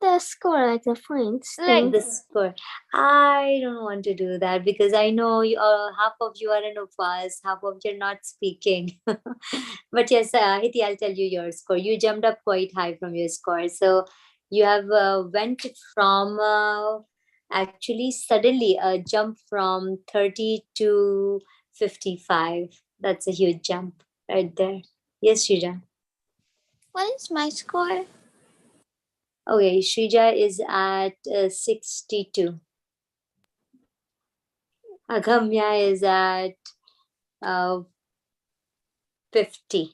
The score, like the points. Like the score. I don't want to do that because I know you, half of you are in upvas, half of you are not speaking. But yes, Hiti, I'll tell you your score. You jumped up quite high from your score. So you have went from actually suddenly a jump from 30 to 55. That's a huge jump right there. Yes, Shrija. What is my score? Okay, Shrija is at 62. Agamya is at 50.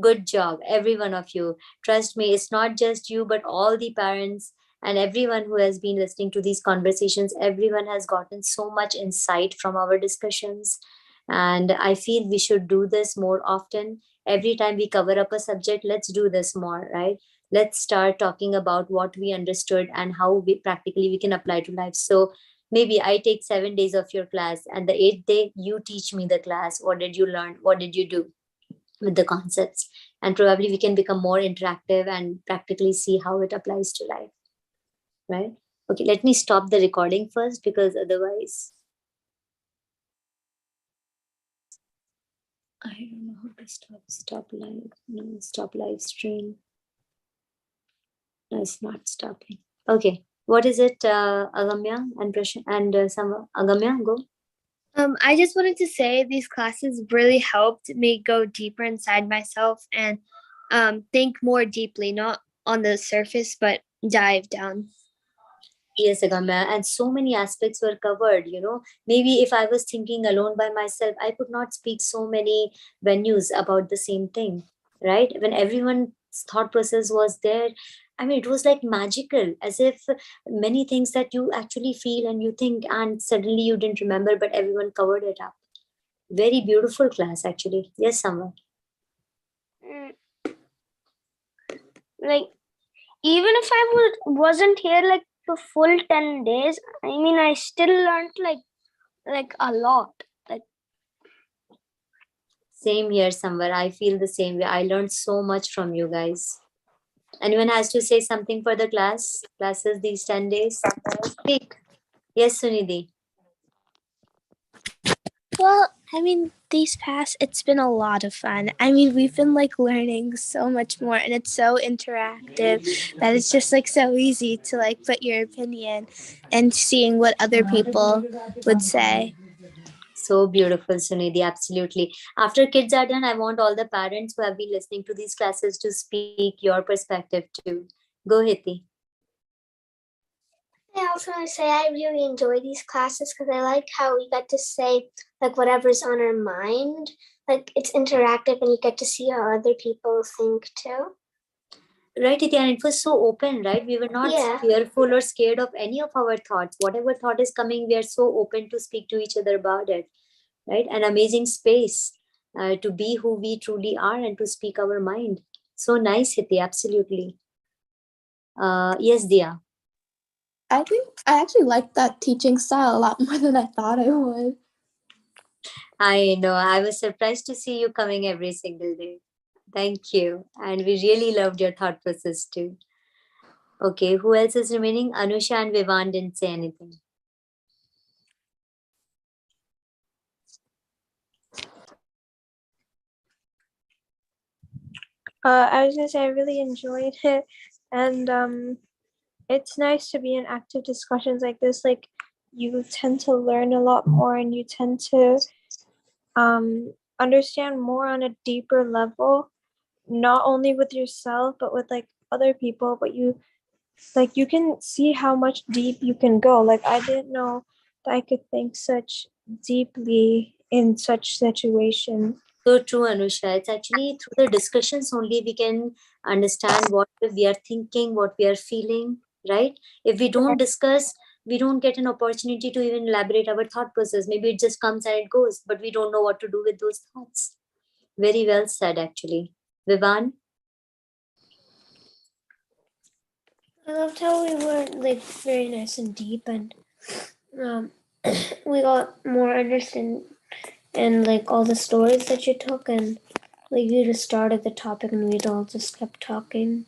Good job, every one of you. Trust me, it's not just you, but all the parents and everyone who has been listening to these conversations. Everyone has gotten so much insight from our discussions. And I feel we should do this more often. Every time we cover up a subject, let's do this more, right? Let's start talking about what we understood and how we practically we can apply to life. So maybe I take 7 days of your class, and the 8th day you teach me the class. What did you learn? What did you do with the concepts? And probably we can become more interactive and practically see how it applies to life, right? Okay, let me stop the recording first, because otherwise I don't know how to stop live. No, stop live stream. No, it's not stopping. Okay, what is it, Agamya and Prashant and some Agamya, go. I just wanted to say these classes really helped me go deeper inside myself and think more deeply, not on the surface, but dive down. Yes, Agamya, and so many aspects were covered, Maybe if I was thinking alone by myself, I could not speak so many venues about the same thing, right? When everyone's thought process was there, I mean, it was like magical, as if many things that you actually feel and you think, and suddenly you didn't remember, but everyone covered it up. Very beautiful class, actually. Yes, Samvar. Mm, Like even if I wasn't here like the full 10 days, I mean I still learned like a lot. Like Same here, Samvar. I feel the same way. I learned so much from you guys. Anyone has to say something for the classes these 10 days? Speak. Yes, Sunidhi. Well, I mean, these past, it's been a lot of fun. I mean, we've been like learning so much more, and it's so interactive that it's just like so easy to like put your opinion and seeing what other people would say. So beautiful, Sunidhi. Absolutely. After kids are done, I want all the parents who have been listening to these classes to speak your perspective too. Go, Hiti. I also want to say I really enjoy these classes because I like how we get to say like whatever's on our mind. Like it's interactive and you get to see how other people think too. Right, Hiti, and it was so open, right? We were not fearful or scared of any of our thoughts. Whatever thought is coming, we are so open to speak to each other about it, right? An amazing space to be who we truly are and to speak our mind. So nice, Hiti, absolutely. Yes, Dia. I think I actually like that teaching style a lot more than I thought I would. I know. I was surprised to see you coming every single day. Thank you. And we really loved your thought process too. Okay, who else is remaining? Anusha and Vivan didn't say anything. I was gonna say I really enjoyed it, and it's nice to be in active discussions like this. Like you tend to learn a lot more, and you tend to understand more on a deeper level, not only with yourself but with like other people. But you can see how much deep you can go. Like I didn't know that I could think such deeply in such situations. So true, Anusha. It's actually through the discussions only we can understand what we are thinking, what we are feeling, right? If we don't discuss, we don't get an opportunity to even elaborate our thought process. Maybe it just comes and it goes, but we don't know what to do with those thoughts. Very well said, actually. Vivan? I loved how we were like very nice and deep, and we got more understanding and like all the stories that you took, and like you just started the topic and we'd all just kept talking.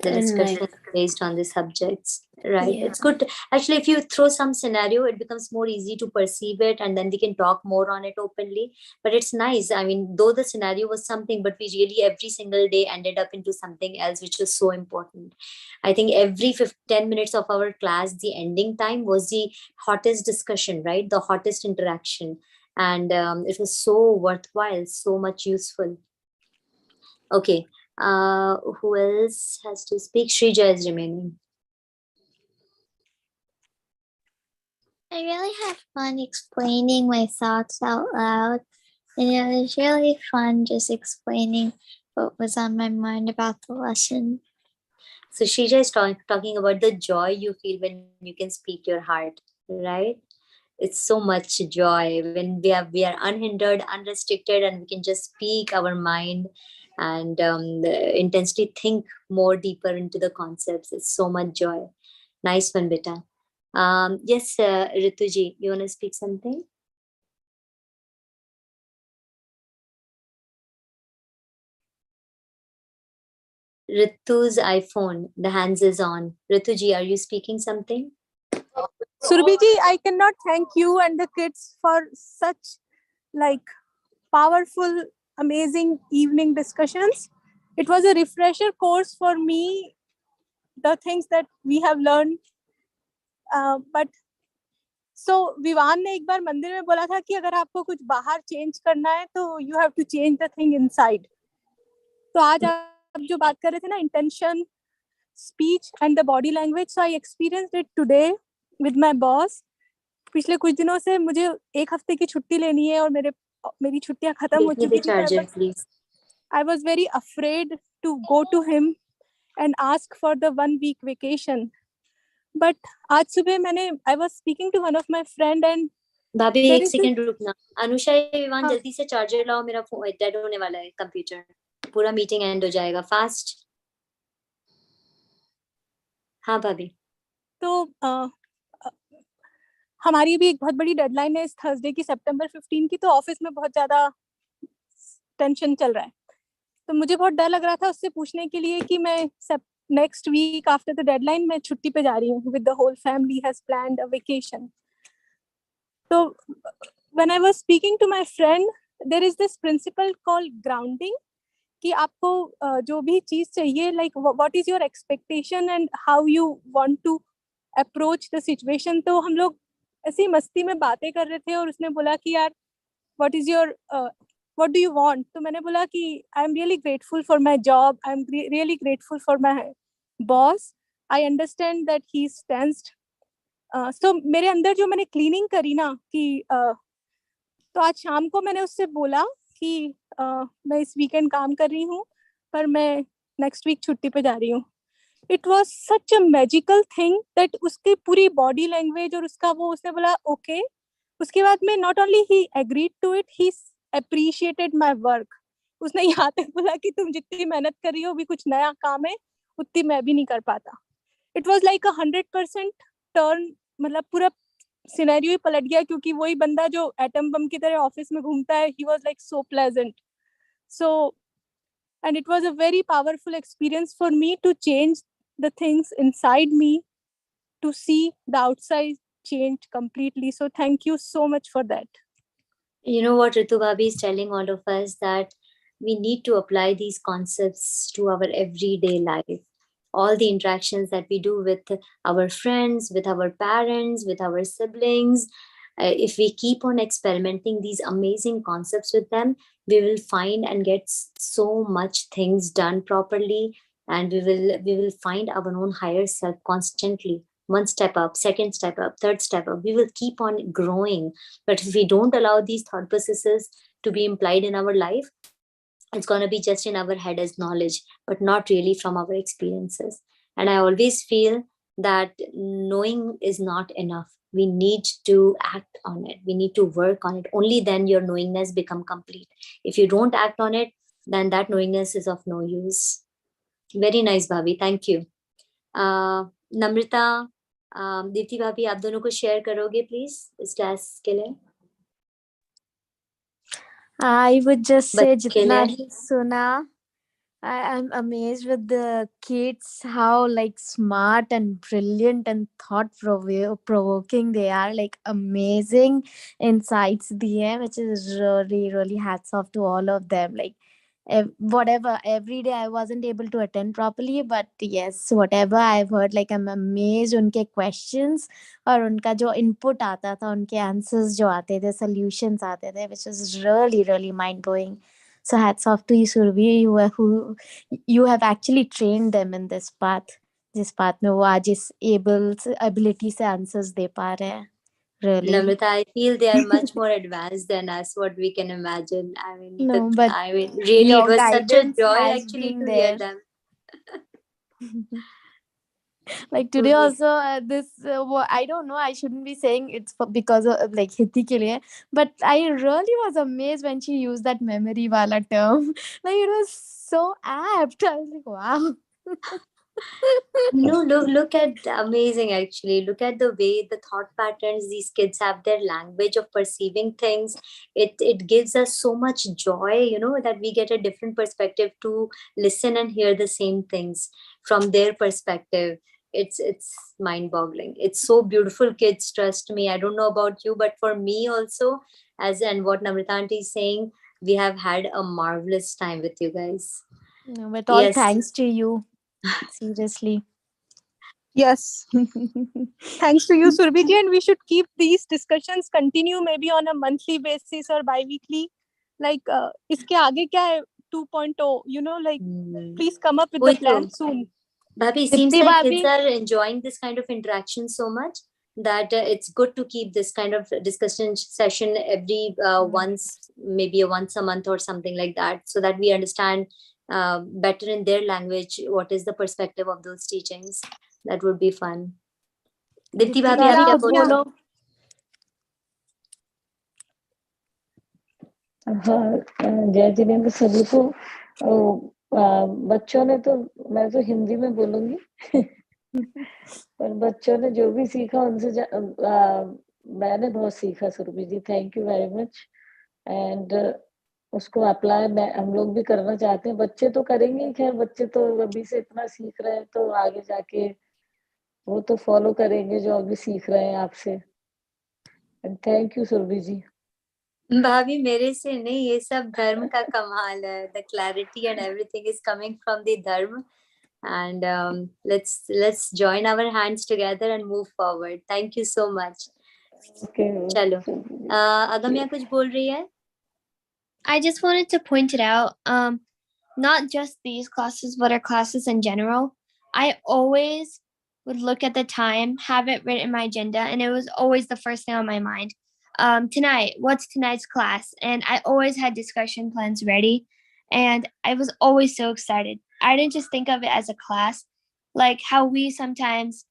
The And, discussion like, based on the subjects, right? Yeah. It's good actually, if you throw some scenario, it becomes more easy to perceive it, and then we can talk more on it openly. But it's nice, I mean, though the scenario was something, but we really every single day ended up into something else, which was so important. I think every 10 minutes of our class, the ending time was the hottest discussion, right? The hottest interaction. And it was so worthwhile, so much useful. Okay, who else has to speak? Shrija is remaining. I really had fun explaining my thoughts out loud. And it was really fun just explaining what was on my mind about the lesson. So Shrija is talking about the joy you feel when you can speak your heart, right? It's so much joy when we are unhindered, unrestricted, and we can just speak our mind and intensely think more deeper into the concepts. It's so much joy. Nice one, beta. Yes, Rituji, you want to speak something? Ritu's iPhone, the hands is on. Rituji, are you speaking something? Surbhi I cannot thank you and the kids for such like powerful, amazing evening discussions. It was a refresher course for me, the things that we have learned. But so Vivaan ने एक बार मंदिर में बोला था कि अगर आपको कुछ बाहर चेंज करना है तो you have to change the thing inside. तो आज आप जो बात कर रहे थे ना, intention, speech and the body language, so I experienced it today with my boss. पिछले कुछ दिनों से मुझे एक हफ्ते की छुट्टी लेनी है और मेरी छुट्टियां खत्म हो चुकी थी. I was very afraid to go to him and ask for the 1 week vacation. But आज सुबह I was speaking to one of my friend and भाभी There एक is सेकंड रुकना. अनुषा विवान हाँ. जल्दी से चार्जर लाओ, मेरा फोन डेड होने वाला है कंप्यूटर, पूरा मीटिंग एंड हो जाएगा. फास्ट. हाँ भाभी. तो हमारी भी एक बहुत बड़ी डेडलाइन है इस थर्सडे की, सितंबर 15 की. तो ऑफिस में बहुत ज्यादा टेंशन चल रहा है. तो मुझे बहुत डर लग रहा था उससे पूछने के लिए कि मैं next week after the deadline मैं छुट्टी पे जा रही हूँ. With the whole family has planned a vacation. तो when I was speaking to my friend, there is this principle called grounding, कि आपको जो भी चीज चाहिए, like what is your expectation and how you want to approach the situation. तो हम लोग ऐसी मस्ती में बातें कर रहे थे और उसने बोला कि यार what is your what do you want? तो मैंने बोला कि I am really grateful for my job. I am really grateful for my boss. I understand that he's tensed. So मेरे अंदर जो मैंने क्लीनिंग करी ना कि तो आज शाम को मैंने उससे बोला कि मैं इस वीकेंड काम कर रही हूँ पर मैं नेक्स्ट वीक छुट्टी पे जा रही हूँ. It was such a magical thing that उसकी पूरी बॉडी लैंग्वेज और उसका वो, उसने बोला ओके. उसके बाद में not only he agreed to it, he appreciated my work. उसने यहाँ तक बोला कि तुम जितनी मेहनत कर रही हो भी कुछ नया काम है उतनी मैं भी नहीं कर पाता. इट वॉज लाइक 100% टर्न, मतलब पूरा सिनेरियो ही पलट गया, क्योंकि वही बंदा जो एटम बम की तरह ऑफिस में घूमता है, he was like so pleasant. So and it was a very powerful experience for me to change the things inside me, to see the outside change completely. So thank you so much for that. You know what Ritu Bhabhi is telling all of us, that we need to apply these concepts to our everyday life. All the interactions that we do with our friends, with our parents, with our siblings, if we keep on experimenting these amazing concepts with them, we will find and get so much things done properly, and we will find our own higher self constantly. One step up, second step up, third step up. We will keep on growing. But if we don't allow these thought processes to be implied in our life, it's going to be just in our head as knowledge, but not really from our experiences. And I always feel that knowing is not enough. We need to act on it. We need to work on it. Only then your knowingness become complete. If you don't act on it, then that knowingness is of no use. Very nice, Bhabhi. Thank you. Namrita, Deepti भाभी, आप दोनों को share करोगे please इस class के लिए? I would just say बच्चे के जितना लिए. भी सुना, I'm amazed with the kids, how like smart and brilliant and thought provoking they are, like amazing insights diye, which is really, really hats off to all of them. Like whatever, every day I wasn't able to attend properly, but yes, whatever I've heard, like I'm amazed उनके questions और उनका जो input आता था, उनके answers जो आते थे, solutions आते थे, which is really, really mind blowing. So hats off to you, Survi, you have actually trained them in this path. जिस path में वो आज इस ability से answers दे पा रहे हैं. Really. Namrita, I feel they are much more advanced than us, what we can imagine. I mean, No, but really, your it was such a guidance joy has actually been to there. hear them. Like today also, this I don't know, I shouldn't be saying it's because of like Hiti ke liye, but I really was amazed when she used that memory wala term. Like it was so apt. I was like, wow. No, look at amazing actually. Look at the way the thought patterns these kids have, their language of perceiving things. It gives us so much joy, you know, that we get a different perspective to listen and hear the same things from their perspective. It's mind-boggling. It's so beautiful, kids, trust me. I don't know about you, but for me also, as and what Namrita auntie is saying, we have had a marvelous time with you guys. No, but all Yes. thanks to you. Seriously. Yes. Thanks to you, Surbhi ji, and we should keep these discussions continue maybe on a monthly basis or bi-weekly. Like, iske aage kya hai 2.0, you know, like, please come up with the plan soon. Bhabhi, it seems like kids are enjoying this kind of interaction so much that it's good to keep this kind of discussion session every once, maybe once a month or something like that, so that we understand better in their language what is the perspective of those teachings. That would be fun. Dipti Bhabhi, aap kya bolo? हाँ, जय जिनेंद्र सभी को। बच्चों ने तो, मैं तो हिंदी में बोलूंगी पर बच्चों ने जो भी सीखा उनसे मैंने बहुत सीखा Surabhi ji, thank you very much. And उसको अप्लाई हम लोग भी करना चाहते हैं। बच्चे तो करेंगे ही, खैर बच्चे तो अभी से इतना सीख रहे हैं तो आगे जाके वो तो फॉलो करेंगे जो अभी सीख रहे हैं आपसे। एंड थैंक यू सुरभि जी। भाभी मेरे से नहीं, ये सब धर्म का कमाल है. The clarity and everything is coming from the dharma. And let's join our hands together and move forward. Thank you so much. Okay. चलो, अगम्या कुछ बोल रही है? I just wanted to point it out. Not just these classes, but our classes in general. I always would look at the time, have it written in my agenda, and it was always the first thing on my mind. Tonight, what's tonight's class? And I always had discussion plans ready, and I was always so excited. I didn't just think of it as a class, like how we sometimes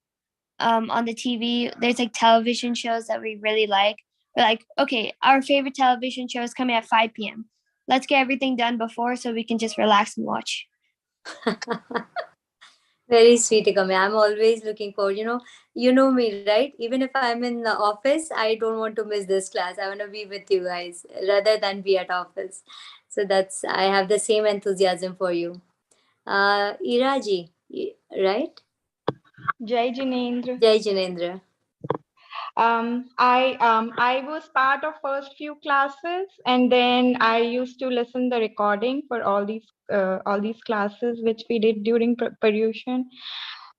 on the TV, there's like television shows that we really like. We're like, okay, our favorite television show is coming at 5 p.m. Let's get everything done before so we can just relax and watch. Very sweet, Agamya. I'm always looking forward. You know me, right? Even if I'm in the office, I don't want to miss this class. I want to be with you guys rather than be at office. So I have the same enthusiasm for you. Iraji, right? Jai Jinendra. Jai Jinendra. I was part of first few classes, and then I used to listen the recording for all these classes which we did during Paryushan.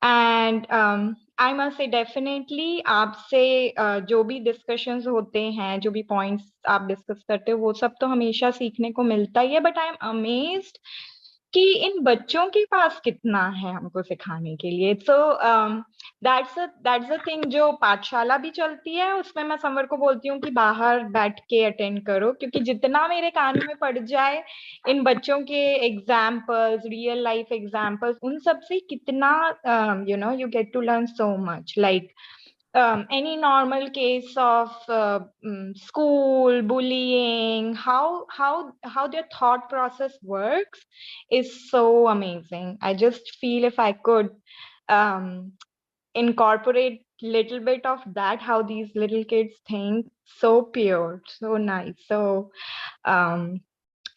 And I must say definitely आपसे जो भी discussions होते हैं, जो भी points आप discuss करते हो, वो सब तो हमेशा सीखने को मिलता ही है. But I am amazed कि इन बच्चों के पास कितना है हमको सिखाने के लिए. So that's the thing. जो पाठशाला भी चलती है उसमें मैं समर को बोलती हूँ कि बाहर बैठ के अटेंड करो, क्योंकि जितना मेरे कानों में पड़ जाए इन बच्चों के एग्जाम्पल्स, रियल लाइफ एग्जाम्पल्स, उन सब से कितना you get to learn so much. Like any normal case of school bullying, how their thought process works is so amazing. I just feel if I could incorporate little bit of that, how these little kids think, so pure, so nice. So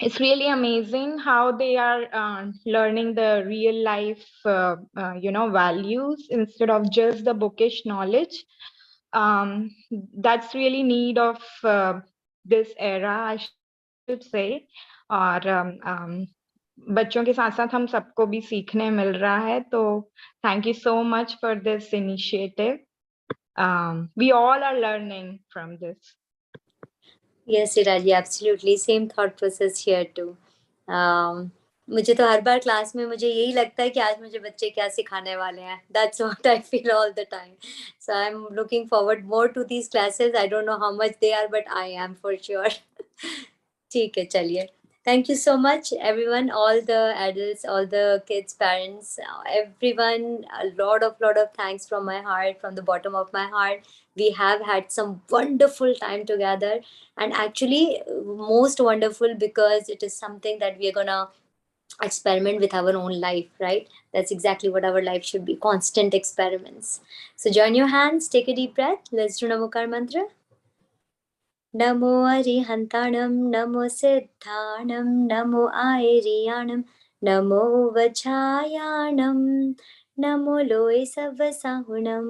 it's really amazing how they are learning the real life values instead of just the bookish knowledge. That's really need of this era, I should say. और बच्चों के साथ साथ हम सबको भी सीखने मिल रहा है. तो thank you so much for this initiative. We all are learning from this. Yes, Iraji, absolutely same thought process here too. मुझे तो हर बार क्लास में मुझे यही लगता है कि आज मुझे बच्चे क्या सिखाने वाले हैं. That's what I feel all the time. So I'm looking forward more to these classes. I don't know how much they are, but I am for sure. ठीक है, चलिए. Thank you so much, everyone, all the adults, all the kids, parents, everyone. A lot of thanks from my heart, from the bottom of my heart. We have had some wonderful time together, and actually most wonderful because it is something that we are gonna experiment with our own life, right? That's exactly what our life should be, constant experiments. So join your hands, take a deep breath. Let's do Namokar mantra. नमो अरिहन्ताणं नमो सिद्धाणं नमो आयर्याणं नमो वज्रायाणं नमो लोय सवसाहुणं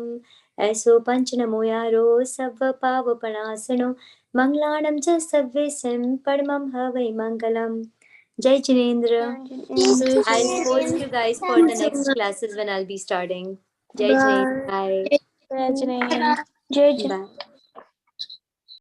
ऐसो पंच नमो यारो सव पावपणासनो मंगलाणं च सव्यसिं परमं हवै मंगलम्. Jai Jinendra. I'll post you guys for the next classes when I'll be starting. Jai Jinendra. Bye. Jai Jinendra. Jai Jinendra. Bye.